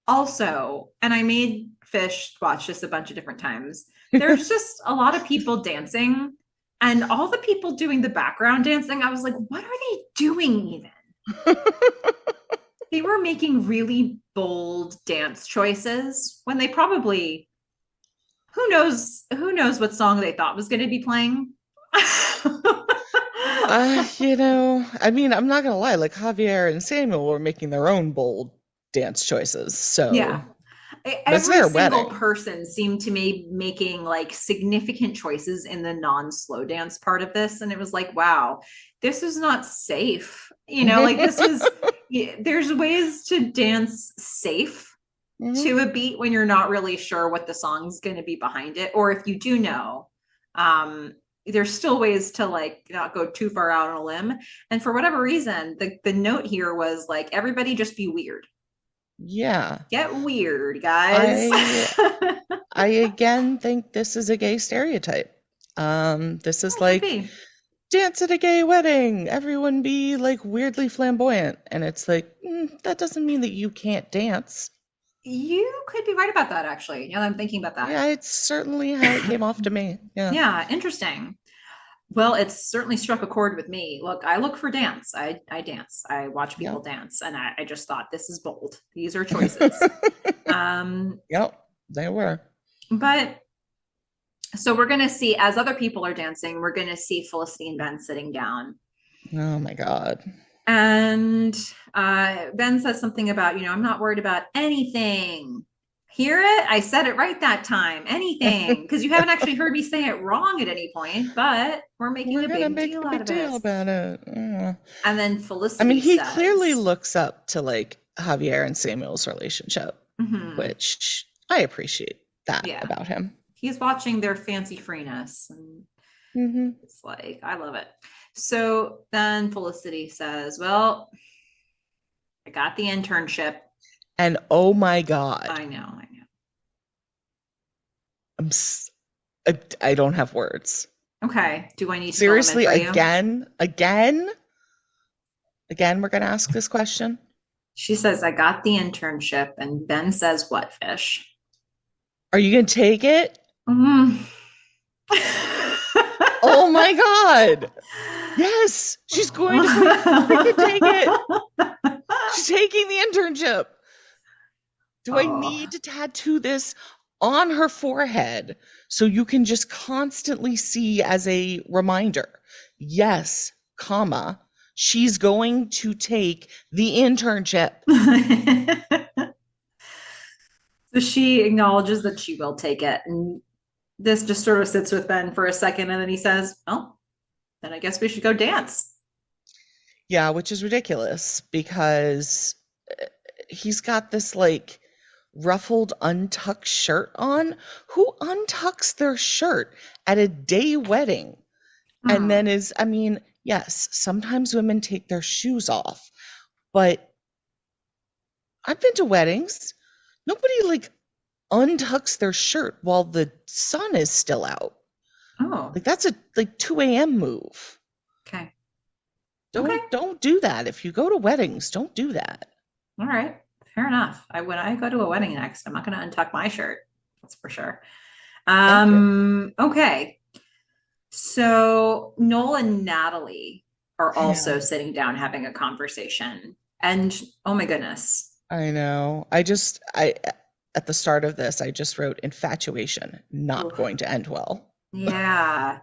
Also, and I made Fish watch this a bunch of different times, there's just a lot of people dancing, and all the people doing the background dancing, I was like, what are they doing even? They were making really bold dance choices when they probably, who knows what song they thought was going to be playing. I mean, I'm not gonna lie, like Javier and Samuel were making their own bold dance choices, Yeah. so but it's Every their single wedding. person seemed to be making like significant choices in the non-slow dance part of this, and it was like, wow, this is not safe. Like this was, there's ways to dance safe Mhm. to a beat when you're not really sure what the song's going to be behind it, or if you do know, there's still ways to like not go too far out on a limb. And for whatever reason, the note here was like, everybody just be weird. Yeah. Get weird, guys. I I again think this is a gay stereotype. This is That could like be. dance at a gay wedding. Everyone be like weirdly flamboyant, and it's like that doesn't mean that you can't dance. You could be right about that, actually. Now that I'm thinking about Yeah, it's certainly how it came off to me. Yeah. yeah, interesting. Well, it's certainly struck a chord with me. Look, I look for dance. I dance. I watch people Yep. dance, and I just thought this is bold. These are choices. Yep, they were. But so we're gonna see, as other people are dancing, we're gonna see Felicity and Ben sitting down. Oh my God. And Ben says something about, I'm not worried about anything. Hear it? I said it right that time. Anything. Because you haven't actually heard me say it wrong at any point, but we're making We're a gonna big make deal a out big of it. deal about it. Yeah. And then I mean, Felicity he clearly says, looks up to like Javier and Samuel's relationship, mm-hmm, which I appreciate that yeah, about him. he's watching their fancy freeness. And Hmm. it's like, I love it. So then Felicity says, well, I got the internship. And oh my God, I know. I'm s- I don't have words. Okay. Do I need to fill them in Seriously, for you? again, we're gonna ask this question. She says, I got the internship. And Ben says, what, Fish? Are you gonna take it? Mm. Oh my God. Yes, she's going to freaking take it. She's taking the internship. Do I Oh. need to tattoo this on her forehead so you can just constantly see as a reminder? Yes, comma, she's going to take the internship. So she acknowledges that she will take it. And this just sort of sits with Ben for a second. And then he says, well, then I guess we should go dance. Yeah, which is ridiculous because he's got this like ruffled untucked shirt on. Who untucks their shirt at a day wedding? And Hmm. then I mean, yes, sometimes women take their shoes off, but I've been to weddings. Nobody like untucks their shirt while the sun is still out. Oh, Like that's a like 2 a.m. move. okay. Okay. Don't do that. If you go to weddings, don't do that. All right. Fair enough. When I go to a wedding next, I'm not going to untuck my shirt. That's for sure. Thank you. Okay. So Noel and Natalie are I know. also sitting down having a conversation. And oh my goodness. I know. I at the start of this, I just wrote infatuation, not Oof. going to end well. Yeah.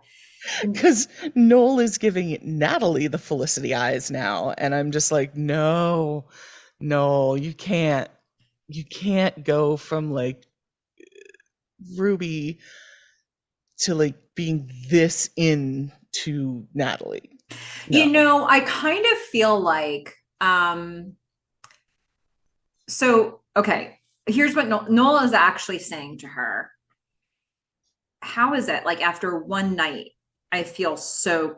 Because Noel is giving Natalie the Felicity eyes now, and I'm just like, no, no, you can't go from like Ruby to like being this into Natalie. No. I kind of feel like so okay, here's what Noel is actually saying to her. How is it like after one night I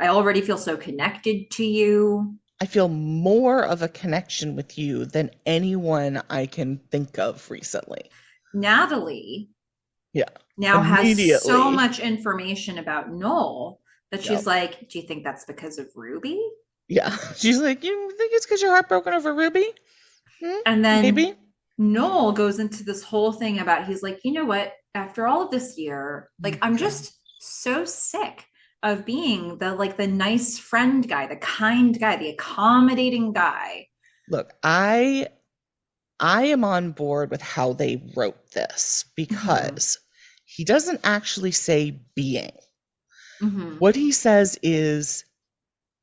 already feel so connected to you. I feel more of a connection with you than anyone I can think of recently. Natalie Yeah, now has so immediately. much information about Noel that she's Yep. like, do you think that's because of Ruby? Yeah. She's like, you think it's because you're heartbroken over Ruby? Hmm? And then Maybe. Noel goes into this whole thing about he's like, you know what? After all of this year, like Oh, I'm God. just so sick of being the nice friend guy, the kind guy, the accommodating guy. Look, I am on board with how they wrote this Mm-hmm. because he doesn't actually say being. Mm-hmm. What he says is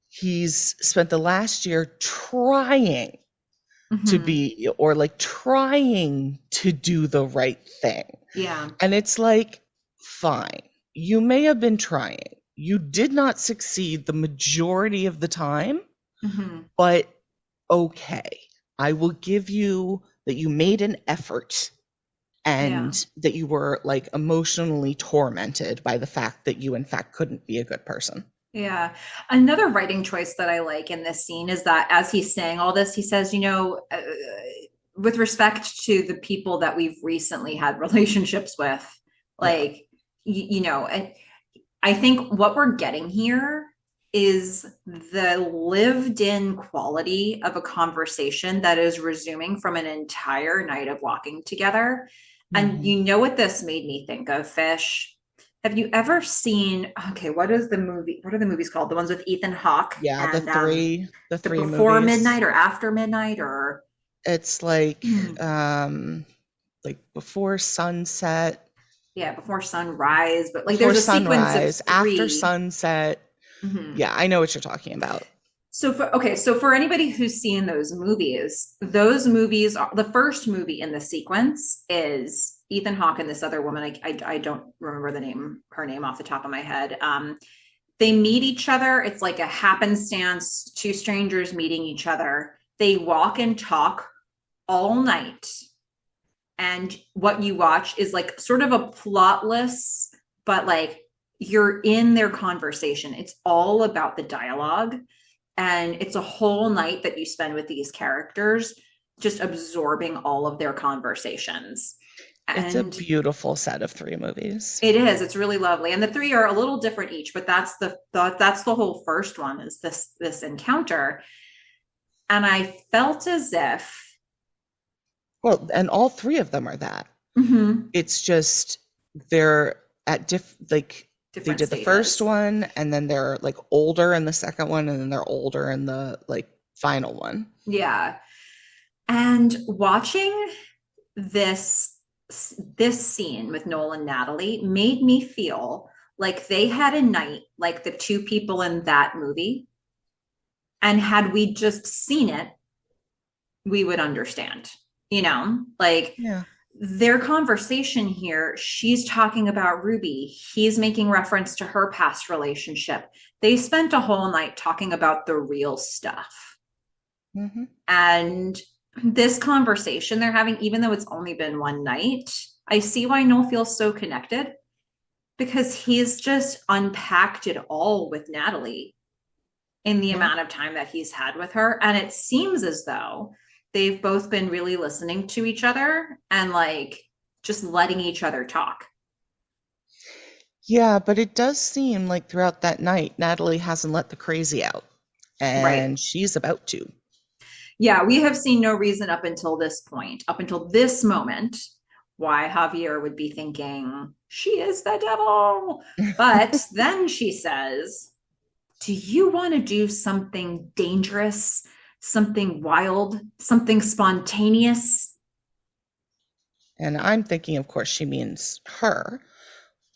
he's spent the last year trying to Mm-hmm. be, or like trying to do the right thing. Yeah. And it's like, fine, you may have been trying. You did not succeed the majority of the time, Mm-hmm. but okay. I will give you that you made an effort Yeah. and that you were like emotionally tormented by the fact that you, in fact, couldn't be a good person. Yeah. Another writing choice that I like in this scene is that as he's saying all this, he says, with respect to the people that we've recently had relationships with, Yeah. like, and I think what we're getting here is the lived in quality of a conversation that is resuming from an entire night of walking together. And Hmm. you know what this made me think of, Fish? Have you ever seen, okay, what is the movie? What are the movies called? The ones with Ethan Hawke Yeah, and the the three Before movies. Midnight or After Midnight or It's like before sunset, yeah, Before Sunrise. But like before there's a sequence of sunrise, after three. sunset. Mhm. Yeah, I know what you're talking about. So for anybody who's seen those movies are the first movie in the sequence is Ethan Hawke and this other woman. I don't remember her name off the top of my head. They meet each other. It's like a happenstance, two strangers meeting each other. They walk and talk all night. And what you watch is like sort of a plotless, but like you're in their conversation. It's all about the dialogue and it's a whole night that you spend with these characters just absorbing all of their conversations. It's a And beautiful set of three movies. it's really lovely, and the three are a little different each, but that's the whole first one is this encounter. And I felt as if Well, and all three of them are that. mhm, It's just they're at like they different did the first stages. one and then they're like older in the second one and then they're older in the like final one. Yeah. And watching this this scene with Noel and Natalie made me feel like they had a night like the two people in that movie. And had we just seen it, we would understand, like Yeah. their conversation here. She's talking about Ruby. He's making reference to her past relationship. They spent a whole night talking about the real stuff. Hmm. And this conversation they're having, even though it's only been one night, I see why Noel feels so connected because he's just unpacked it all with Natalie in the Yeah. amount of time that he's had with her. And it seems as though they've both been really listening to each other and like just letting each other talk. Yeah, but it does seem like throughout that night, Natalie hasn't let the crazy out, Right. and she's about to. Yeah, we have seen no reason up until this point, up until this moment, why Javier would be thinking, she is the devil. But then she says, do you want to do something dangerous, something wild, something spontaneous? And I'm thinking, of course, she means her.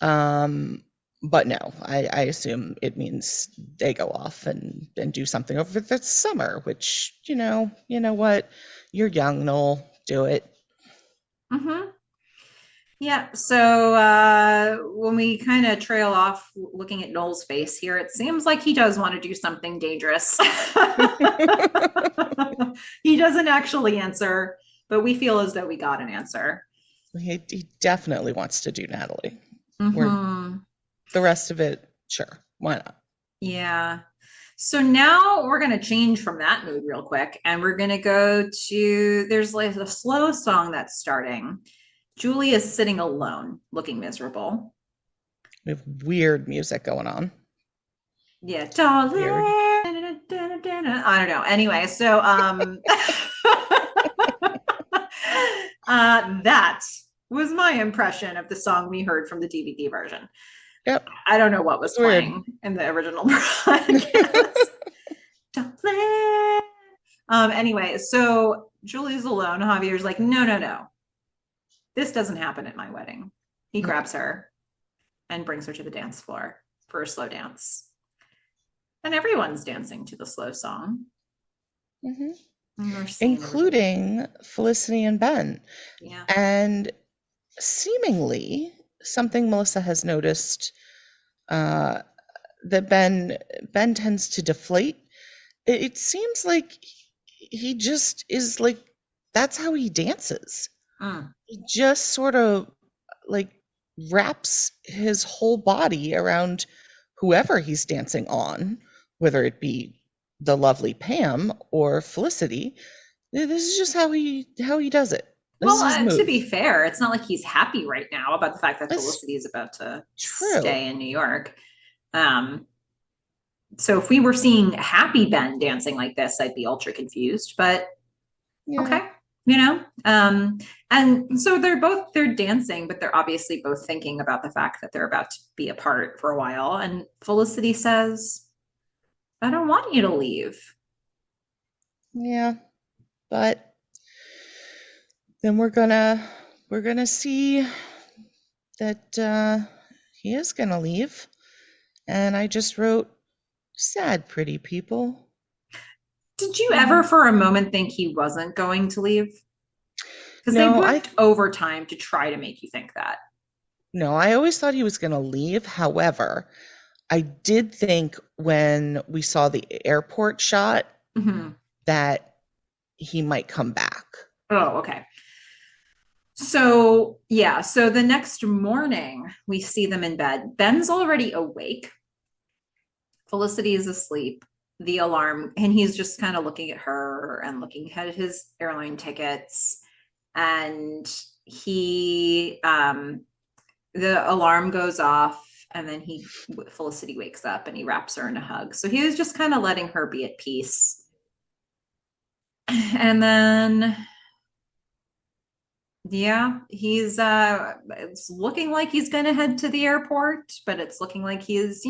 Um, but no, I assume it means they go off and do something over the summer, which, you know what? You're young, Noel. Do it. Mm-hmm. Yeah. So when we kind of trail off looking at Noel's face here, it seems like he does want to do something dangerous. He doesn't actually answer, but we feel as though we got an answer. He definitely wants to do Natalie. Where Mm-hmm. the rest of it, sure, why not? Yeah. So now we're going to change from that mood real quick and we're going to go to there's like a slow song that's starting. Julie is sitting alone, looking miserable. We have weird music going on. Yeah, darling. Weird. I don't know. Anyway, so That was my impression of the song we heard from the DVD version. Yep. I don't know what was It's weird. playing in the original broadcast. Anyway, so Julie's alone. Javier's like, no, no, no. This doesn't happen at my wedding. He grabs her and brings her to the dance floor for a slow dance. And everyone's dancing to the slow song. Including Felicity and Ben. Yeah. And seemingly something Melissa has noticed, that Ben tends to deflate. It seems like he just is like, that's how he dances. He just sort of like wraps his whole body around whoever he's dancing on, whether it be the lovely Pam or Felicity. This is just how he does it. To be fair, it's not like he's happy right now about the fact that Felicity is about to stay in New York. So if we were seeing happy Ben dancing like this, I'd be ultra confused, but okay, and so they're dancing, but they're obviously both thinking about the fact that they're about to be apart for a while. And Felicity says, I don't want you to leave. Yeah, but then we're gonna see that he is gonna leave. And I just wrote, sad pretty people. Did you ever for a moment think he wasn't going to leave? Because they worked overtime to try to make you think that. No, I always thought he was going to leave. However, I did think when we saw the airport shot that he might come back. Oh, okay. So, yeah. So the next morning, we see them in bed. Ben's already awake. Felicity is asleep. The alarm, and he's just kind of looking at her and looking at his airline tickets. And the alarm goes off, and then Felicity wakes up and he wraps her in a hug. So he was just kind of letting her be at peace. And then, yeah, it's looking like he's going to head to the airport, but it's looking like he's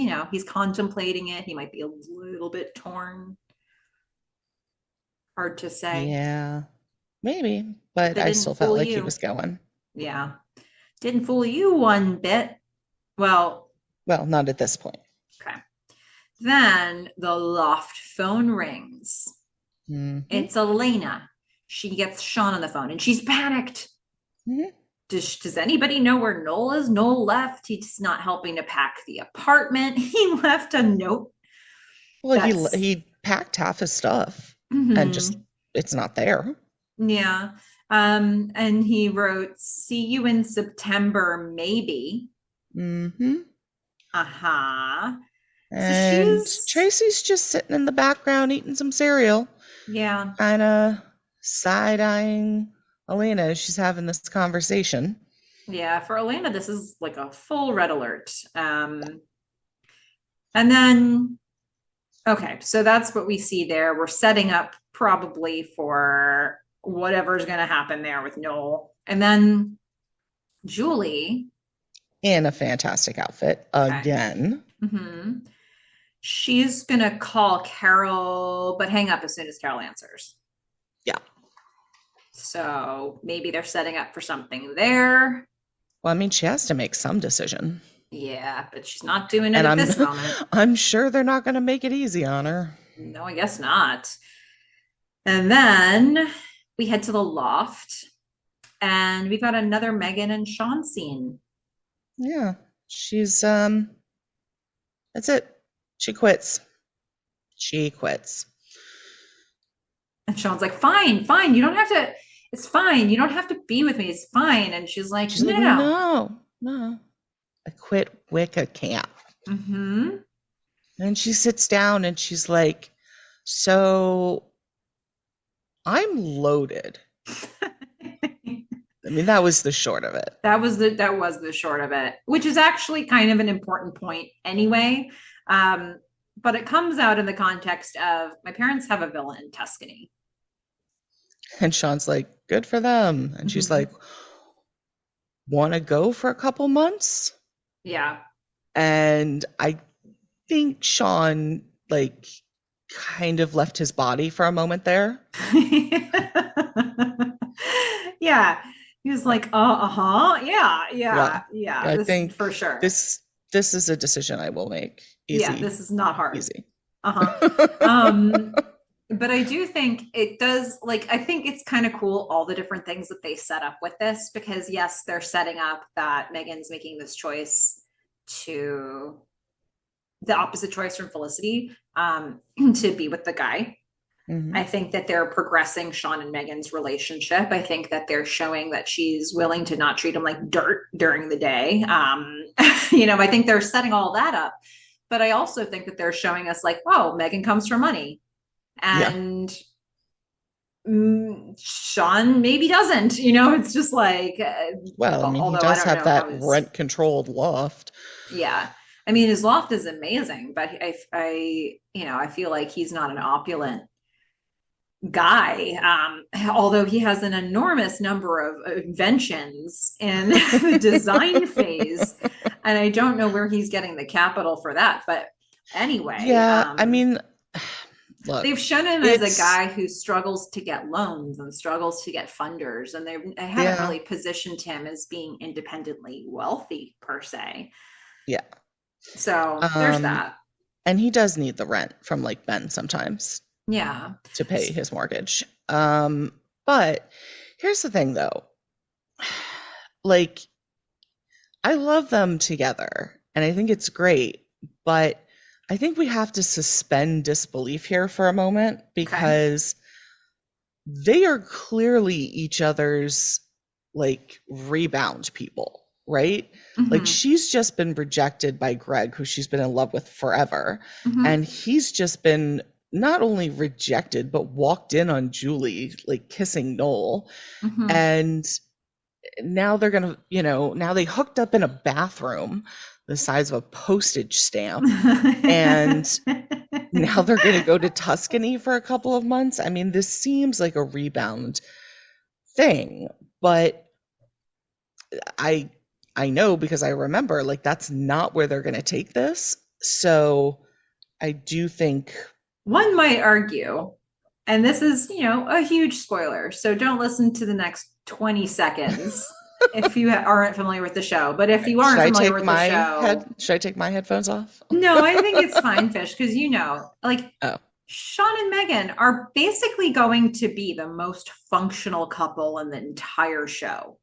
contemplating it. He might be a little bit torn. Hard to say. Yeah, maybe, but I still felt like he was going. Yeah. Didn't fool you one bit. Well, not at this point. Okay. Then the loft phone rings. It's Elena. She gets Sean on the phone and she's panicked. Does anybody know where Noel is? Noel left. He's not helping to pack the apartment. He left a note. Well, he packed half his stuff and just, it's not there. Yeah. And he wrote, see you in September, maybe. And Tracy's just sitting in the background eating some cereal. Yeah. Kind of side-eyeing Elena as she's having this conversation. Yeah, for Elena, this is like a full red alert. And then, okay, so that's what we see there. We're setting up probably for whatever's going to happen there with Noel. And then Julie. In a fantastic outfit again. She's going to call Carol, but hang up as soon as Carol answers. Yeah. So maybe they're setting up for something there. Well, I mean, she has to make some decision. Yeah, but she's not doing it at this moment. I'm sure they're not going to make it easy on her. No, I guess not. And then we head to the loft and we got another Meghan and Sean scene. Yeah, she's, that's it. She quits. And Sean's like, fine. You don't have to, it's fine. You don't have to be with me. It's fine. And she's like, no. I quit Wicca camp. And she sits down and she's like, so I'm loaded. I mean, that was the short of it. That was the short of it, which is actually kind of an important point anyway. But it comes out in the context of my parents have a villa in Tuscany. And Sean's like, good for them. And she's like, want to go for a couple months? Yeah. And I think Sean, like, kind of left his body for a moment there. Yeah. He was like, uh-huh. Yeah, Yeah. yeah, yeah. I This think for sure. this this is a decision I will make. Yeah, Easy. this is not hard. Easy. Uh-huh. Um, but I do think it does, like, I think it's kind of cool all the different things that they set up with this, because yes, they're setting up that Meghan's making this choice to the opposite choice from Felicity, to be with the guy. Hmm. I think that they're progressing Sean and Meghan's relationship. I think that they're showing that she's willing to not treat him like dirt during the day. I think they're setting all that up. But I also think that they're showing us, like, oh, Meghan comes for money. Yeah. And Sean maybe doesn't. It's just like, Well, I mean, he although I does don't have know how that his, rent-controlled loft. yeah. I mean, his loft is amazing, but I feel like he's not an opulent guy, although he has an enormous number of inventions in the design phase, and I don't know where he's getting the capital for that. But anyway, Yeah, I mean, look, they've shown him as a it's guy who struggles to get loans and struggles to get funders, and they haven't yeah, really positioned him as being independently wealthy per se. yeah. So there's Um, that. and he does need the rent from like Ben sometimes Yeah. to pay his mortgage. But here's the thing though. Like, I love them together and I think it's great, but I think we have to suspend disbelief here for a moment Okay. because they are clearly each other's like rebound people, right? Like Mm-hmm. she's just been rejected by Greg, who she's been in love with forever. Mm-hmm. And he's just been not only rejected, but walked in on Julie, like kissing Noel. Mm-hmm. And now they're gonna, now they hooked up in a bathroom the size of a postage stamp. And now they're gonna go to Tuscany for a couple of months. I mean, this seems like a rebound thing, but I I know because I remember like that's not where they're going to take this. So I do think One might argue, and this is, a huge spoiler, so don't listen to the next 20 seconds if you aren't familiar with the show. But if you should aren't I familiar take with the my head show, should I take my headphones off? no, I think it's fine, Fish, because like, Oh. Sean and Meghan are basically going to be the most functional couple in the entire show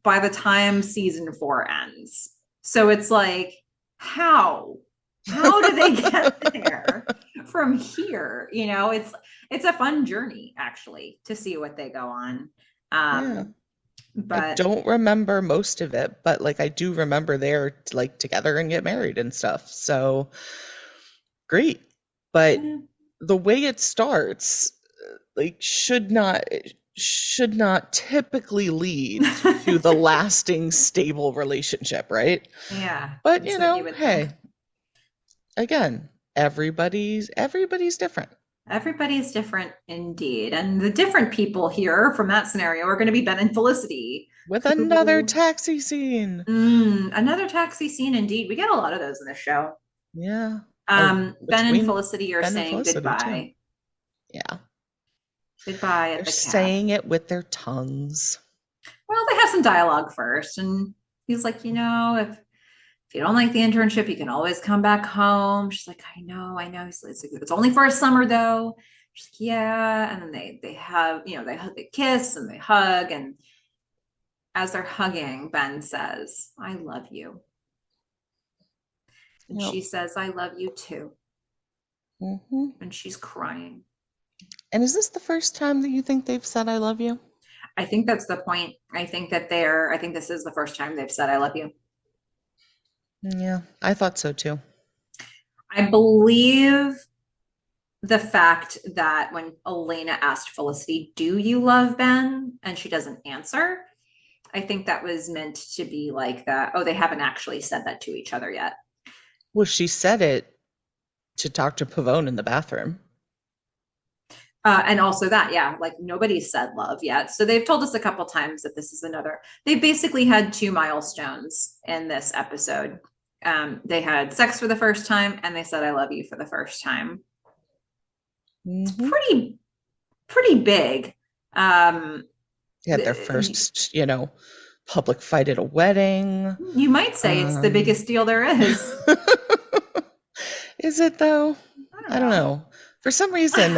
by the time season 4 ends. So it's like, how? How do they get there from here? It's a fun journey actually to see what they go on. Yeah. I But don't remember most of it, but like I do remember they're like together and get married and stuff. So great. But yeah. the way it starts like should not typically lead to the lasting stable relationship, right? Yeah, But that's what you would think. hey, again, everybody's different. Everybody's different indeed. And the different people here from that scenario are going to be Ben and Felicity, With another who, taxi scene. another taxi scene indeed. We get a lot of those in this show. Yeah. Ben and Between Felicity are Ben and saying Felicity too. goodbye. Yeah. Goodbye They're at the cab. saying it with their tongues. Well, they have some dialogue first. And he's like, if you don't like the internship, you can always come back home. She's like, I know, I know. Like, it's only for a summer though. She's like, yeah. And then they have, they kiss and they hug. And as they're hugging, Ben says, I love you. And Yep. she says, I love you too. Hmm. And she's crying. And is this the first time that you think they've said I love you? I think that's the point. I think this is the first time they've said, I love you. Yeah, I thought so too. I believe the fact that when Elena asked Felicity, do you love Ben? And she doesn't answer, I think that was meant to be like that. Oh, they haven't actually said that to each other yet. Well, she said it to Dr. Pavone in the bathroom. And also that, yeah, like nobody said love yet. So they've told us a couple times that this is another. They basically had two milestones in this episode. They had sex for the first time, and they said "I love you" for the first time. It's Mm-hmm. pretty big. They had their first, public fight at a wedding. You might say it's the biggest deal there is. Is it though? I don't know. For some reason,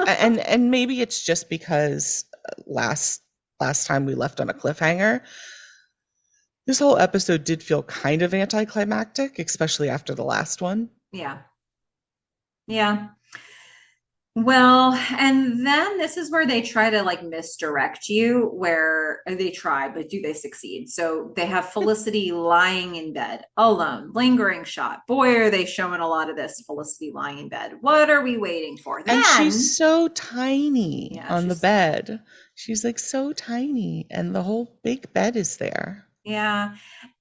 and maybe it's just because last time we left on a cliffhanger. This whole episode did feel kind of anticlimactic, especially after the last one. Yeah. Yeah. Well, and then this is where they try to like misdirect you, where they try, but do they succeed? So they have Felicity lying in bed alone, lingering shot. Boy, are they showing a lot of this Felicity lying in bed. What are we waiting for? And she's so tiny on the bed. She's like so tiny, and the whole big bed is there. Yeah.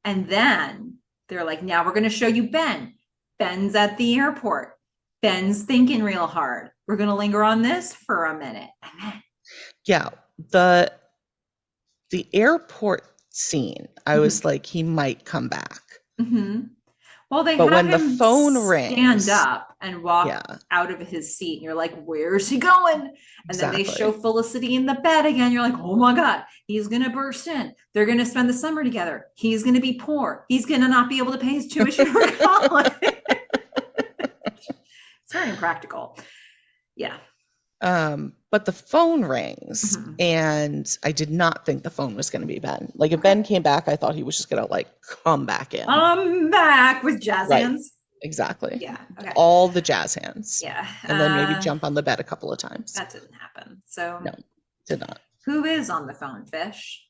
And then they're like, now we're going to show you Ben. Ben's at the airport. Ben's thinking real hard. We're going to linger on this for a minute. Yeah. The airport scene, I was like, he might come back. Mm-hmm. Well, but when the phone rings, stand up and walk out of his seat, and you're like, where's he going? And then they show Felicity in the bed again. You're like, oh my God, he's going to burst in. They're going to spend the summer together. He's going to be poor. He's going to not be able to pay his tuition for college. It's very impractical. Yeah. But the phone rings, and I did not think the phone was going to be Ben. Like if Ben came back, I thought he was just going to like come back in. Back with jazz hands. Exactly. Yeah. Okay. All the jazz hands. Yeah. And then maybe jump on the bed a couple of times. That didn't happen. So no, did not. Who is on the phone, Fish?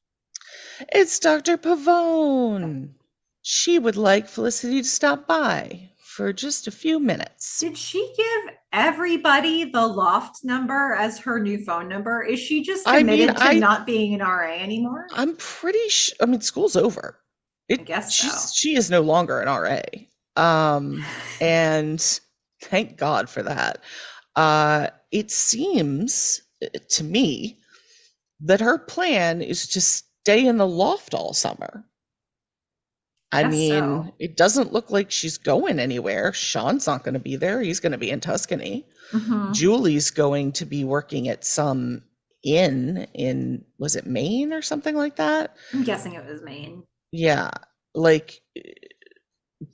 It's Dr. Pavone. She would like Felicity to stop by for just a few minutes. Did she give everybody the loft number as her new phone number? Is she just committed to not being an RA anymore? I'm pretty sure. I mean, school's over. I guess so. She is no longer an RA. And thank God for that. It seems to me that her plan is to stay in the loft all summer. I mean, it doesn't look like she's going anywhere. Sean's not going to be there. He's going to be in Tuscany. Julie's going to be working at some inn in, was it Maine or something like that? I'm guessing it was Maine. Yeah. Like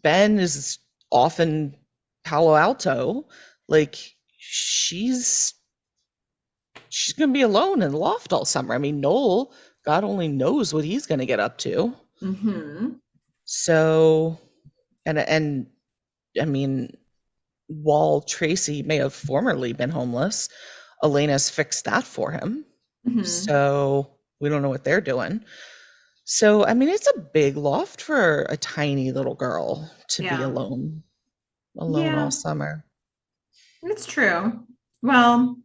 Ben is off in Palo Alto. Like she's going to be alone in the loft all summer. I mean, Noel, God only knows what he's going to get up to. So, and I mean, while Tracy may have formerly been homeless, Elena's fixed that for him. So we don't know what they're doing. So, I mean, it's a big loft for a tiny little girl to be alone all summer. It's true. Well,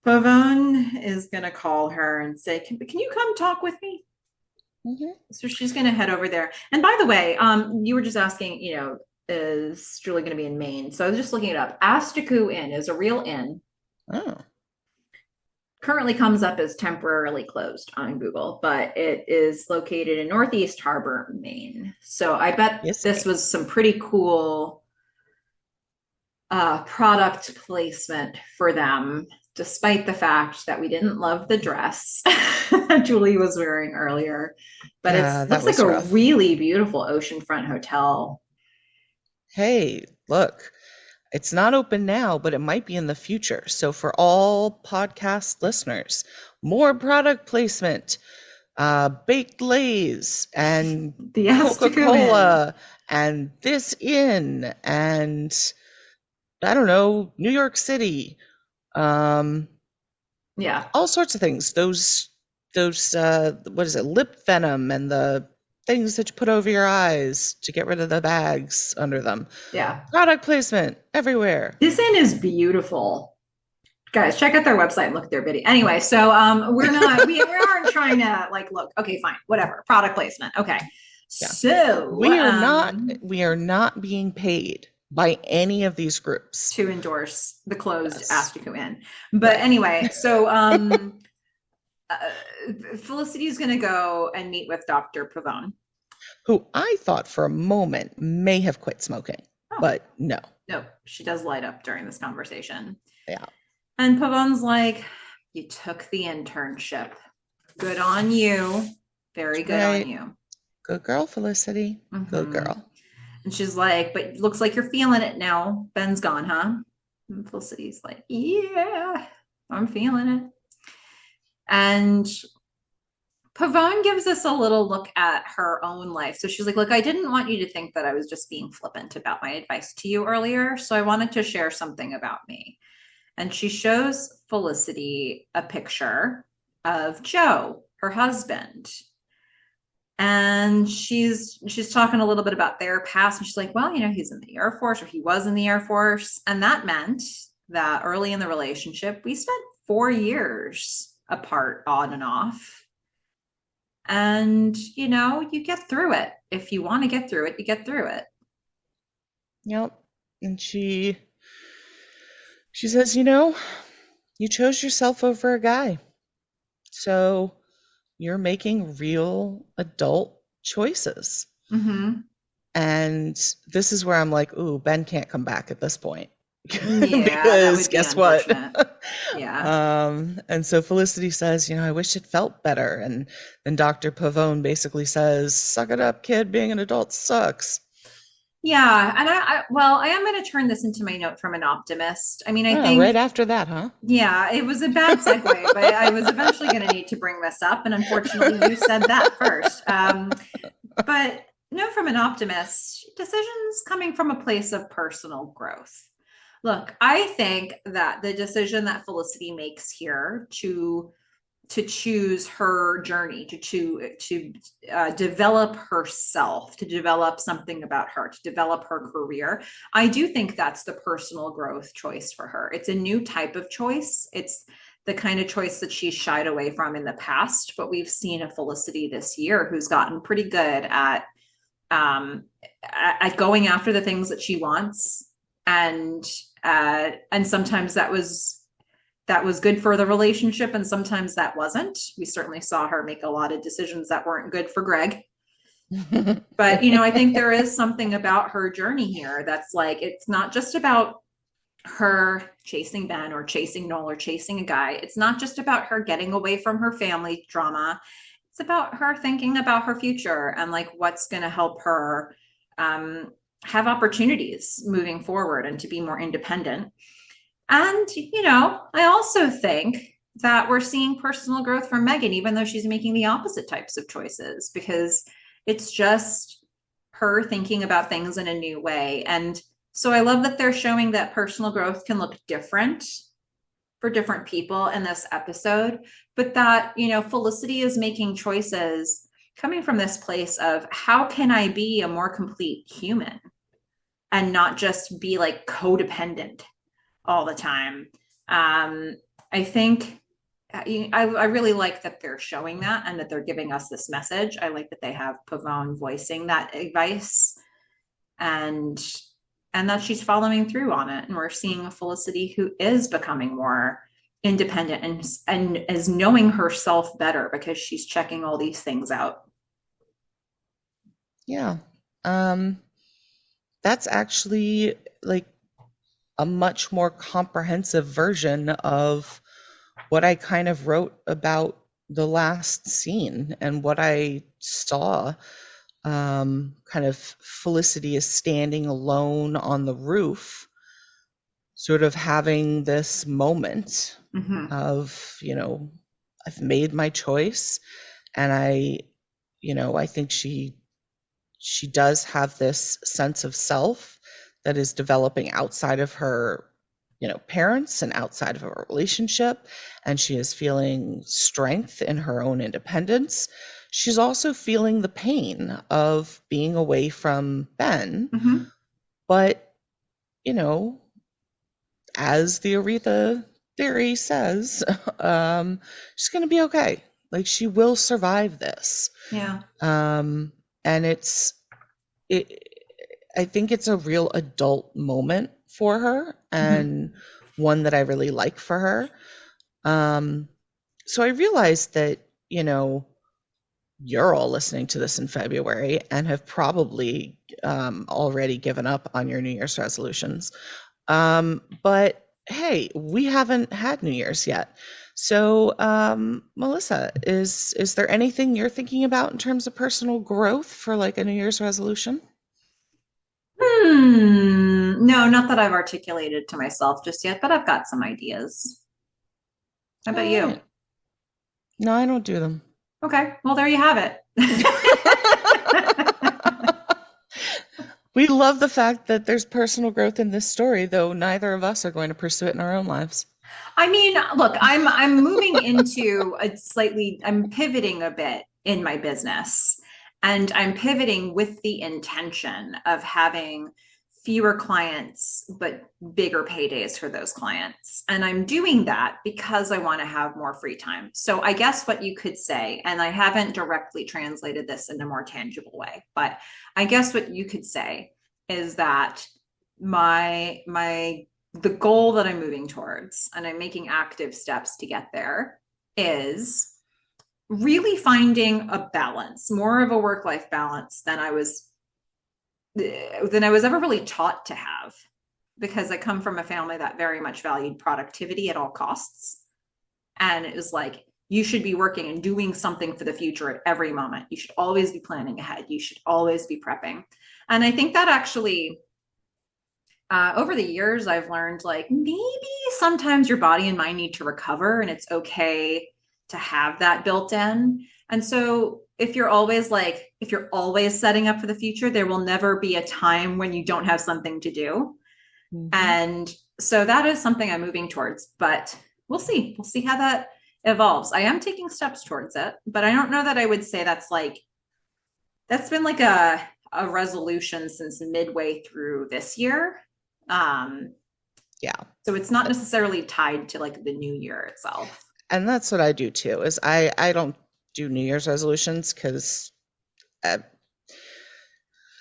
Pavone is going to call her and say, can you come talk with me? So she's going to head over there. And by the way, you were just asking, is Julie going to be in Maine? So I was just looking it up. Astiku Inn is a real inn. Oh. Currently comes up as temporarily closed on Google, but it is located in Northeast Harbor, Maine. So I bet this was some pretty cool product placement for them, despite the fact that we didn't love the dress that Julie was wearing earlier. But it looks like a really beautiful oceanfront hotel. Hey, look, it's not open now, but it might be in the future. So for all podcast listeners, more product placement, baked Lay's and the Coca-Cola and this inn and I don't know, New York City. All sorts of things. Those what is it, lip venom and the things that you put over your eyes to get rid of the bags under them. Product placement everywhere. This inn is beautiful. Guys, check out their website and look at their video. Anyway, so we aren't trying to like look. Okay, fine, whatever. Product placement. Okay. So we are not being paid by any of these groups to endorse the closed yes ask to go in. But right anyway, so Felicity is going to go and meet with Dr. Pavone. who I thought for a moment may have quit smoking, Oh, but no. no, she does light up during this conversation. Yeah. And Pavone's like, you took the internship. Good on you. Very good on Right. you. Good girl, Felicity. Good Mm-hmm. girl. And she's like, but it looks like you're feeling it now. Ben's gone, huh? And Felicity's like, yeah, I'm feeling it. And Pavone gives us a little look at her own life. So she's like, look, I didn't want you to think that I was just being flippant about my advice to you earlier. So I wanted to share something about me. And she shows Felicity a picture of Joe, her husband. And she's talking a little bit about their past. And she's like, well, he's in the Air Force, or he was in the Air Force. And that meant that early in the relationship, we spent 4 years apart on and off. And, you get through it. If you want to get through it, you get through it. Yep. And she says, you chose yourself over a guy. So you're making real adult choices. Mm-hmm. And this is where I'm like, ooh, Ben can't come back at this point. Yeah, that Because would be guess what? unfortunate. Yeah. And so Felicity says, I wish it felt better. And then Dr. Pavone basically says, suck it up, kid. Being an adult sucks. Yeah. And I am going to turn this into my note from an optimist. I mean, I Oh, right think, after that, huh? yeah, it was a bad segue, but I was eventually going to need to bring this up. And unfortunately, you said that first. But no, from an optimist, decisions coming from a place of personal growth. Look, I think that the decision that Felicity makes here to choose her journey, to develop herself, to develop something about her, to develop her career, I do think that's the personal growth choice for her. It's a new type of choice. It's the kind of choice that she shied away from in the past, but we've seen a Felicity this year who's gotten pretty good um, at going after the things that she wants, and sometimes that was good for the relationship, and sometimes that wasn't. We certainly saw her make a lot of decisions that weren't good for Greg. But I think there is something about her journey here that's like, it's not just about her chasing Ben or chasing Noel or chasing a guy. It's not just about her getting away from her family drama. It's about her thinking about her future and like what's going to help her have opportunities moving forward and to be more independent. And, I also think that we're seeing personal growth from Meghan, even though she's making the opposite types of choices, because it's just her thinking about things in a new way. And so I love that they're showing that personal growth can look different for different people in this episode, but that, Felicity is making choices coming from this place of how can I be a more complete human and not just be like codependent all the time. I think I really like that they're showing that and that they're giving us this message. I like that they have Pavone voicing that advice and that she's following through on it. And we're seeing a Felicity who is becoming more independent and is knowing herself better because she's checking all these things out. Yeah. That's actually like a much more comprehensive version of what I kind of wrote about the last scene and what I saw. Kind of Felicity is standing alone on the roof, sort of having this moment Mm-hmm. of, I've made my choice, and I think she does have this sense of self that is developing outside of her parents and outside of her relationship, and she is feeling strength in her own independence. She's also feeling the pain of being away from Ben, Mm-hmm. but you know as the Aretha theory says, she's going to be okay. Like, she will survive this. Yeah. And it, I think it's a real adult moment for her, Mm-hmm. and one that I really like for her. Um, so I realized that, you know, you're all listening to this in February and have probably already given up on your New Year's resolutions. But hey, we haven't had New Year's yet. So, Melissa, is there anything you're thinking about in terms of personal growth for like a New Year's resolution? No, not that I've articulated to myself just yet, but I've got some ideas. How All about you? right. No, I don't do them. Okay, well, there you have it. We love the fact that there's personal growth in this story, though neither of us are going to pursue it in our own lives. I mean, look, I'm moving into a slightly, I'm pivoting a bit in my business, and I'm pivoting with the intention of having fewer clients but bigger paydays for those clients. And I'm doing that because I want to have more free time. So I guess what you could say, and I haven't directly translated this in a more tangible way, but I guess what you could say is that my the goal that I'm moving towards, and I'm making active steps to get there, is really finding a balance, more of a work-life balance than I was ever really taught to have, because I come from a family that very much valued productivity at all costs. And it was like, you should be working and doing something for the future at every moment. You should always be planning ahead. You should always be prepping. And I think that actually over the years, I've learned like maybe sometimes your body and mind need to recover, and it's okay to have that built in. And so if you're always setting up for the future, there will never be a time when you don't have something to do. Hmm. And so that is something I'm moving towards, but we'll see. We'll see how that evolves. I am taking steps towards it, but I don't know that I would say that's been like a resolution since midway through this year. Um, Yeah. so it's not necessarily tied to like the new year itself. And that's what I do too, is I don't do New Year's resolutions because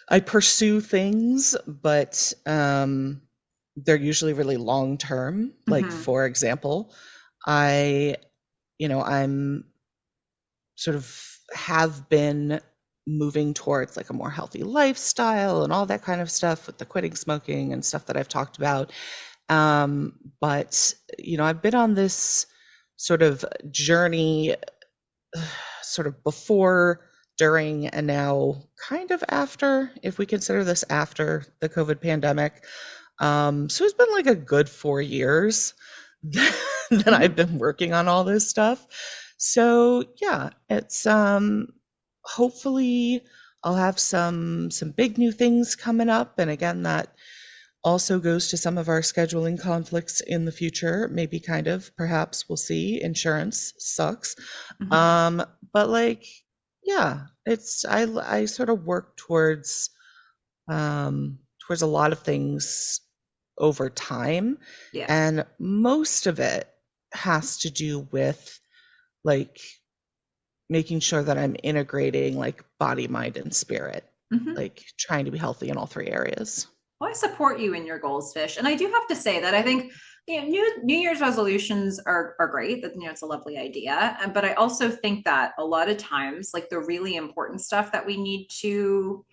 I pursue things, but they're usually really long term. Like, Mm-hmm. for example, I, I'm sort of have been moving towards like a more healthy lifestyle and all that kind of stuff with the quitting smoking and stuff that I've talked about. But, I've been on this sort of journey sort of before, during, and now kind of after, if we consider this after the COVID pandemic. So it's been like a good 4 years that I've Mm-hmm. been working on all this stuff. So yeah, it's hopefully I'll have some big new things coming up. And again, that also goes to some of our scheduling conflicts in the future, maybe kind of, perhaps we'll see. Insurance sucks. Mm-hmm. Um, but like, yeah, I sort of work towards a lot of things over time, Yeah. and most of it has to do with like making sure that I'm integrating like body, mind, and spirit, Mm-hmm. like trying to be healthy in all three areas. Well, I support you in your goals, Fish. And I do have to say that I think New Year's resolutions are great. That it's a lovely idea. But I also think that a lot of times, like the really important stuff that we need to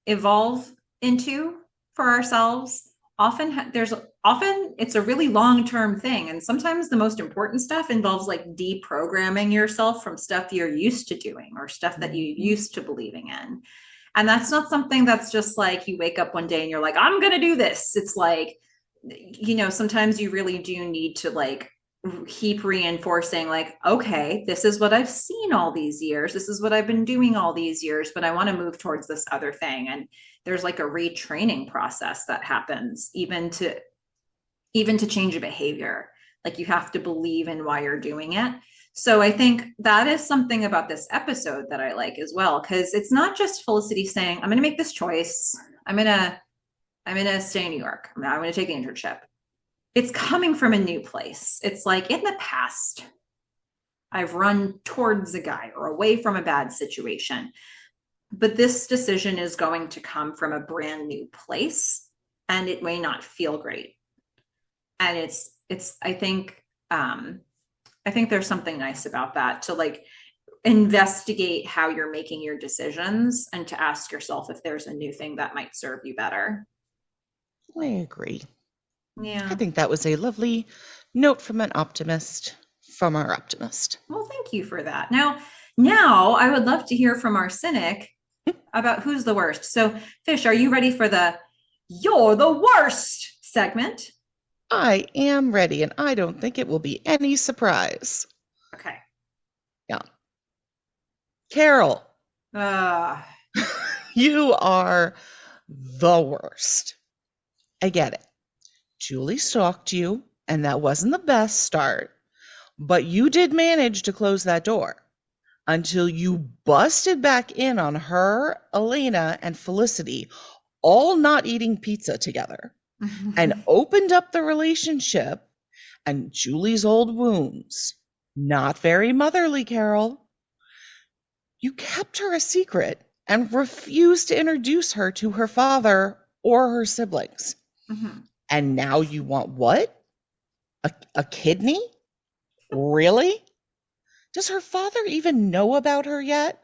evolve into for ourselves, often it's a really long-term thing. And sometimes the most important stuff involves like deprogramming yourself from stuff you're used to doing or stuff that you Mhm. used to believing in. And that's not something that's just like you wake up one day and you're like, I'm going to do this. It's like, sometimes you really do need to like keep reinforcing, like, okay, this is what I've seen all these years. This is what I've been doing all these years, but I want to move towards this other thing. And there's like a retraining process that happens even to change a behavior. Like you have to believe in why you're doing it. So I think that is something about this episode that I like as well, because it's not just Felicity saying, I'm going to make this choice. I'm going to stay in New York. I'm going to take the internship. It's coming from a new place. It's like in the past, I've run towards a guy or away from a bad situation. but this decision is going to come from a brand new place, and it may not feel great. And it's I think there's something nice about that, to like investigate how you're making your decisions and to ask yourself if there's a new thing that might serve you better. I agree. I Yeah. think that was a lovely note from an optimist, from our optimist. Well, thank you for that. Now I would love to hear from our cynic about who's the worst. So, Fish, are you ready for the "You're the worst" segment? I am ready, and I don't think it will be any surprise. Okay. Yeah. Carol, Uh, you are the worst. I get it. Julie stalked you, and that wasn't the best start, but you did manage to close that door until you busted back in on her, Elena, and Felicity all not eating pizza together and opened up the relationship and Julie's old wounds. Not very motherly, Carol. You kept her a secret and refused to introduce her to her father or her siblings. And now you want what? A kidney? Really? Does her father even know about her yet?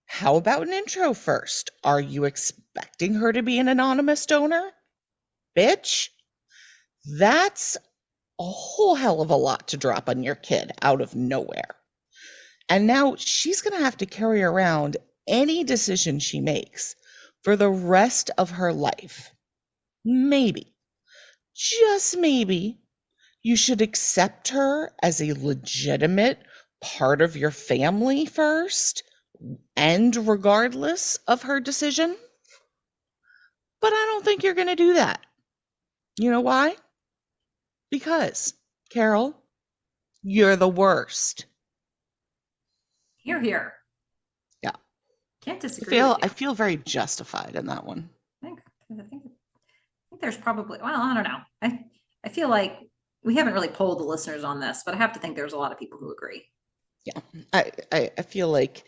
How about an intro first? Are you expecting her to be an anonymous donor? Bitch, that's a whole hell of a lot to drop on your kid out of nowhere. And now she's going to have to carry around any decision she makes for the rest of her life. Maybe, just maybe, you should accept her as a legitimate part of your family first, and regardless of her decision. But I don't think you're going to do that. You know why? Because, Carol, you're the worst. Here, here. Yeah. Can't disagree with you. I feel very justified in that one. I think there's probably, well, I don't know. I feel like we haven't really polled the listeners on this, but I have to think there's a lot of people who agree. Yeah. I feel like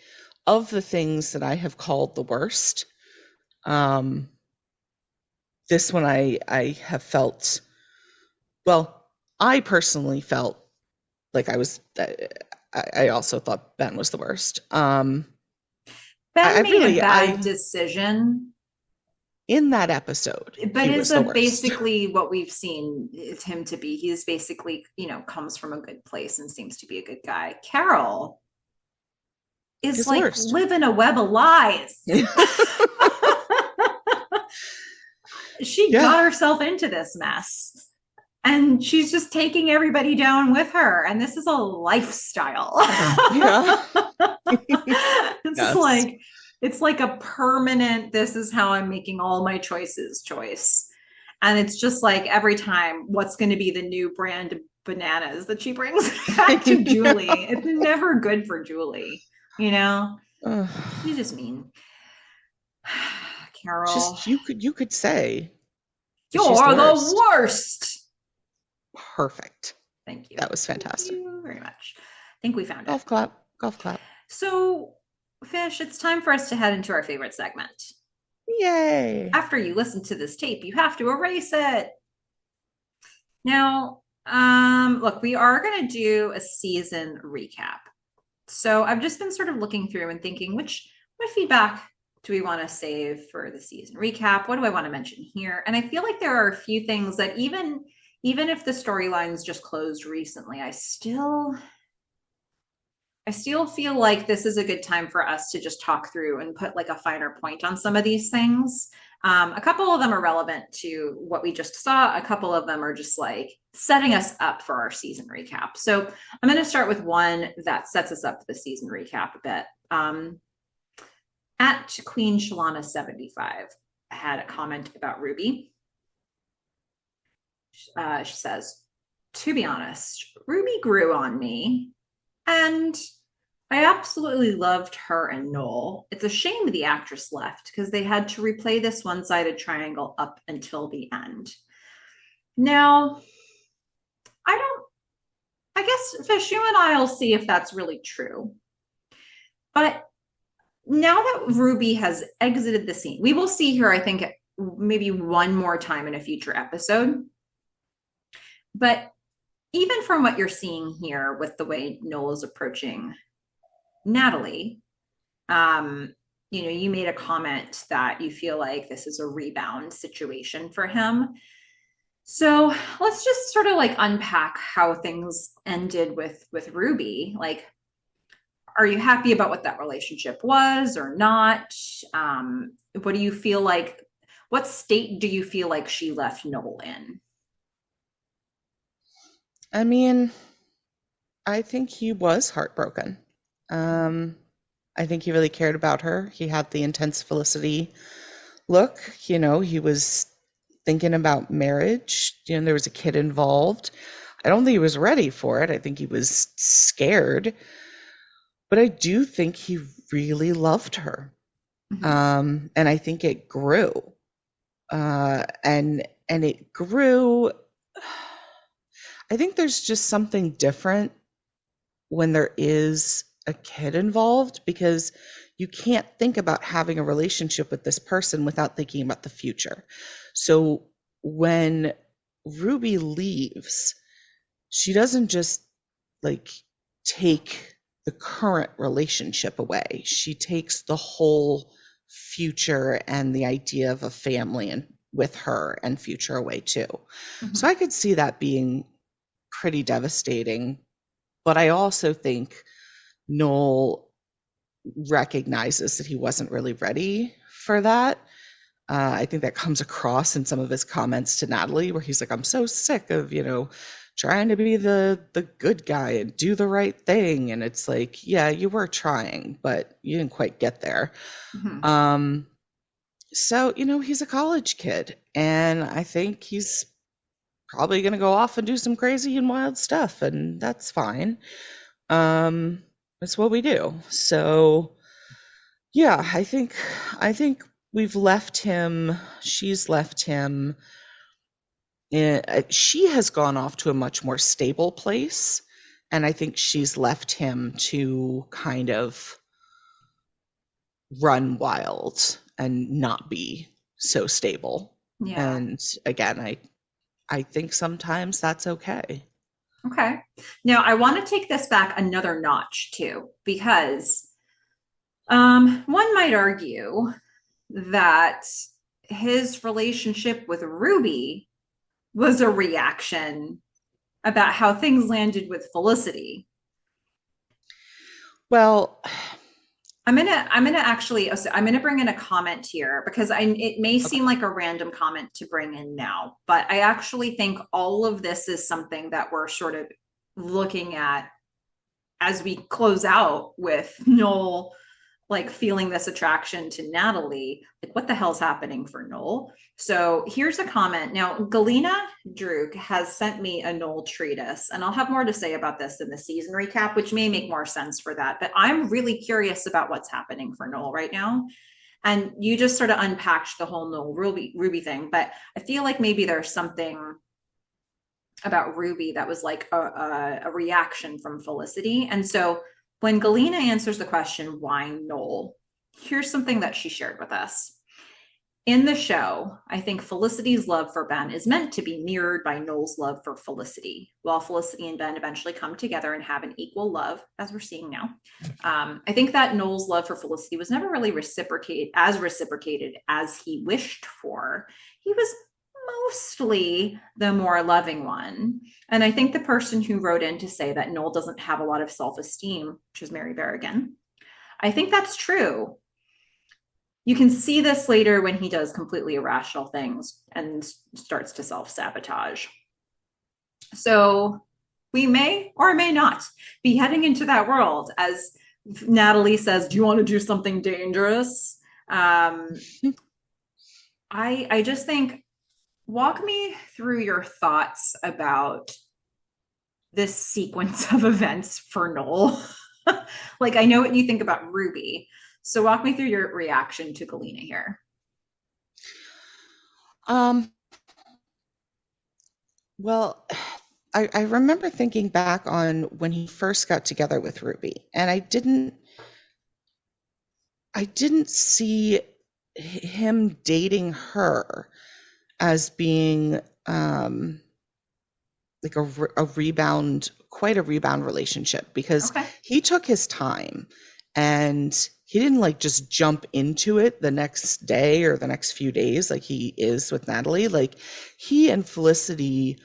of the things that I have called the worst, this one I have felt, well, I personally felt like I also thought Ben was the worst. Ben I made a really, bad decision, in that episode, but he was the isn't worst. basically what we've seen him to be. He's basically, comes from a good place and seems to be a good guy. Carol is He's the like worst. living a web of lies. She Yeah. got herself into this mess. And she's just taking everybody down with her. And this is a lifestyle. Yeah. It's Yes. like it's like a permanent, this is how I'm making all my choices choice. And it's just like every time, what's going to be the new brand of bananas that she brings back to Julie? It's never good for Julie, you know? She's just mean. Carol, Just you could say that she's the you're the worst. worst. Perfect. Thank you. That was fantastic. Thank you very much. I think we found it. Golf clap. Golf clap. So, Fish, it's time for us to head into our favorite segment. Yay. After you listen to this tape, you have to erase it. Now, look, we are going to do a season recap. So I've just been sort of looking through and thinking, what feedback do we want to save for the season recap? What do I want to mention here? And I feel like there are a few things that even if the storylines just closed recently, I still feel like this is a good time for us to just talk through and put like a finer point on some of these things. A couple of them are relevant to what we just saw. A couple of them are just like setting us up for our season recap. So I'm going to start with one that sets us up for the season recap a bit. At Queen Shalana 75 had a comment about Ruby. She says, to be honest, Ruby grew on me, and I absolutely loved her and Noel. It's a shame the actress left because they had to replay this one-sided triangle up until the end. Now, I guess Fish, you and I will see if that's really true. But now that Ruby has exited the scene, we will see her, I think, maybe one more time in a future episode. But even from what you're seeing here with the way Noel is approaching Natalie, um, you made a comment that you feel like this is a rebound situation for him. So let's just sort of like unpack how things ended with Ruby. Like, are you happy about what that relationship was or not? What do you feel like? What state do you feel like she left Noel in? I mean, I think he was heartbroken. Um, I think he really cared about her. He had the intense Felicity look. He was thinking about marriage. There was a kid involved. I don't think he was ready for it. I think he was scared. But I do think he really loved her. Mm-hmm. And I think it grew. And it grew. I think there's just something different when there is a kid involved because you can't think about having a relationship with this person without thinking about the future. So when Ruby leaves, she doesn't just like take the current relationship away. She takes the whole future and the idea of a family and with her and future away too. So Mm-hmm. I could see that being pretty devastating. But I also think Noel recognizes that he wasn't really ready for that. I think that comes across in some of his comments to Natalie, where he's like, "I'm so sick of trying to be the good guy and do the right thing." And it's like, yeah, you were trying, but you didn't quite get there. Mm-hmm. Um, so he's a college kid, and I think he's probably going to go off and do some crazy and wild stuff, and that's fine. It's what we do. So yeah, I think we've left him, she's left him, she has gone off to a much more stable place, and I think she's left him to kind of run wild and not be so stable. Yeah. And again, I think sometimes that's okay. Okay. Now I want to take this back another notch too, because one might argue that his relationship with Ruby was a reaction about how things landed with Felicity. Well, I'm gonna actually I'm gonna bring in a comment here because it may okay. seem like a random comment to bring in now, but I actually think all of this is something that we're sort of looking at as we close out with Noel like feeling this attraction to Natalie. Like, what the hell's happening for Noel? So here's a comment. Now, Galena Druk has sent me a Noel treatise, and I'll have more to say about this in the season recap, which may make more sense for that. But I'm really curious about what's happening for Noel right now. And you just sort of unpacked the whole Noel Ruby thing, but I feel like maybe there's something about Ruby that was like a reaction from Felicity. And so when Galena answers the question, why Noel? Here's something that she shared with us. In the show, I think Felicity's love for Ben is meant to be mirrored by Noel's love for Felicity. While Felicity and Ben eventually come together and have an equal love, as we're seeing now, I think that Noel's love for Felicity was never really reciprocated as he wished for. He was mostly the more loving one. And I think the person who wrote in to say that Noel doesn't have a lot of self esteem, which is Mary Bear again, I think that's true. You can see this later when he does completely irrational things and starts to self sabotage. So we may or may not be heading into that world. As Natalie says, do you want to do something dangerous? I just think, walk me through your thoughts about this sequence of events for Noel. Like, I know what you think about Ruby. So walk me through your reaction to Galena here. Um, well, I remember thinking back on when he first got together with Ruby, and I didn't see him dating her as being like a rebound, quite a rebound relationship, because Okay. he took his time and he didn't like just jump into it the next day or the next few days like he is with Natalie. Like he and Felicity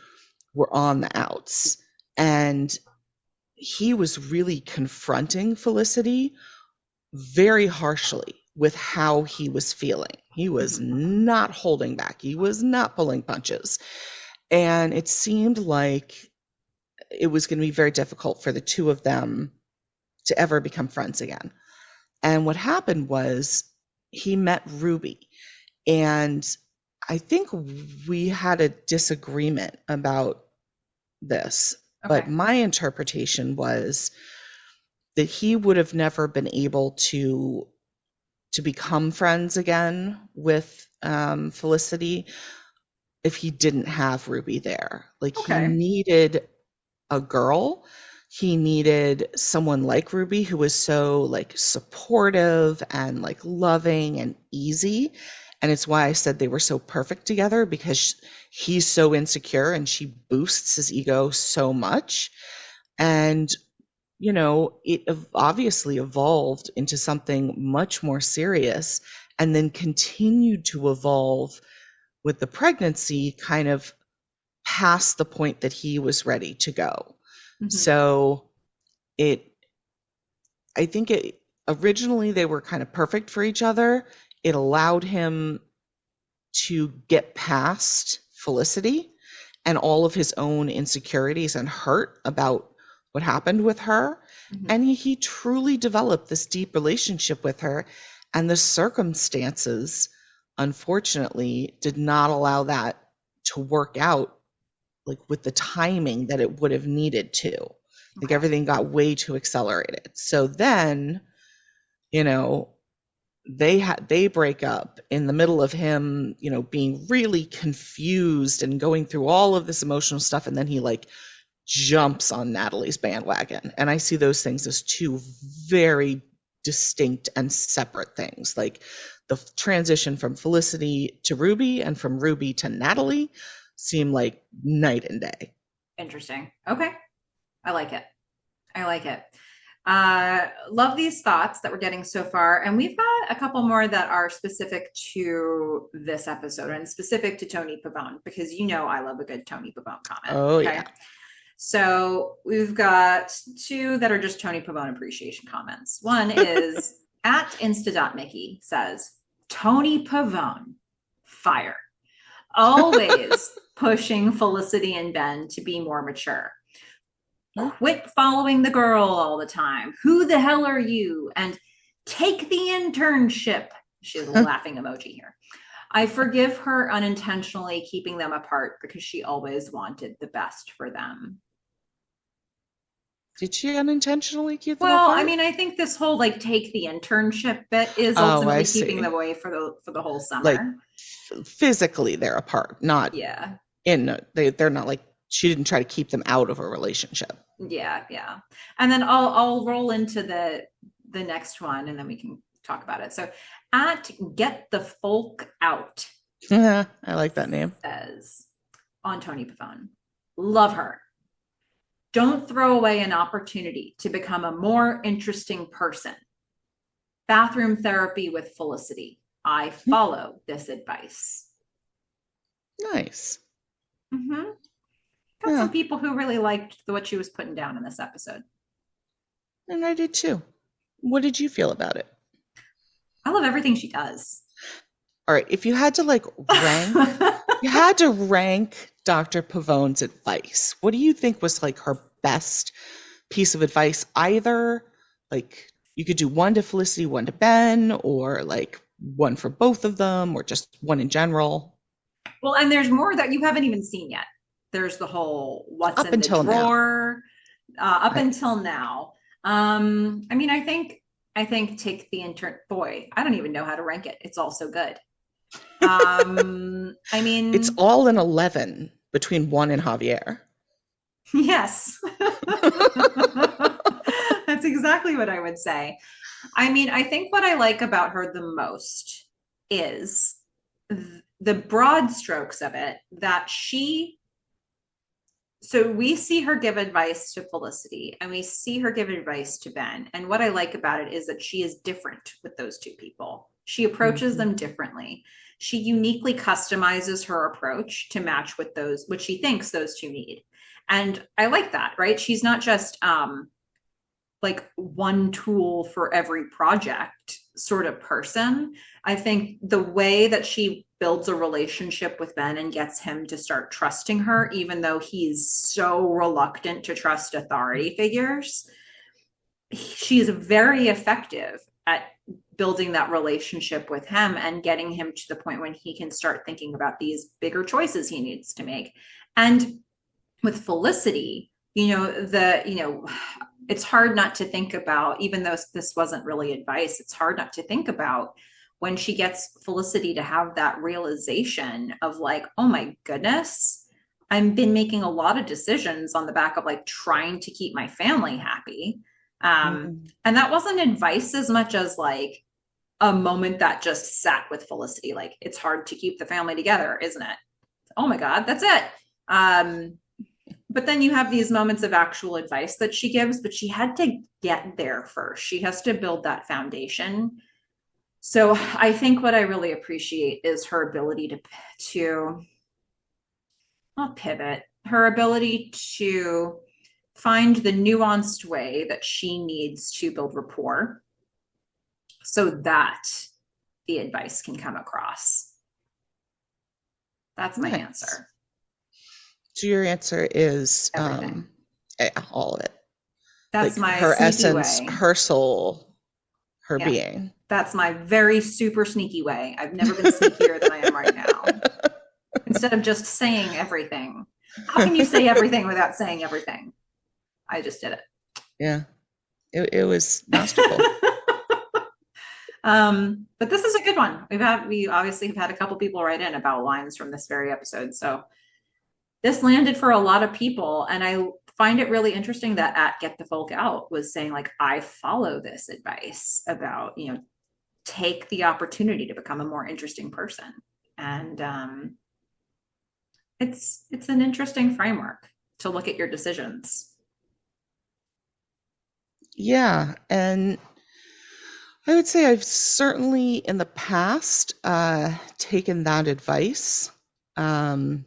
were on the outs, and he was really confronting Felicity very harshly with how he was feeling. He was Mm-hmm. not holding back. He was not pulling punches. And it seemed like it was going to be very difficult for the two of them to ever become friends again. And what happened was he met Ruby, and I think we had a disagreement about this, but Okay. my interpretation was that he would have never been able to become friends again with Felicity if he didn't have Ruby there. Like he Okay. needed a girl. He needed someone like Ruby who was so like supportive and like loving and easy. And it's why I said they were so perfect together, because he's so insecure and she boosts his ego so much. And it obviously evolved into something much more serious and then continued to evolve with the pregnancy kind of past the point that he was ready to go. Mm-hmm. So it, I think it originally they were kind of perfect for each other. It allowed him to get past Felicity and all of his own insecurities and hurt about what happened with her. Mm-hmm. And he truly developed this deep relationship with her. And the circumstances, unfortunately, did not allow that to work out like with the timing that it would have needed to. Like Okay. everything got way too accelerated. So then, you know, they break up in the middle of him, being really confused and going through all of this emotional stuff, and then he like jumps on Natalie's bandwagon. And I see those things as two very distinct and separate things. Like the transition from Felicity to Ruby and from Ruby to Natalie seem like night and day. Interesting. Okay. I like it. I like it. Love these thoughts that we're getting so far. And we've got a couple more that are specific to this episode and specific to Tony Pavone, because I love a good Tony Pavone comment. Oh, Okay. yeah. So we've got two that are just Tony Pavone appreciation comments. One is at insta.mickey says, Tony Pavone, fire. Always pushing Felicity and Ben to be more mature. Quit following the girl all the time. Who the hell are you? And take the internship. She has a laughing emoji here. I forgive her unintentionally keeping them apart because she always wanted the best for them. Did she unintentionally keep them Well, apart? I mean, I think this whole like take the internship bit is I ultimately see. keeping them away for the whole summer. Like physically they're apart, not Yeah. they're not like she didn't try to keep them out of a relationship. Yeah, yeah. And then I'll roll into the next one and then we can talk about it. So at Get the Folk Out. I like that name. Says on Tony Pavone, love her. Don't throw away an opportunity to become a more interesting person. Bathroom therapy with Felicity. I follow this advice. Nice. Mm-hmm. Got some people who really liked what she was putting down in this episode. And I did too. What did you feel about it? I love everything she does. All right, if you had to like rank, you had to rank Dr. Pavone's advice, what do you think was like her best piece of advice? Either like you could do one to Felicity, one to Ben, or like one for both of them, or just one in general. Well, and there's more that you haven't even seen yet. There's the whole what's in the drawer up until now. I mean, I think take the intern. Boy, I don't even know how to rank it. It's all so good. I mean, it's all an 11 between 1 and Javier. Yes. That's exactly what I would say. I mean, I think what I like about her the most is the broad strokes of it, that so we see her give advice to Felicity and we see her give advice to Ben. And what I like about it is that she is different with those two people. She approaches Mhm. them differently. She uniquely customizes her approach to match with those, what she thinks those two need. And I like that, right? She's not just like one tool for every project sort of person. I think the way that she builds a relationship with Ben and gets him to start trusting her, even though he's so reluctant to trust authority figures, she is very effective at building that relationship with him and getting him to the point when he can start thinking about these bigger choices he needs to make. And with Felicity, it's hard not to think about, even though this wasn't really advice, it's hard not to think about when she gets Felicity to have that realization of like, oh my goodness, I've been making a lot of decisions on the back of like trying to keep my family happy. Mhm. And that wasn't advice as much as like a moment that just sat with Felicity. Like, it's hard to keep the family together, isn't it? Oh my God, that's it. But then you have these moments of actual advice that she gives, but she had to get there first. She has to build that foundation. So I think what I really appreciate is her ability to not pivot, her ability to find the nuanced way that she needs to build rapport so that the advice can come across. That's my Nice. answer. So your answer is Everything. all of it. That's Like my her sneaky essence, way. her soul, her Yeah. being. That's my very super sneaky way. I've never been sneakier than I am right now. Instead of just saying everything. How can you say everything without saying everything? I just did Yeah, it was masterful. it. But this is a good one. We obviously have had a couple people write in about lines from this very episode. So this landed for a lot of people. And I find it really interesting that at Get the Folk Out was saying, like, I follow this advice about, take the opportunity to become a more interesting person. And it's an interesting framework to look at your decisions. Yeah, and I would say I've certainly in the past taken that advice. Um,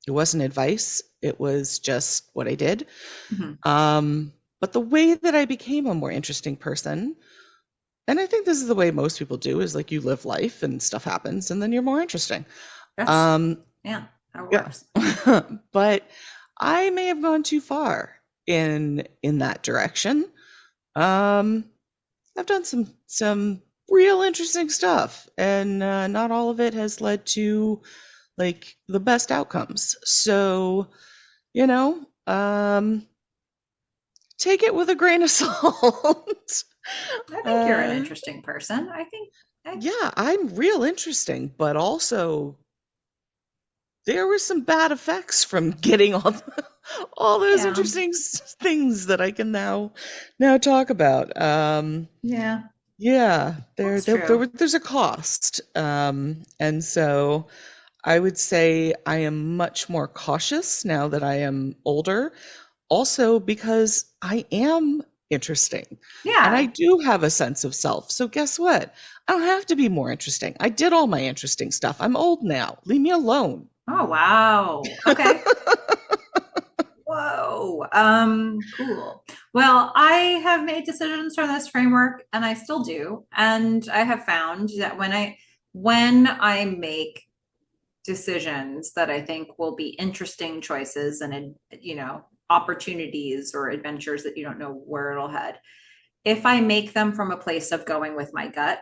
it wasn't advice, it was just what I did. Mm-hmm. But the way that I became a more interesting person, and I think this is the way most people do, is like you live life and stuff happens and then you're more interesting. That's, Um, yeah, how it yeah. works. But I may have gone too far in that direction. Um, I've done some real interesting stuff, and not all of it has led to like the best outcomes. So, you know, take it with a grain of salt. I think you're an uh, interesting person. yeah, I'm real interesting, but also there were some bad effects from getting all those yeah, interesting things that I can now talk about. yeah, Yeah, that's true. there's a cost, and so I would say I am much more cautious now that I am older. Also because I am interesting, and I Yeah. do have a sense of self. So guess what? I don't have to be more interesting. I did all my interesting stuff. I'm old now. Leave me alone. Oh, wow. Okay. Whoa. Cool. Well, I have made decisions from this framework and I still do. And I have found that when I make decisions that I think will be interesting choices and opportunities or adventures that you don't know where it'll head. If I make them from a place of going with my gut,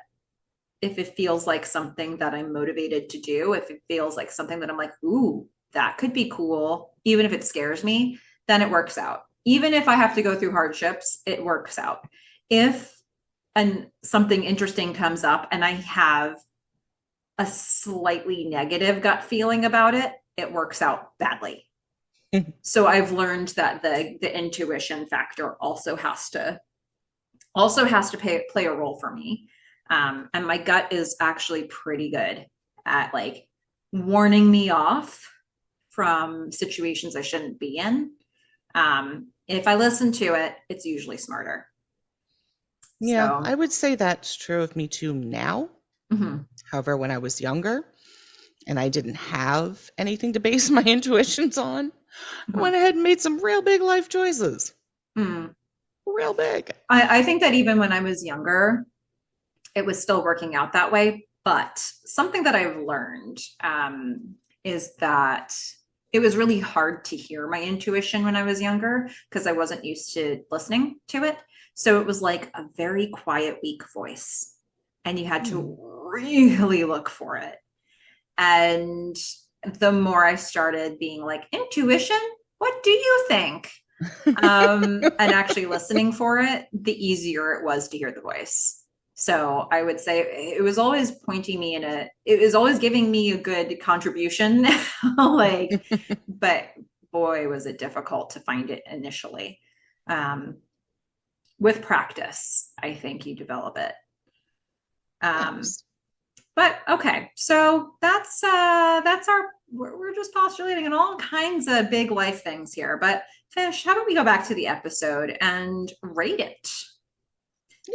if it feels like something that I'm motivated to do, if it feels like something that I'm like, ooh, that could be cool, even if it scares me, then it works out. Even if I have to go through hardships, it works out. If something interesting comes up and I have a slightly negative gut feeling about it, it works out badly. So I've learned that the intuition factor also has to also has to play a role for me. And my gut is actually pretty good at like warning me off from situations I shouldn't be in. If I listen to it, it's usually smarter. Yeah, So, I would say that's true of me too now. mhm, However, when I was younger and I didn't have anything to base my intuitions on, I mhm. went ahead and made some real big life choices. Mm. Real big. I think that even when I was younger, it was still working out that way. But something that I've learned is that it was really hard to hear my intuition when I was younger because I wasn't used to listening to it. So it was like a very quiet, weak voice, and you had Hmm. to really look for it. And the more I started being like, intuition, what do you think? And actually listening for it, the easier it was to hear the voice. So I would say it was always pointing me it was always giving me a good contribution. Like, but boy, was it difficult to find it initially. Um, with practice, I think you develop it. Um, Yes. but okay, so that's our we're just postulating on all kinds of big life things here. But Fish, how about we go back to the episode and rate it?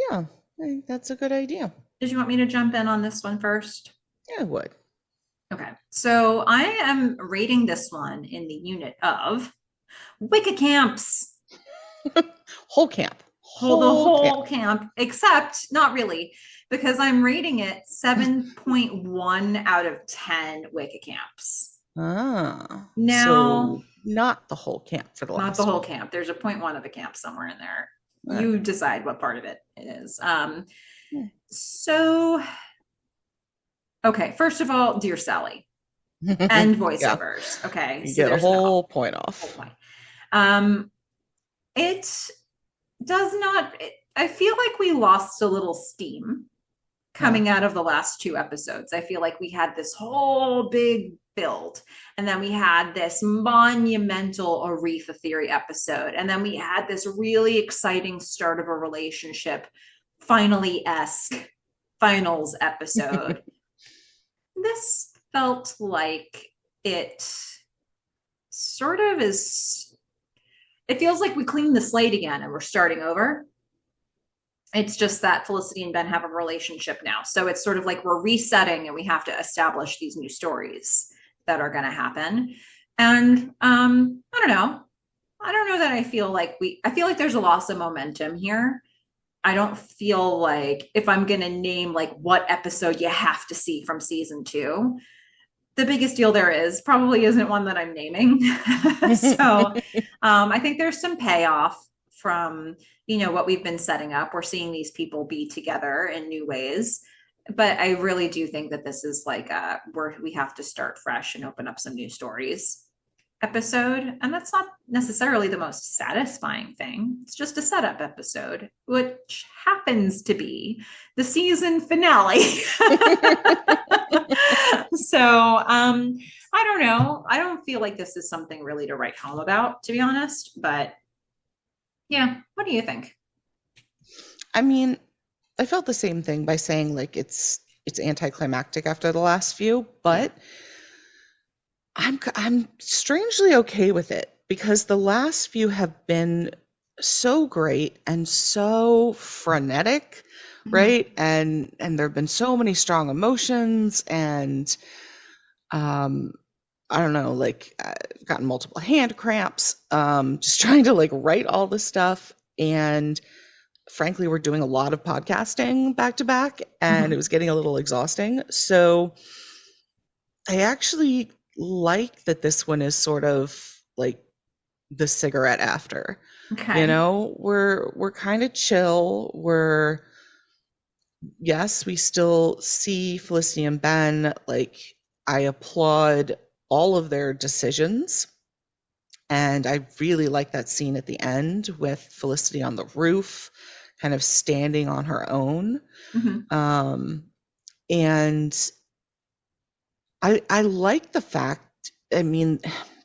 Yeah, I think that's a good idea. Did you want me to jump in on this one first? Yeah, I would. Okay, so I am rating this one in the unit of Wicca camps. Whole camp. Hold the Whole camp. whole camp, except not really, because I'm rating it 7.1 out of 10 Wicca camps. Ah, Now, so not the whole camp for the not the last whole one. camp. There's a 0.1 of a camp somewhere in there. You Okay. decide what part of it it is. Hmm. So, okay, first of all, Dear Sally and Yeah, voiceovers. Okay, you so get a there's the whole point whole off. point. Um, it does not, I feel like we lost a little steam Yeah. coming out of the last two episodes. I feel like we had this whole big build, and then we had this monumental Aretha Theory episode, and then we had this really exciting start of a relationship, finally esque finals episode. This felt like it sort of is. It feels like we cleaned the slate again and we're starting over. It's just that Felicity and Ben have a relationship now. So it's sort of like we're resetting and we have to establish these new stories that are going to happen. And I don't know. I don't know that I feel like there's a loss of momentum here. I don't feel like if I'm going to name like what episode you have to see from season two, the biggest deal there is probably isn't one that I'm naming. So I think there's some payoff from what we've been setting up. We're seeing these people be together in new ways, but I really do think that this is like where we have to start fresh and open up some new stories episode, and that's not necessarily the most satisfying thing. It's just a setup episode, which happens to be the season finale. So I don't know. I don't feel like this is something really to write home about, to be honest. But yeah, what do you think? I mean, I felt the same thing by saying like it's anticlimactic after the last few, Yeah. but I'm strangely okay with it because the last few have been so great and so frenetic, Mhm. right? And there've been so many strong emotions and um I don't know, like gotten multiple hand cramps, just trying to like write all this stuff. And frankly, we're doing a lot of podcasting back to back, and it Mhm. was getting a little exhausting. So I actually like that this one is sort of like the cigarette after. You Okay. know, we're kind of chill. We're yes, we still see Felicity and Ben. Like I applaud all of their decisions. And I really like that scene at the end with Felicity on the roof, kind of standing on her own. Mhm. Um, and I like the fact, I mean,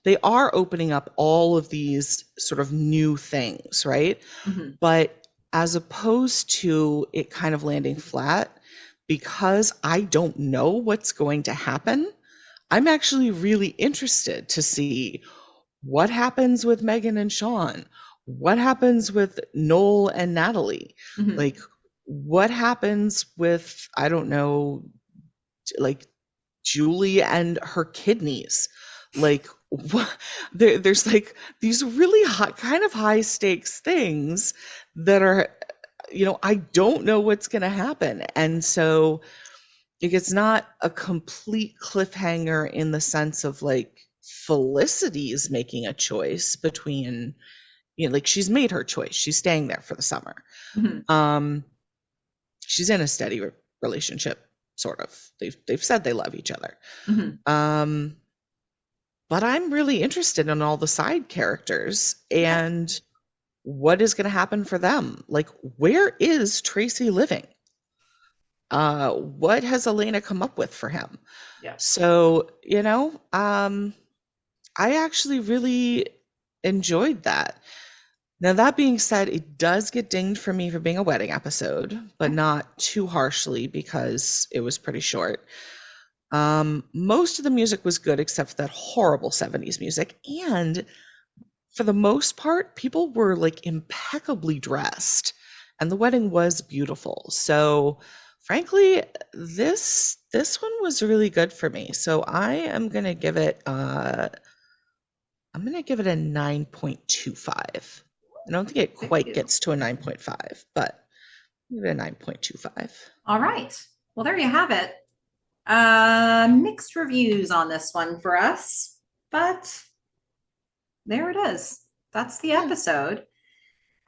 they are opening up all of these sort of new things, right? Mhm. But as opposed to it kind of landing flat, because I don't know what's going to happen. I'm actually really interested to see what happens with Meghan and Sean, what happens with Noel and Natalie, Mm-hmm. like what happens with, I don't know, like Julie and her kidneys. Like there's like these really kind of high stakes things that are, I don't know what's going to happen. And so it's not a complete cliffhanger in the sense of like Felicity is making a choice between, like she's made her choice. She's staying there for the summer. Mm-hmm. She's in a steady relationship, sort of. They've said they love each other. Mm-hmm. But I'm really interested in all the side characters Okay. and what is going to happen for them. Like, where is Tracy living? What has Elena come up with for him? Yeah. So, I actually really enjoyed that. Now, that being said, it does get dinged for me for being a wedding episode, but Okay. not too harshly because it was pretty short. Most of the music was good except for that horrible 70s music. And for the most part, people were like impeccably dressed, and the wedding was beautiful. So, frankly, this one was really good for me. So I am gonna give it I'm gonna give it a 9.25. I don't think it Thank quite you. gets to a 9.5, but give it a 9.25. All right. Well, there you have it. Mixed reviews on this one for us, but there it is. That's the Yeah. episode.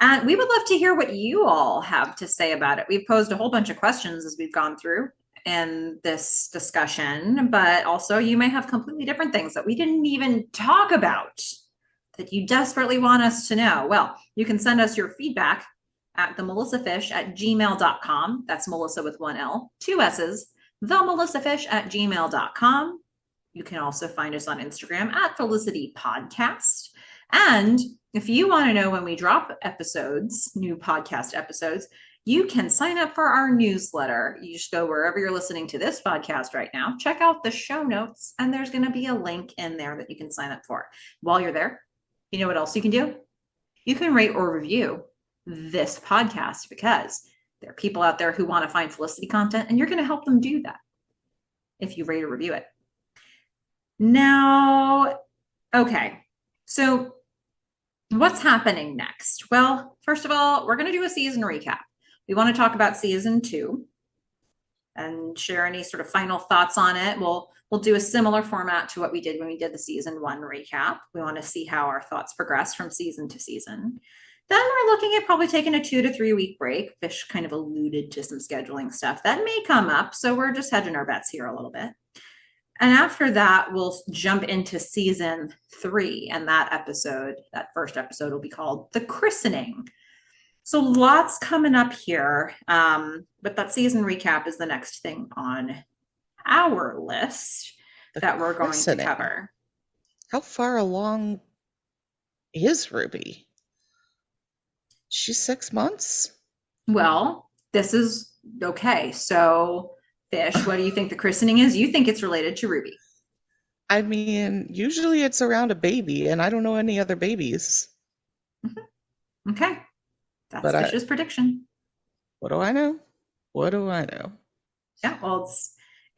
And we would love to hear what you all have to say about it. We've posed a whole bunch of questions as we've gone through in this discussion, but also you may have completely different things that we didn't even talk about that you desperately want us to know. Well, you can send us your feedback at themelissafish@gmail.com. That's Melissa with one L, two S's, themelissafish@gmail.com. You can also find us on Instagram at Felicity Podcast. And if you want to know when we drop episodes, new podcast episodes, you can sign up for our newsletter. You just go wherever you're listening to this podcast right now, check out the show notes, and there's going to be a link in there that you can sign up for. While you're there, you know what else you can do? You can rate or review this podcast, because there are people out there who want to find Felicity content, and you're going to help them do that if you rate or review it. Now, okay, so what's happening next? Well, first of all, we're going to do a season recap. We want to talk about season 2 and share any sort of final thoughts on it. We'll do a similar format to what we did when we did the season 1 recap. We want to see how our thoughts progress from season to season. Then we're looking at probably taking a 2 to 3 week break. Fish kind of alluded to some scheduling stuff that may come up, so we're just hedging our bets here a little bit. And after that, we'll jump into season 3. And that first episode will be called The Christening. So lots coming up here. But that season recap is the next thing on our list that we're going to cover. How far along is Ruby? She's 6 months? Well, this is okay. So Fish, what do you think the christening is? You think it's related to Ruby? I mean, usually it's around a baby, and I don't know any other babies. Mm-hmm. Okay. That's Fish's prediction. What do I know? What do I know? Yeah, well,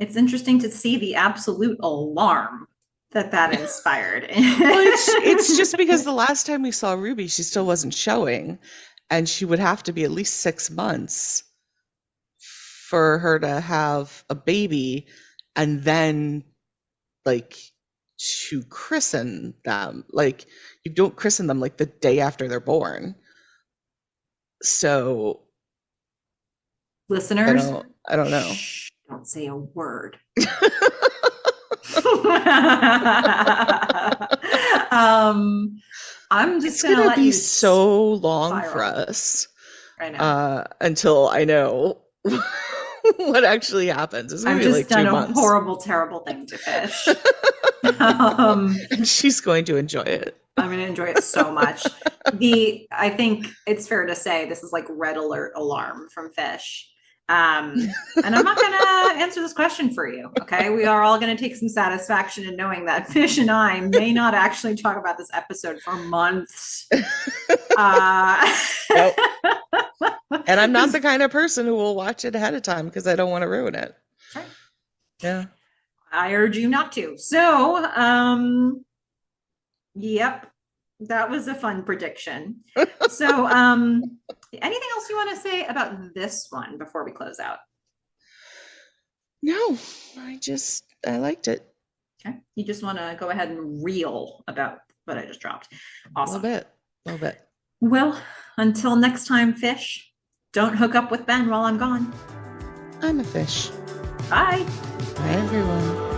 it's interesting to see the absolute alarm that inspired. Well, it's just because the last time we saw Ruby, she still wasn't showing, and she would have to be at least 6 months for her to have a baby, and then like to christen them. Like, you don't christen them like the day after they're born. So listeners, I don't know. Shh, don't say a word. I'm just gonna be so long spiral for us. I know. Until I know what actually happens. It's I've maybe just like done 2 a months. horrible, terrible thing to Fish. And she's going to enjoy it. I'm going to enjoy it so much. I think it's fair to say this is like red alert alarm from Fish. And I'm not going to answer this question for you. Okay. We are all going to take some satisfaction in knowing that Fish and I may not actually talk about this episode for months. Nope. And I'm not the kind of person who will watch it ahead of time because I don't want to ruin it. Sure. Yeah. I urge you not to. So, yep, that was a fun prediction. So, anything else you want to say about this one before we close out? No, I liked it. Okay. You just want to go ahead and reel about what I just dropped. Awesome. A little bit. Well, until next time, Fish, don't hook up with Ben while I'm gone. I'm a fish. Bye. Bye, everyone.